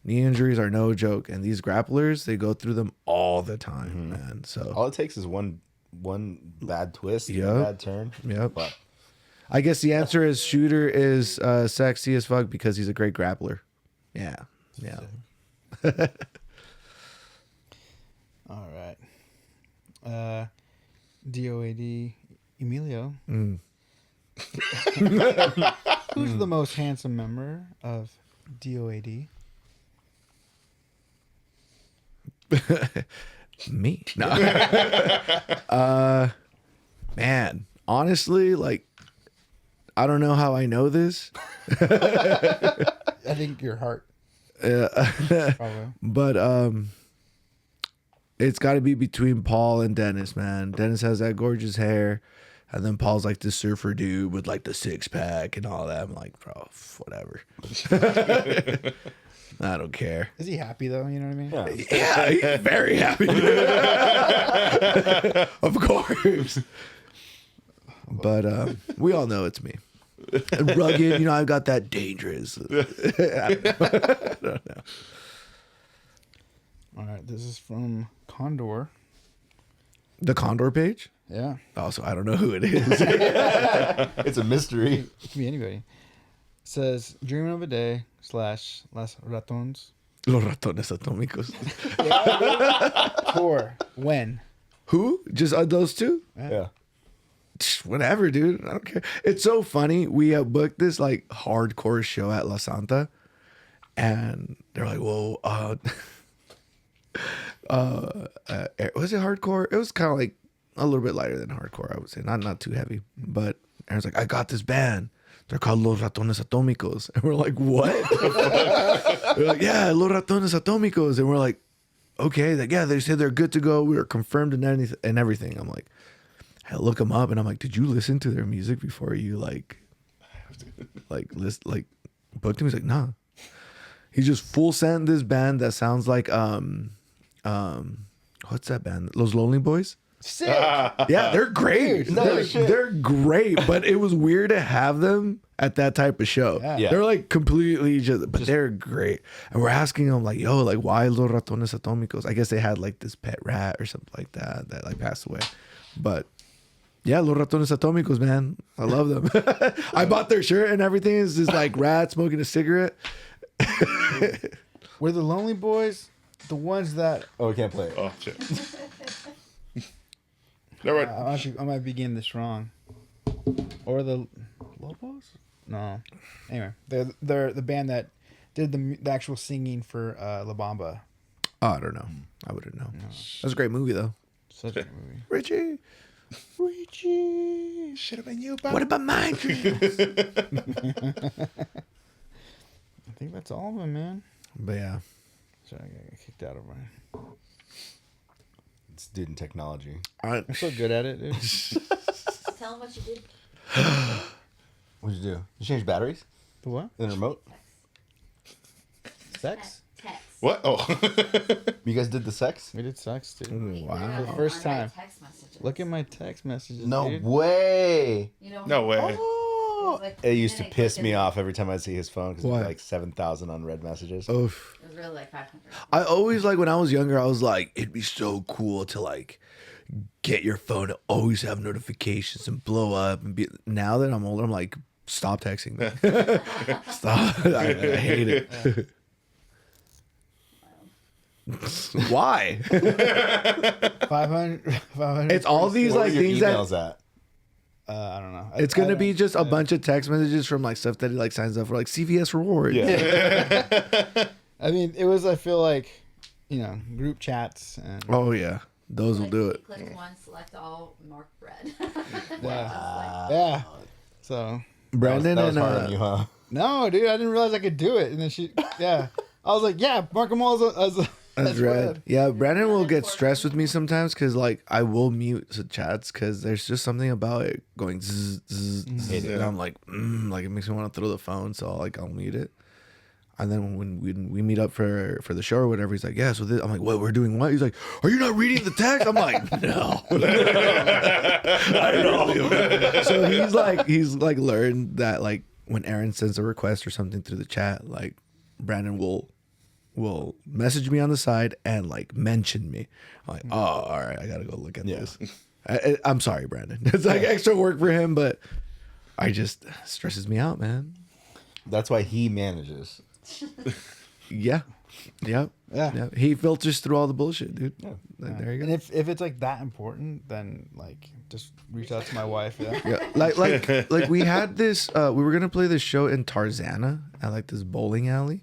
knee injuries are no joke. And these grapplers, they go through them all the time, man. So All it takes is one bad twist, Yep. a bad turn. Yep. But I guess the answer is Shooter is sexy as fuck because he's a great grappler. Yeah. Yeah. All right. DOAD Emilio. Who's the most handsome member of DOAD? Me. No. Man, honestly, like, I don't know how I know this. I think your heart. Probably. But it's got to be between Paul and Dennis, man. Dennis has that gorgeous hair, and then Paul's like the surfer dude with like the 6-pack and all that. I'm like, bro, whatever. I don't care. Is he happy though? You know what I mean? yeah. Yeah, he's very happy. Of course. But we all know it's me. And rugged, I've got that dangerous. I don't know. All right. This is from Kondor. The Kondor page? Yeah. Also, I don't know who it is. It's a mystery. It can be anybody. Says, dreaming of a day / Las Ratons Los Ratones Atómicos. Tour. When? Who? Just those two? Yeah. Whatever, dude. I don't care. It's so funny. We booked this like hardcore show at La Santa, and they're like, "Whoa, was it hardcore? It was kind of like a little bit lighter than hardcore, I would say. Not too heavy." But Aaron's like, "I got this band. They're called Los Ratones Atómicos," and we're like, "What?" They're like, "Yeah, Los Ratones Atómicos," and we're like, "Okay, like, yeah." They said they're good to go. We were confirmed and everything. I'm like. I look them up and I'm like, did you listen to their music before you like booked him? He's like, nah. He just full sent this band that sounds like what's that band? Los Lonely Boys? Sick. Yeah, they're great. They're great, but it was weird to have them at that type of show. Yeah. They're like completely but they're great. And we're asking them like, yo, like why Los Ratones Atómicos? I guess they had like this pet rat or something like that like passed away. But yeah, Los Ratones Atómicos, man. I love them. I bought their shirt and everything. It's just like rat smoking a cigarette. Were the Lonely Boys the ones that... Oh, we can't play it. Oh shit. All right. I might be getting this wrong. Or the Lobos? No. Anyway, they're the band that did the actual singing for La Bamba. Oh, I don't know. I wouldn't know. That was a great movie, though. Such a movie. Richie. Should have been you, Bob. What about my dreams? I think that's all of them, man. But yeah. Sorry, I got kicked out of mine. It's dude in technology. I'm so good at it, dude. Tell them what you did. What'd you do? You changed batteries The what? in the remote? Sex? Text. What? Oh. You guys did the sex? We did sex, dude. Wow. For the first time. Text messages. Look at my text messages, No dude. way. You know, No way. Oh, like- it used to and it piss clicked me in- off every time I'd see his phone because Why? like 7,000 unread messages. Oof. It was really like 500. I always like when I was younger, I was like, it'd be so cool to like get your phone to always have notifications and blow up and be. Now that I'm older, I'm like, stop texting me. Stop. I hate it. Why? 500. It's all these What like were your things that emails at? I don't know. it's gonna be just a bunch of text messages from like stuff that he like signs up for, like CVS rewards. Yeah. I mean, it was, I feel like, group chats. And, Oh yeah, those will do it. Click one, select all, mark red. yeah. So, Brandon that was and hard on you, huh? no, dude, I didn't realize I could do it. And then I was like, yeah, mark them all That's red. Yeah, Brandon will get stressed with me sometimes because like I will mute the chats because there's just something about it going zzz, zzz, zzz, and I'm like it makes me want to throw the phone, so I'll mute it. And then when we meet up for the show or whatever, he's like, yeah. So I'm like, what? We're doing what? He's like, are you not reading the text? I'm like, no. I know. So he's like learned that like when Aaron sends a request or something through the chat, like Brandon will message me on the side and like mention me. I'm like, oh, all right, I gotta go look at this. I'm sorry, Brandon. It's like extra work for him, but I just stresses me out, man. That's why he manages. Yeah. Yep. Yeah. He filters through all the bullshit, dude. Yeah. There you And go. if it's like that important, then like just reach out to my wife. Yeah. Yeah. Like we had this we were gonna play this show in Tarzana at like this bowling alley.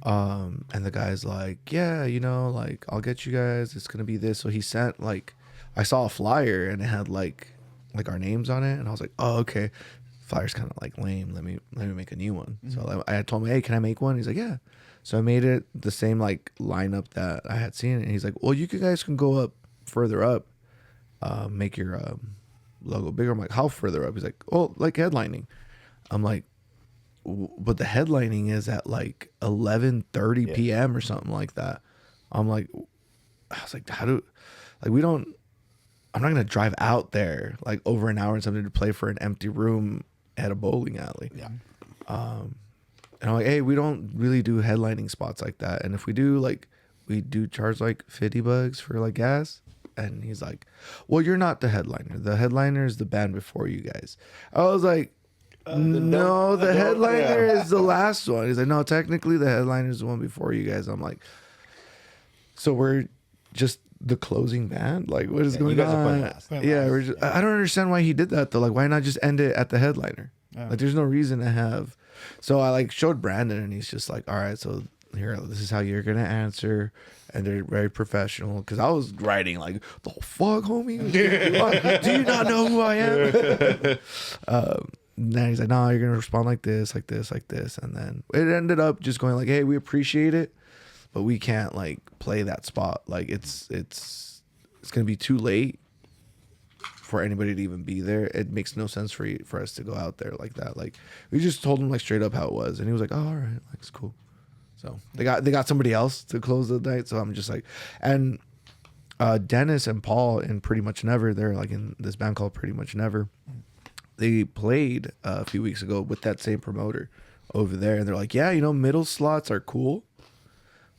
And the guy's like, yeah, like I'll get you guys. It's gonna be this. So he sent like, I saw a flyer and it had like our names on it, and I was like, oh okay, flyer's kind of like lame. Let me make a new one. So I told him, hey, can I make one? He's like, yeah. So I made it the same like lineup that I had seen, and he's like, well, you guys can go up further up, make your logo bigger. I'm like, how further up? He's like, oh, like headlining. I'm like, but the headlining is at like 11:30 p.m. or something like that. I was like, I'm not gonna drive out there like over an hour and something to play for an empty room at a bowling alley. Yeah. And I'm like, hey, we don't really do headlining spots like that, and if we do, like, we do charge like $50 for like gas. And he's like, well, you're not the headliner. The headliner is the band before you guys. I was like, No, the headliner is the last one. He's like, no, technically the headliner is the one before you guys. I'm like, so we're just the closing band? Like, what is you going guys are playing on? last. Yeah, we're just, I don't understand why he did that though. Like, why not just end it at the headliner? Like, there's no reason to have. So I like showed Brandon, and he's just like, all right, so here, this is how you're gonna answer. And they're very professional, because I was writing like, the fuck, homie? Do you not know who I am? Then he's like, no, you're gonna respond like this, like this, like this. And then it ended up just going like, hey, we appreciate it, but we can't like play that spot. Like it's gonna be too late for anybody to even be there. It makes no sense for us to go out there like that. Like, we just told him like straight up how it was, and he was like, oh, all right, like, it's cool. So they got somebody else to close the night. So I'm just like, and Dennis and Paul in Pretty Much Never, they're like in this band called Pretty Much Never. They played a few weeks ago with that same promoter over there, and they're like, yeah, middle slots are cool,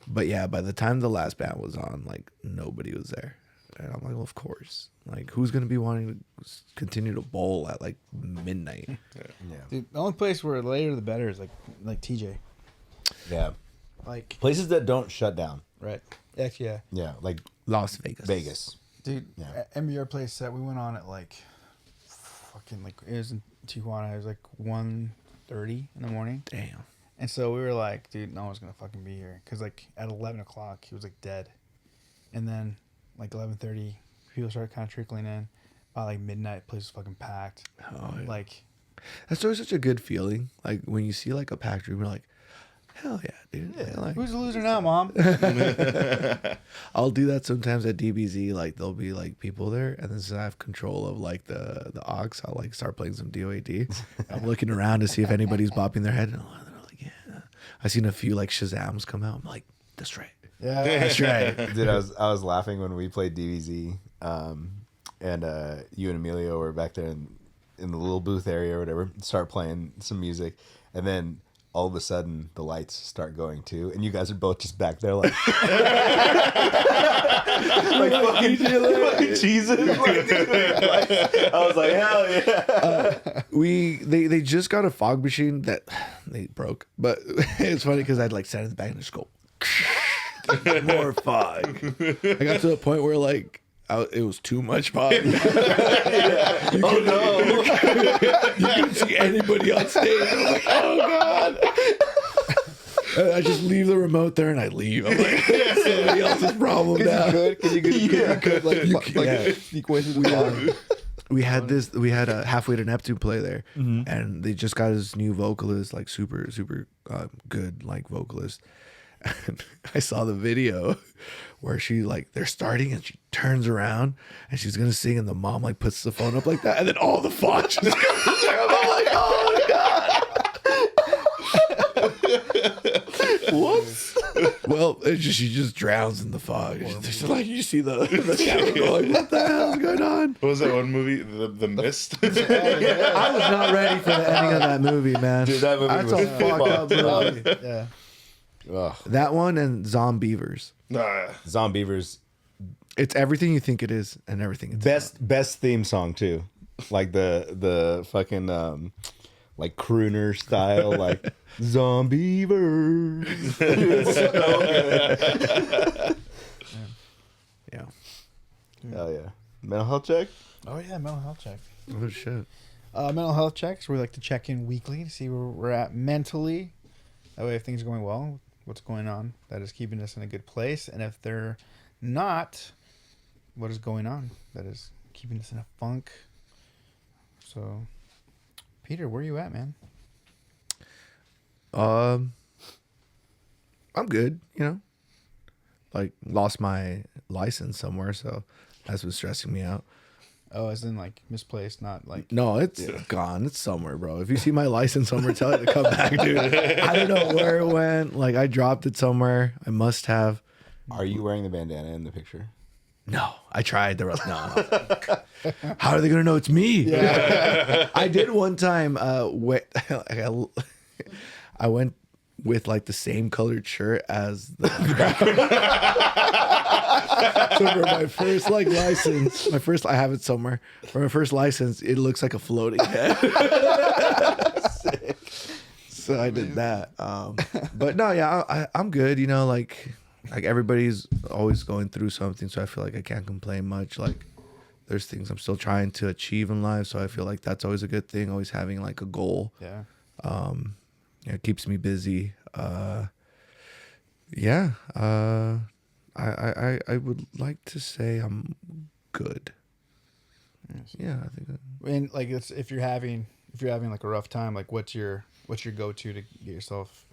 but yeah, by the time the last band was on, like, nobody was there. And I'm like, well, of course, like, who's gonna be wanting to continue to bowl at like midnight? Yeah. Dude, the only place where later the better is like TJ. Yeah. Like, Places that don't shut down. right. Heck yeah. Yeah, like Las Vegas. Vegas. Dude, Yeah. MBR place that we went on at like fucking like it was in Tijuana. It was like 1:30 in the morning, Damn. and so we were like, dude, no one's gonna fucking be here, because like at 11 o'clock he was like dead, and then like 11:30 people started kind of trickling in. By like midnight, place was fucking packed. Oh, yeah. Like, That's always such a good feeling. Like when you see like a packed room, you're like, hell yeah, dude. Yeah. Like, who's the loser now, mom? I'll do that sometimes at DBZ. Like there'll be like people there, and then since I have control of like the aux, I'll like start playing some DOAD. I'm looking around to see if anybody's bopping their head, and they're like, yeah. I've seen a few like Shazams come out. I'm like, that's right. Yeah, That's right. Dude, I was laughing when we played DBZ, and you and Emilio were back there in the little booth area or whatever, start playing some music, and then all of a sudden the lights start going too, and you guys are both just back there like, like fucking cheeses. I was like, hell yeah. They just got a fog machine that they broke, but it's funny because I'd like sat in the back and just go more fog. I got to the point where like it was too much fog. You couldn't see anybody on stage. I was like, oh god. I just leave the remote there and I leave. I'm like, it's somebody else's problem now. You could like sneak away through the fog. We had a Halfway to Neptune play there, and they just got this new vocalist, like super good like vocalist. And I saw the video where she like they're starting and she turns around and she's gonna sing, and the mom like puts the phone up like that, and then all the fog just comes down. I'm like, oh god. Whoops. Well, she just drowns in the fog. It's like you see the camera going, what the hell is going on? What was that one movie? The Mist? I was not ready for the ending of that movie, man. Dude, that movie That's was a fucked up movie. Yeah. Ugh. That one and Zombievers. Nah. Zombievers, It's everything you think it is and everything it's best theme song too, like the fucking like crooner style, like Zombievers. It's so good. Yeah. Hell yeah. Mental health check. Oh yeah, mental health check. Oh shit. Mental health checks. We like to check in weekly to see where we're at mentally. That way, if things are going well, what's going on that is keeping us in a good place, and if they're not, what is going on that is keeping us in a funk. So, Peter, where are you at, man? I'm good, Like lost my license somewhere, so that's been stressing me out. Oh, as in like misplaced, not like. No, it's gone. It's somewhere, bro. If you see my license somewhere, tell it to come back, dude. I don't know where it went. Like I dropped it somewhere. I must have. Are you wearing the bandana in the picture? No, I tried. No. How are they gonna know it's me? Yeah. I did one time. I went with like the same colored shirt as the so for my first like license, I have it somewhere. For my first license, it looks like a floating head. So I did that. But no, yeah, I'm good. You know, like everybody's always going through something, so I feel like I can't complain much. Like there's things I'm still trying to achieve in life, so I feel like that's always a good thing. Always having like a goal. Yeah. It keeps me busy. Yeah. I would like to say I'm good. Yes. Yeah, I think. And like, it's if you're having like a rough time, like what's your go-to to get yourself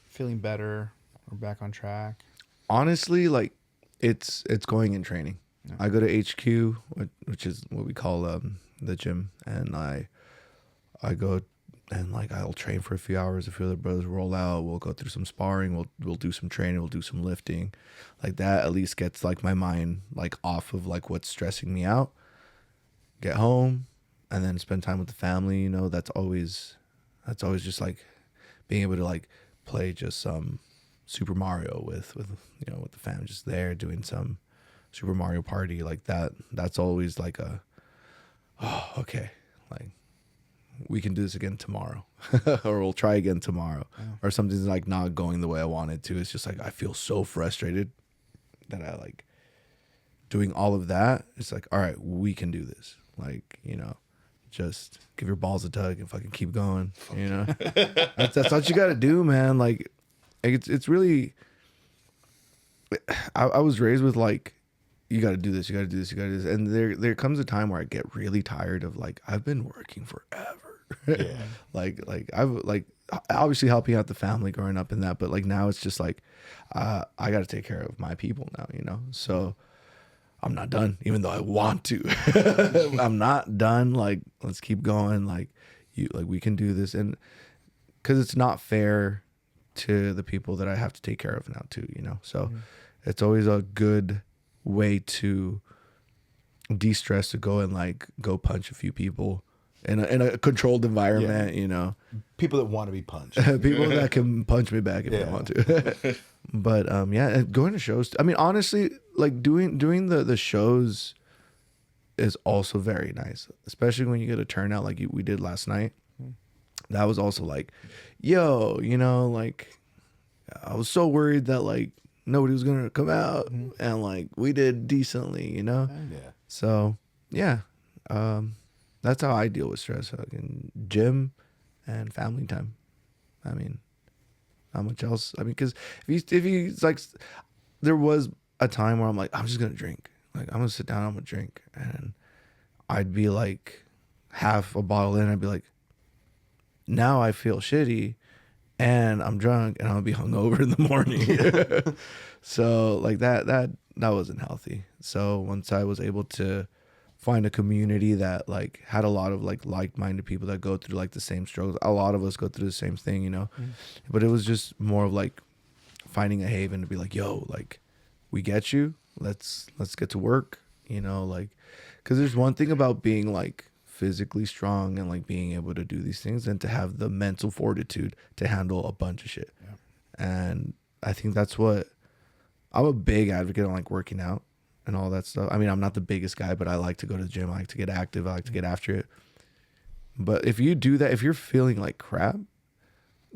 feeling better or back on track? Honestly, like it's going in training. Yeah. I go to HQ, which is what we call the gym, and I go and like I'll train for a few hours. A few other brothers roll out. We'll go through some sparring. We'll do some training. We'll do some lifting, like that. At least gets like my mind like off of like what's stressing me out. Get home, and then spend time with the family. You know, that's always just like being able to like play just some Super Mario with you know with the fam, just there doing some Super Mario Party like that. That's always like a okay, like we can do this again tomorrow, or we'll try again tomorrow, or something's like not going the way I wanted to. It's just like I feel so frustrated that I like doing all of that. It's like, all right, we can do this. Like, you know, just give your balls a tug and fucking keep going. You know, that's what you got to do, man. Like, it's really. I was raised with like, you got to do this, you got to do this, you got to do this, and there comes a time where I get really tired of like I've been working forever. Yeah. like I've like obviously helping out the family growing up in that, but like now it's just like I got to take care of my people now, you know. So I'm not done, even though I want to. I'm not done. Like let's keep going. Like we can do this, and because it's not fair to the people that I have to take care of now too, you know. So it's always a good way to de-stress to go and like go punch a few people in a controlled environment, you know. People that want to be punched. People that can punch me back if they want to. But yeah, and going to shows. I mean, honestly, like doing the shows is also very nice, especially when you get a turnout like we did last night. That was also like, yo, you know, like I was so worried that like nobody was gonna come out, and like we did decently, you know. Yeah. So yeah, that's how I deal with stress. Fucking gym and family time. I mean, not much else. I mean, because if he's like, there was a time where I'm like, I'm just gonna drink. Like I'm gonna sit down, I'm gonna drink, and I'd be like half a bottle in, I'd be like, now I feel shitty, and I'm drunk, and I'll be hungover in the morning. So like that wasn't healthy. So once I was able to find a community that like had a lot of like like-minded people that go through like the same struggles, a lot of us go through the same thing, you know. But it was just more of like finding a haven to be like, yo, like we get you, let's get to work, you know, like because there's one thing about being like physically strong and like being able to do these things and to have the mental fortitude to handle a bunch of shit. And I think that's what I'm a big advocate on, like working out and all that stuff. I mean, I'm not the biggest guy, but I like to go to the gym. I like to get active. I like to get after it. But if you do that, if you're feeling like crap,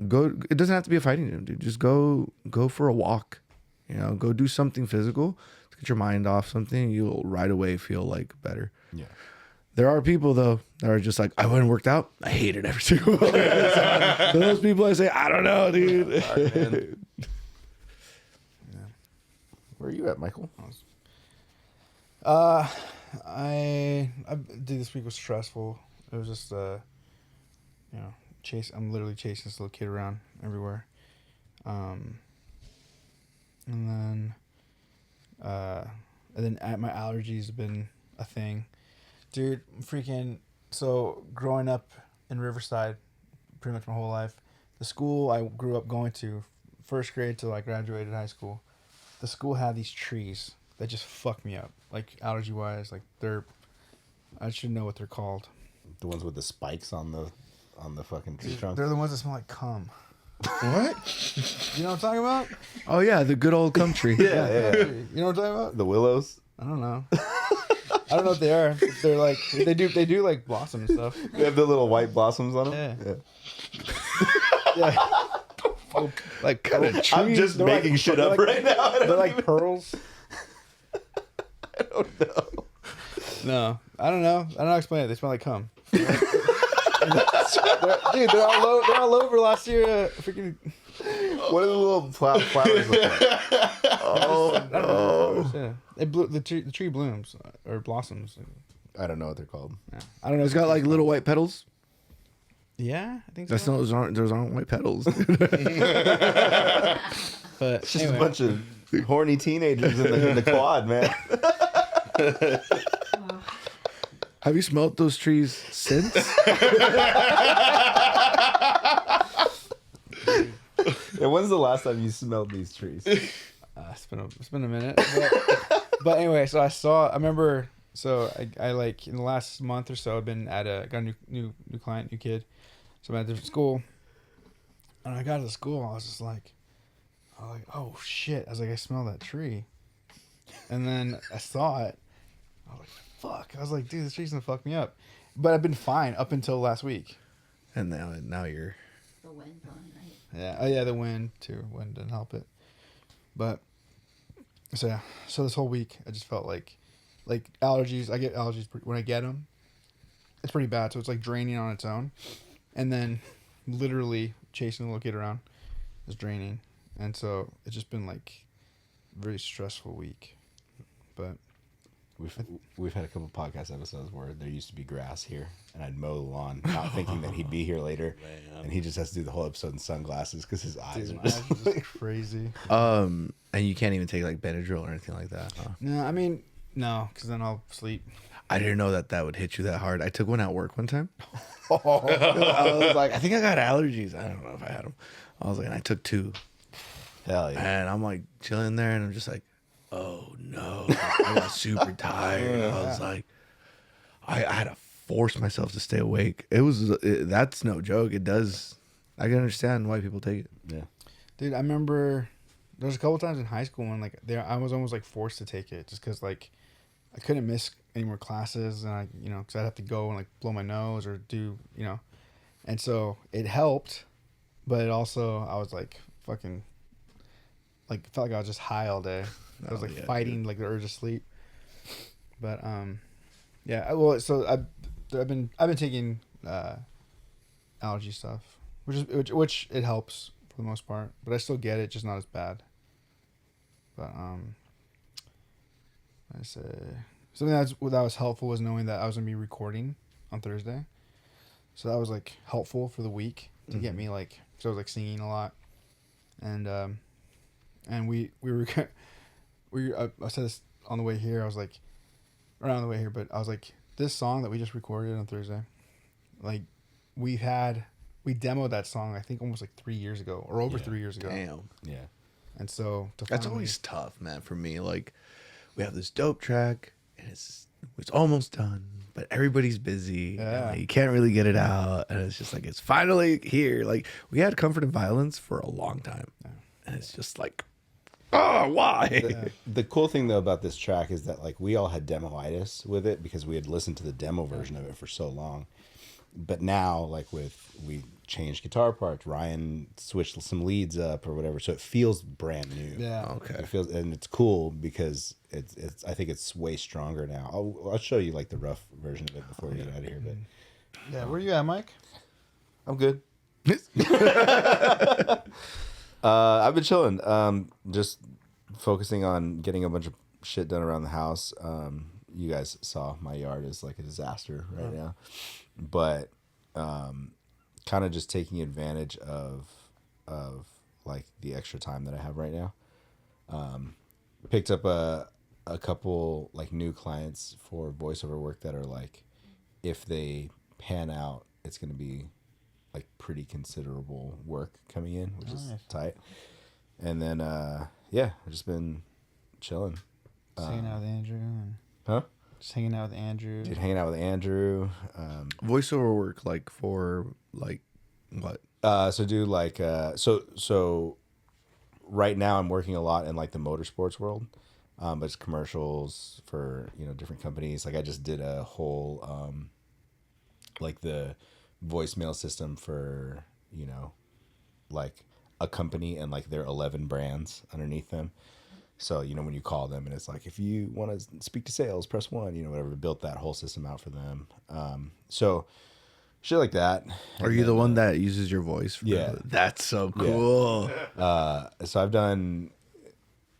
go. It doesn't have to be a fighting gym, dude. Just go for a walk. You know, go do something physical to get your mind off something. You'll right away feel like better. Yeah. There are people though that are just like, I went and worked out. I hate it every single day. So those people, I say, I don't know, dude. Sorry, where are you at, Michael? Dude, this week was stressful. It was just you know, I'm literally chasing this little kid around everywhere. And then my allergies have been a thing. Dude, freaking, so growing up in Riverside pretty much my whole life, the school I grew up going to, first grade till I graduated high school, the school had these trees that just fuck me up, like allergy wise. Like I should know what they're called. The ones with the spikes on the fucking tree trunk. They're the ones that smell like cum. What? You know what I'm talking about? Oh yeah, the good old country. Yeah. You know what I'm talking about? The willows. I don't know. I don't know what they are. They're like they do like blossom and stuff. They have the little white blossoms on them. Yeah. Like Kind of I'm tree. just They're making like- shit they're up like- right now. They're like pearls. I don't know. No, I don't know. I don't know how to explain it. They smell like cum. Dude, they're all over last year. Freaking. What do the little flowers look like? I don't know. Yeah. The tree blooms or blossoms. I don't know what they're called. Yeah. I don't know. It's got like little white petals. Yeah, I think so. That's not those aren't white petals. But It's just a bunch of horny teenagers in the quad, man. Have you smelled those trees since? Yeah, when's the last time you smelled these trees? it's been a minute. But anyway, so I remember. So I like in the last month or so, I've been got a new client, new kid. So I'm at a different school, and I got to the school. I was like, oh shit! I was like, I smell that tree, and then I saw it. I was like, fuck! I was like, dude, this tree's gonna fuck me up. But I've been fine up until last week. And now you're. The wind blowing, right? Yeah. Oh yeah, the wind too. Wind didn't help it. But so yeah. So this whole week, I just felt like allergies. I get allergies when I get them. It's pretty bad. So it's like draining on its own, and then literally chasing the little kid around is draining, and so it's just been like a very stressful week. But We've had a couple podcast episodes where there used to be grass here, and I'd mow the lawn, not thinking that he'd be here later, and he just has to do the whole episode in sunglasses because his eyes dude, are my eyes just are just crazy. And you can't even take like Benadryl or anything like that. Huh? No, I mean no, because then I'll sleep. I didn't know that would hit you that hard. I took one at work one time. I was like, I think I got allergies. I don't know if I had them. I was like, and I took 2. hell yeah. And I'm like chilling there, and I'm just like, oh no. I got super tired. I was like, I had to force myself to stay awake. That's no joke. It does. I can understand why people take it. Yeah. Dude, I remember there was a couple times in high school when like I was almost like forced to take it just because like I couldn't miss any more classes, and because I'd have to go and like blow my nose or do and so it helped, but it also I was like fucking like felt like I was just high all day. I was like fighting like the urge to sleep. But yeah. Well, so I've been taking allergy stuff, which it helps for the most part, but I still get it, just not as bad. But I say something that was helpful was knowing that I was gonna be recording on Thursday, so that was like helpful for the week to get me like, because I was like singing a lot, and we were I said this on the way here. I was like, around the way here, but I was like, this song that we just recorded on Thursday, like we demoed that song I think almost like 3 years ago or over 3 years ago. Damn. Yeah. And so That's always tough, man, for me. Like, we have this dope track, and it's almost done, but everybody's busy. Yeah. And, like, you can't really get it out, and it's just like, it's finally here. Like, we had Comfort and Violence for a long time, and it's just like, oh, why? The cool thing though about this track is that like we all had demo-itis with it because we had listened to the demo version of it for so long. But now, like we changed guitar parts, Ryan switched some leads up or whatever, so it feels brand new. Yeah. Okay. It feels, and it's cool because it's I think it's way stronger now. I'll show you like the rough version of it before we get out of here. But Yeah. Where you at, Mike? I'm good. I've been chilling. Just focusing on getting a bunch of shit done around the house. You guys saw my yard is like a disaster right now, but kind of just taking advantage of like the extra time that I have right now. Picked up a couple like new clients for voiceover work that are like, if they pan out, it's gonna be like pretty considerable work coming in, which is tight. And then I've just been chilling. Just hanging out with Andrew. Huh? Just hanging out with Andrew. Dude, hanging out with Andrew. Voiceover work, like, for, like, what? So do like so right now I'm working a lot in like the motorsports world, but it's commercials for different companies. Like I just did a whole like the voicemail system for like a company and like their 11 brands underneath them. So when you call them and it's like, if you want to speak to sales, press 1. Whatever. Built that whole system out for them. So shit like that. Are you the one that uses your voice? Yeah. That's so cool. So I've done.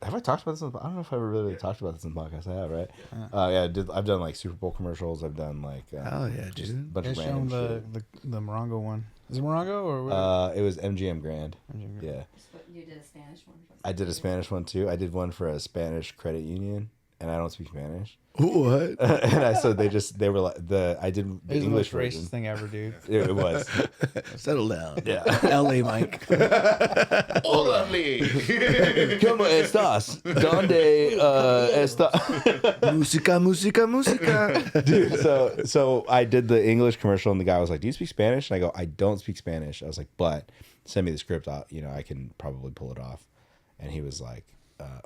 Have I talked about this? I don't know if I ever really talked about this in the podcast. I have, right? Yeah, I've done like Super Bowl commercials. I've done like Hell yeah, just a dude. bunch Yeah, of show random him shit. the Morongo one. Is it Morongo or what? It was MGM Grand. MGM Grand. Yeah, You did a Spanish one. I did a Spanish one too. I did one for a Spanish credit union, and I don't speak Spanish. What? And they were like I did the It was the English most racist version. thing ever, dude. It was. Settle down. Yeah. LA Mike. Órale. ¿Cómo estás? ¿Dónde está? música. Dude, so I did the English commercial, and the guy was like, "Do you speak Spanish?" And I go, "I don't speak Spanish." I was like, "But send me the script. I can probably pull it off." And he was like,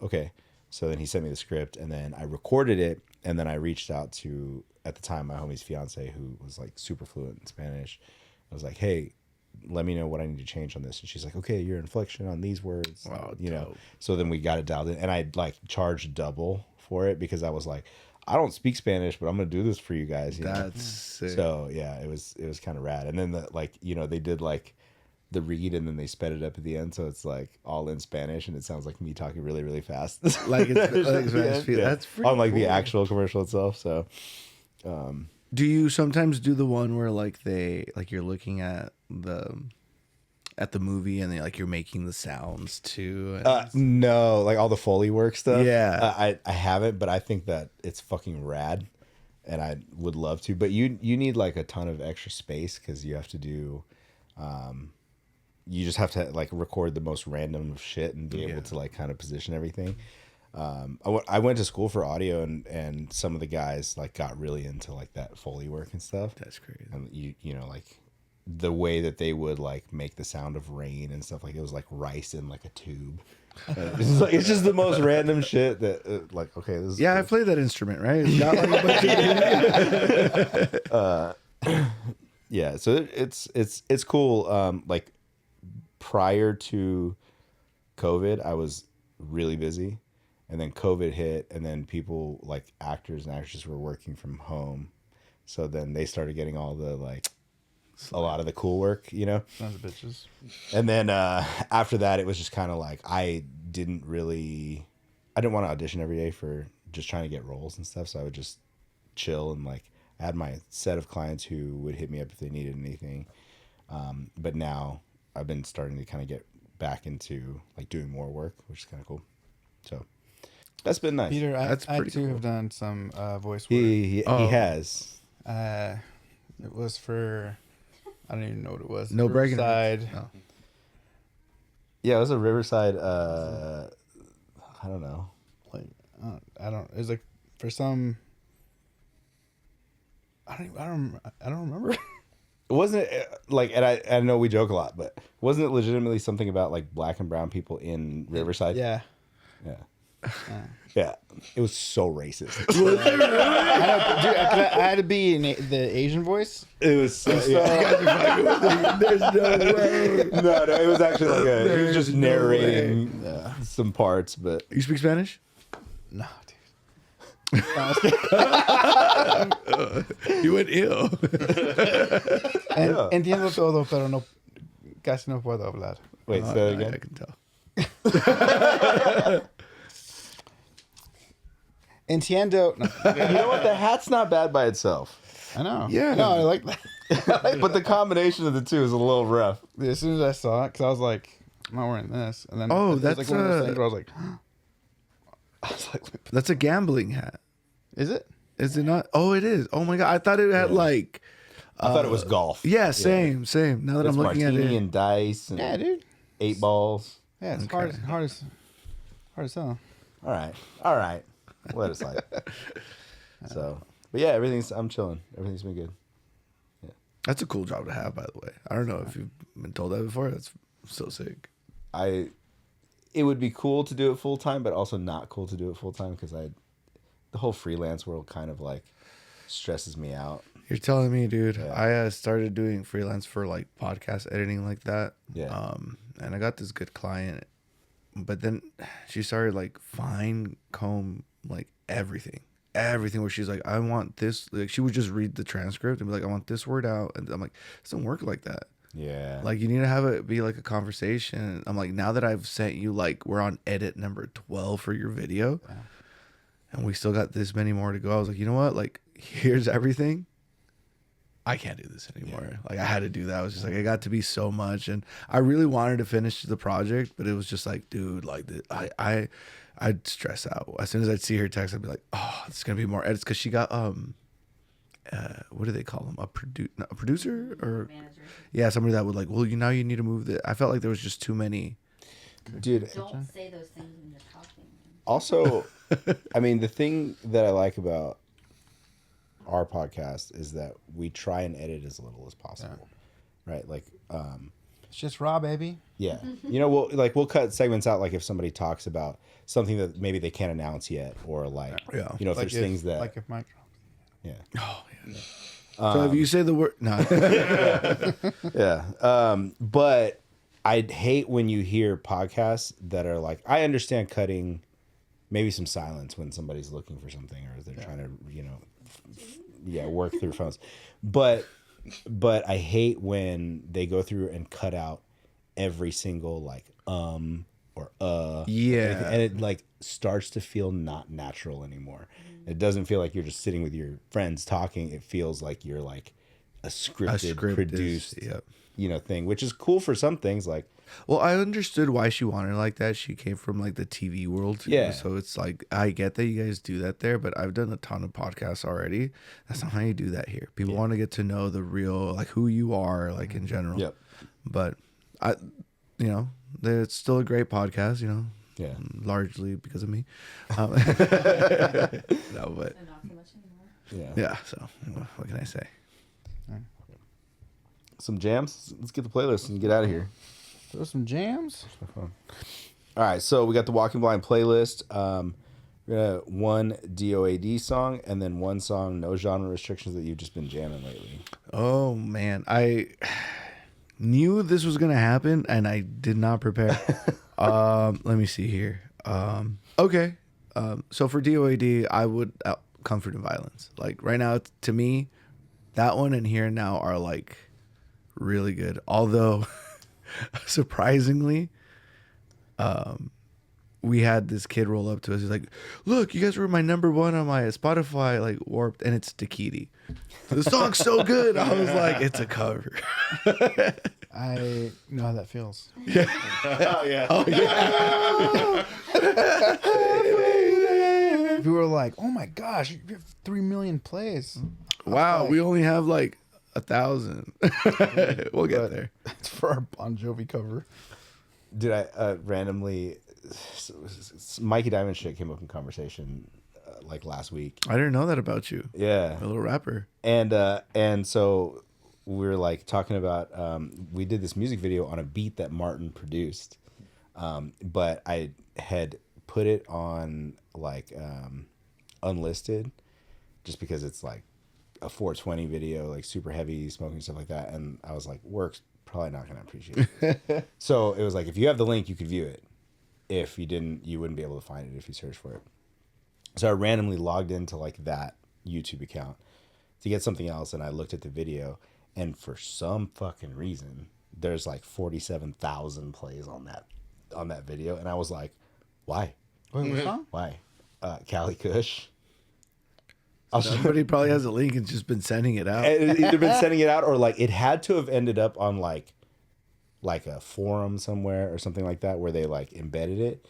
"Okay." So then he sent me the script, and then I recorded it, and then I reached out to, at the time, my homie's fiance, who was like super fluent in Spanish. I was like, "Hey, let me know what I need to change on this." And she's like, "Okay, your inflection on these words." Wow, So then we got it dialed in, and I like charged double for it because I was like, I don't speak Spanish, but I'm gonna do this for you guys. That's sick. So yeah, it was kind of rad. And then they did like the read, and then they sped it up at the end, so it's like all in Spanish, and it sounds like me talking really, really fast. Like it's like Spanish. Yeah. That's pretty on like the cool. actual commercial itself. So Do you sometimes do the one where like you're looking at the movie and you're making the sounds too? no, like all the Foley work stuff. Yeah. I haven't, but I think that it's fucking rad, and I would love to. But you need like a ton of extra space because you have to do. You just have to like record the most random shit and be able to like kind of position everything. I went to school for audio, and some of the guys like got really into like that Foley work and stuff. That's crazy. And like the way that they would like make the sound of rain and stuff, like it was like rice in like a tube. It's just the most random shit that like, okay, this is Yeah, cool. I played that instrument, right? It's got like a bunch of Yeah, so it's cool. Like prior to COVID, I was really busy, and then COVID hit, and then people like actors and actresses were working from home, so then they started getting all the like a lot of the cool work, Sons of bitches. And then after that, it was just kind of like I didn't want to audition every day for just trying to get roles and stuff, so I would just chill and like. I had my set of clients who would hit me up if they needed anything. But now I've been starting to kind of get back into like doing more work, which is kind of cool. So that's been nice. Peter, I pretty too cool. have done some voice work. He has. It was for, I don't even know what it was. No bragging rights. Riverside. No. Yeah, it was a Riverside. I don't know. Like, I don't. It was like for some. I don't remember. Wasn't it like, and I know we joke a lot, but wasn't it legitimately something about like black and brown people in Riverside? Yeah. Yeah. It was so racist. I had to be in the Asian voice. It was so, There's no way. no, it was actually like he was just narrating some parts, but You speak Spanish? No, dude. You went ill. Entiendo todo, pero no, casi no puedo hablar. wait, say that again. I can tell. Entiendo. No, You know what? The hat's not bad by itself, I know. Yeah. No, I like that. but the combination of the two is a little rough. As soon as I saw it, because I was like, I'm not wearing this. And then Oh, it was that's, like one of those things where I was like, I was like, That's a gambling hat. is it? Is it not? Oh, it is. Oh my god, I thought it had like. I thought it was golf. Yeah, same. Now that It's I'm looking at martini it, and dice and Yeah, dude. 8 balls. Yeah, it's hard as hell. All right. Let it slide. So, but yeah, I'm chilling. Everything's been good. That's a cool job to have, by the way. I don't know if you've been told that before. That's so sick. It would be cool to do it full time, but also not cool to do it full time because the whole freelance world kind of like stresses me out. You're telling me, dude. Yeah. I started doing freelance for like podcast editing like that. Yeah. And I got this good client, but then she started like fine comb like everything where she's like, I want this. Like she would just read the transcript and be like, I want this word out, and I'm like, it doesn't work like that. Yeah. Like you need to have it be like a conversation. I'm like, now that I've sent you like we're on edit number 12 for your video, and we still got this many more to go. I was like, you know what? Like here's everything. I can't do this anymore. Yeah. Like I had to do that. I was just like, I got to be so much, and I really wanted to finish the project, but it was just like, dude, like I'd stress out as soon as I'd see her text. I'd be like, oh, it's gonna be more edits because she got what do they call them? A producer or Manager. yeah, somebody that would like, well, now you need to move the. I felt like there was just too many. Dude. Don't say those things when you're talking. Also, I mean, the thing that I like about our podcast is that we try and edit as little as possible, right? Like, It's just raw, baby. yeah, you know, we'll cut segments out, like if somebody talks about something that maybe they can't announce yet, or like, Yeah. you know, if Like there's things that, like if Mike. yeah, Oh yeah. So if you say the word no, yeah, but I'd hate when you hear podcasts that are like, I understand cutting maybe some silence when somebody's looking for something or they're trying to, you know, work through phones. But I hate when they go through and cut out every single like or Yeah. and it like starts to feel not natural anymore. It doesn't feel like you're just sitting with your friends talking. It feels like you're like a scripted produced Yep. you know, thing, which is cool for some things. Like, Well, I understood why she wanted it like that. She came from like the TV world too. Yeah. So it's like, I get that you guys do that there, but I've done a ton of podcasts already. That's not how you do that here. People want to get to know the real, like who you are, like in general. Yep. But you know, it's still a great podcast, you know, yeah, largely because of me. No, but And not so much anymore. yeah. so what can I say? Some jams. Let's get the playlist and get out of here. Throw some jams. All right, so we got the Walking Blind playlist. We got one DOAD song and then one song, no genre restrictions, that you've just been jamming lately. Oh man, I knew this was gonna happen and I did not prepare. Let me see here. Okay. So for DOAD, I would Comfort and Violence. Like right now, to me, that one and Here and Now are like really good. Although surprisingly, we had this kid roll up to us. He's like, "Look, you guys were my number one on my Spotify, like Warped, and it's Takiti. The song's so good." I was like, "It's a cover." I know how that feels. Oh yeah. People were like, "Oh my gosh, you have 3 million plays." Wow, like- we only have like 1,000. We'll get there. It's for our Bon Jovi cover. Did I randomly, Mikey Diamond shit came up in conversation like last week. I didn't know that about you. Yeah, A little rapper. and so we were like talking about we did this music video on a beat that Martin produced, but I had put it on like unlisted just because it's like a 420 video, like super heavy smoking, stuff like that, and I was like, work's probably not gonna appreciate it. So it was like, if you have the link, you could view it. If you didn't, you wouldn't be able to find it if you search for it. So I randomly logged into like that YouTube account to get something else, and I looked at the video, and for some fucking reason, there's like 47,000 plays on that video, and I was like, why? Wait, what song? Why? Cali Kush. Somebody probably has a link and just been sending it out. It either been sending it out, or like it had to have ended up on like a forum somewhere or something like that where they like embedded it.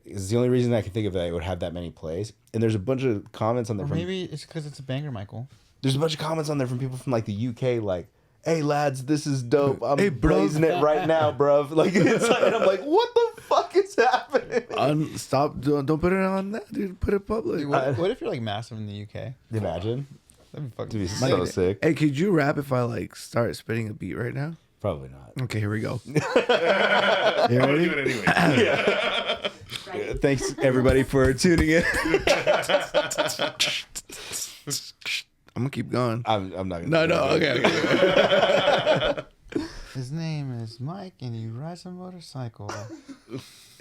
It's the only reason I can think of that it would have that many plays. And there's a bunch of comments on there Or from maybe it's because it's a banger, Michael. there's a bunch of comments on there from people from like the UK, like, "Hey lads, this is dope. I'm Hey, bruv." blazing it right now, bruv." Like, it's like, and I'm like, what the fuck is happening? Stop. Don't put it on that, dude. Put it public. Dude, what if you're like massive in the UK? Imagine. That'd be fucking Dude, sick. so sick. Hey, could you rap if I like start spitting a beat right now? Probably not. Okay, here we go. I'm gonna do it anyway. Thanks everybody for tuning in. I'm gonna keep going. I'm not gonna. No, okay. His name is Mike, and he rides a motorcycle.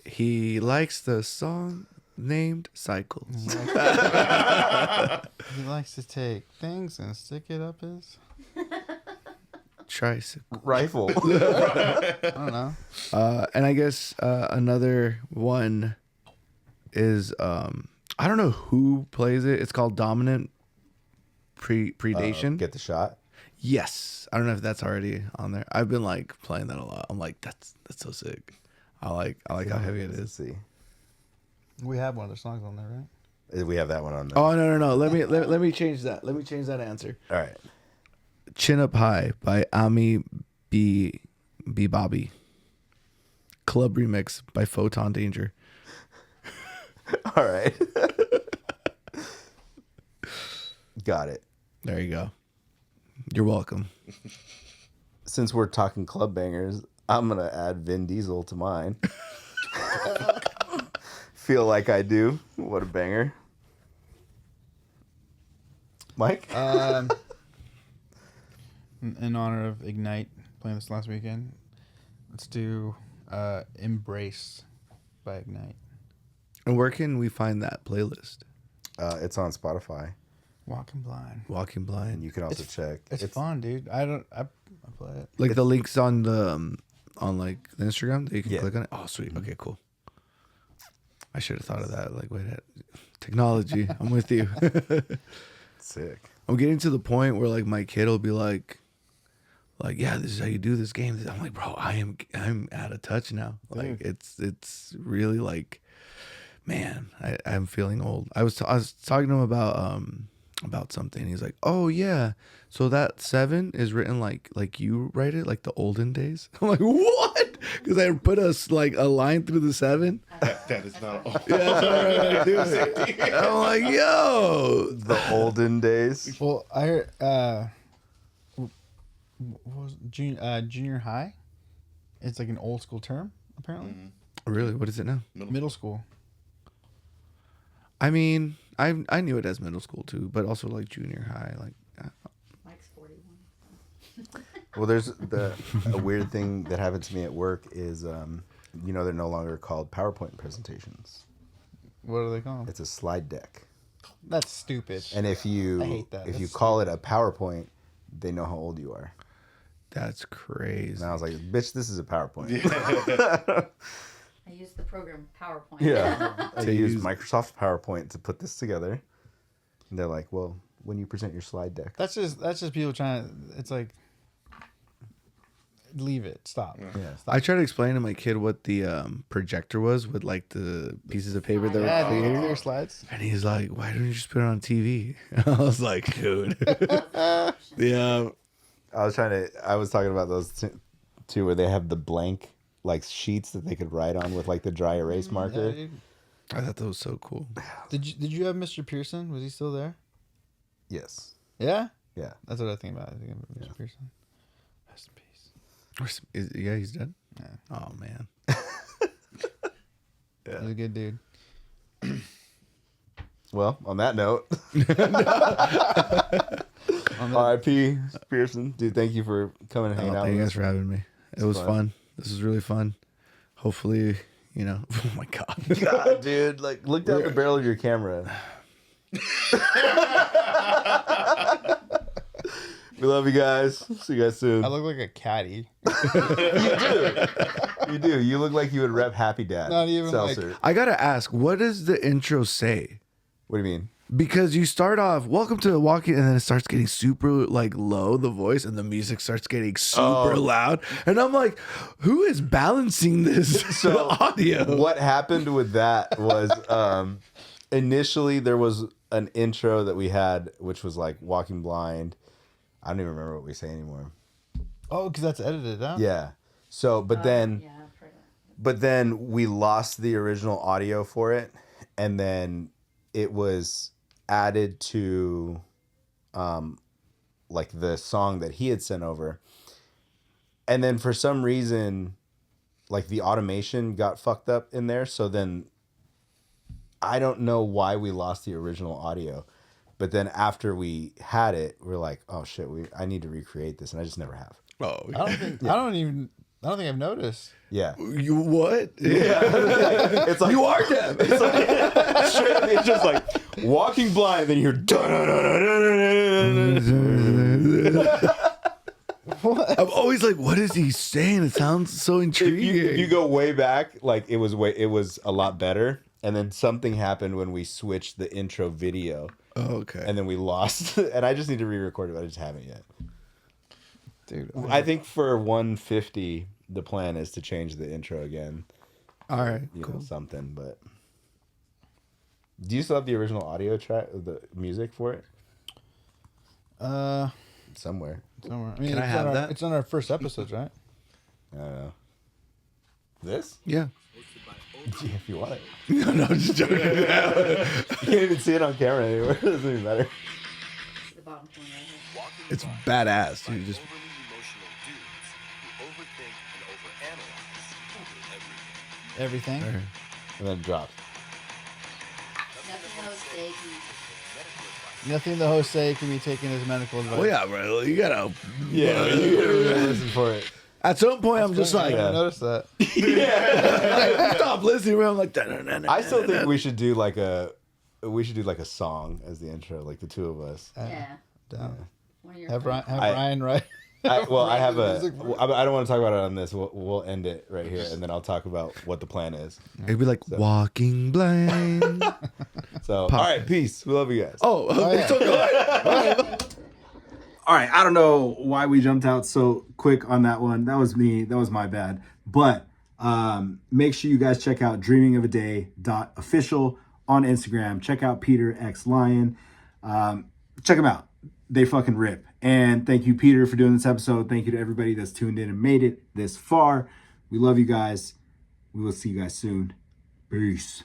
He likes the song named Cycle. He likes to take things and stick it up his. Tricycle. Rifle. I don't know. And I guess another one is I don't know who plays it. It's called Dominant Predation. Get the shot. Yes, I don't know if that's already on there. I've been like playing that a lot. I'm like, that's so sick. I like how heavy it Let's is. see. We have one of their songs on there, right? We have that one on there. Oh no! Let me change that. Let me change that answer. All right. Chin Up High by Ami B Bobby. Club remix by Photon Danger. All right. Got it. There you go. You're welcome. Since we're talking club bangers, I'm gonna add Vin Diesel to mine. Feel like I do. What a banger. Mike? In honor of Ignite playing this last weekend, let's do Embrace by Ignite. And where can we find that playlist? It's on Spotify, Walking Blind. Walking and Blind. you can also check. It's fun, dude. I play it. Like the links on the on like the Instagram that you can Yeah. click on it. Oh, sweet. Okay, cool. I should have thought of that. Like, wait, technology. I'm with you. Sick. I'm getting to the point where like my kid will be like, yeah, this is how you do this game. I'm like, bro, I'm out of touch now. Like, it's really like, man, I'm feeling old. I was talking to him about something. He's like, oh yeah, so that 7 is written like you write it, like the olden days. I'm like, what? Because I put a line through the 7. That is not all. Yeah, that's how I do it. I'm like, yo, The olden days. Well, I heard, what was junior high? It's like an old school term, apparently. really? What is it now? Middle school. I mean, I knew it as middle school too, but also like junior high. Like, Mike's 41. Well, there's a weird thing that happened to me at work is, they're no longer called PowerPoint presentations. What are they called? It's a slide deck. That's stupid. And if you I hate that. if you That's call it a PowerPoint, they know how old you are. that's crazy. And I was like, bitch, this is a PowerPoint. I used the program PowerPoint. Yeah. I To use use- Microsoft PowerPoint to put this together. And they're like, well, when you present your slide deck. That's just people trying to. It's like, leave it. Stop. Yeah. I tried to explain to my kid what the projector was with like the pieces of paper that Yeah, were dude, clear. clear slides. And he's like, why don't you just put it on TV? I was like, dude. Yeah. I was talking about those too, where they have the blank like sheets that they could write on with like the dry erase Yeah, marker. dude. I thought that was so cool. Did you have Mr. Pearson? Was he still there? Yes. Yeah. Yeah. That's what I think about. I think about Mr. Pearson. Rest in peace. Yeah, he's dead? Yeah. Oh, man. He's a good dude. Well, on that note, R.I.P. Pearson, dude. Thank you for coming and hanging out Thank you with guys us. for having me. It was fun. This was really fun. Hopefully, oh my God. God, dude, like look down the barrel of your camera. We love you guys. See you guys soon. I look like a caddy. You do. You look like you would rep Happy Dad. Not even like- seltzer. I got to ask, what does the intro say? What do you mean? Because you start off, welcome to Walking, and then it starts getting super like low, the voice, and the music starts getting super loud. And I'm like, who is balancing this audio? What happened with that was initially there was an intro that we had, which was like Walking Blind. I don't even remember what we say anymore. Oh, because that's edited out. Yeah. So, but then Yeah, I've heard of But then we lost the original audio for it, and then it was added to like the song that he had sent over. And then for some reason, like the automation got fucked up in there. So then I don't know why we lost the original audio. But then after we had it, we're like, oh shit, I need to recreate this. And I just never have. Oh, I don't think I've noticed. Yeah. you what? Yeah. It's like, You are deaf. It's, like, it's just like walking blind, then you're I'm always like, what is he saying? It sounds so intriguing. if you go way back, like it was a lot better. And then something happened when we switched the intro video. Oh, okay. And then we lost. And I just need to re-record it, but I just haven't yet. Dude. I think for 150, the plan is to change the intro again. All right, You cool. know, something, but do you still have the original audio track, the music for it? Somewhere. Somewhere. I mean, Can I have that? It's on our first episodes, right? I don't know. This? Yeah. Yeah, if you want it. No, I'm just joking. You can't even see it on camera anymore. It doesn't even matter. It's the bottom corner right here. It's badass. You just Overly emotional dudes who overthink and overanalyze everything. Everything. And then it drops. Nothing else big. Nothing the host say can be taken as medical advice. oh yeah, bro. You gotta. Yeah, you gotta really listen for it. At some point, I'm just I like, didn't notice that. stop listening. Where I'm like, I still think we should do like a song as the intro, like the two of us. Yeah. Down. One of your Have friends. Ryan right. I have Music a. I don't want to talk about it on this. We'll end it right here, and then I'll talk about what the plan is. it'd be like walking blind. So, all right, peace. We love you guys. Oh, yeah. it's okay. All right, I don't know why we jumped out so quick on that one. That was me. That was my bad. But make sure you guys check out dreamingofaday.official on Instagram. Check out Peter X Lion. Check them out. They fucking rip. And thank you, Peter, for doing this episode. Thank you to everybody that's tuned in and made it this far. We love you guys. We will see you guys soon. Peace.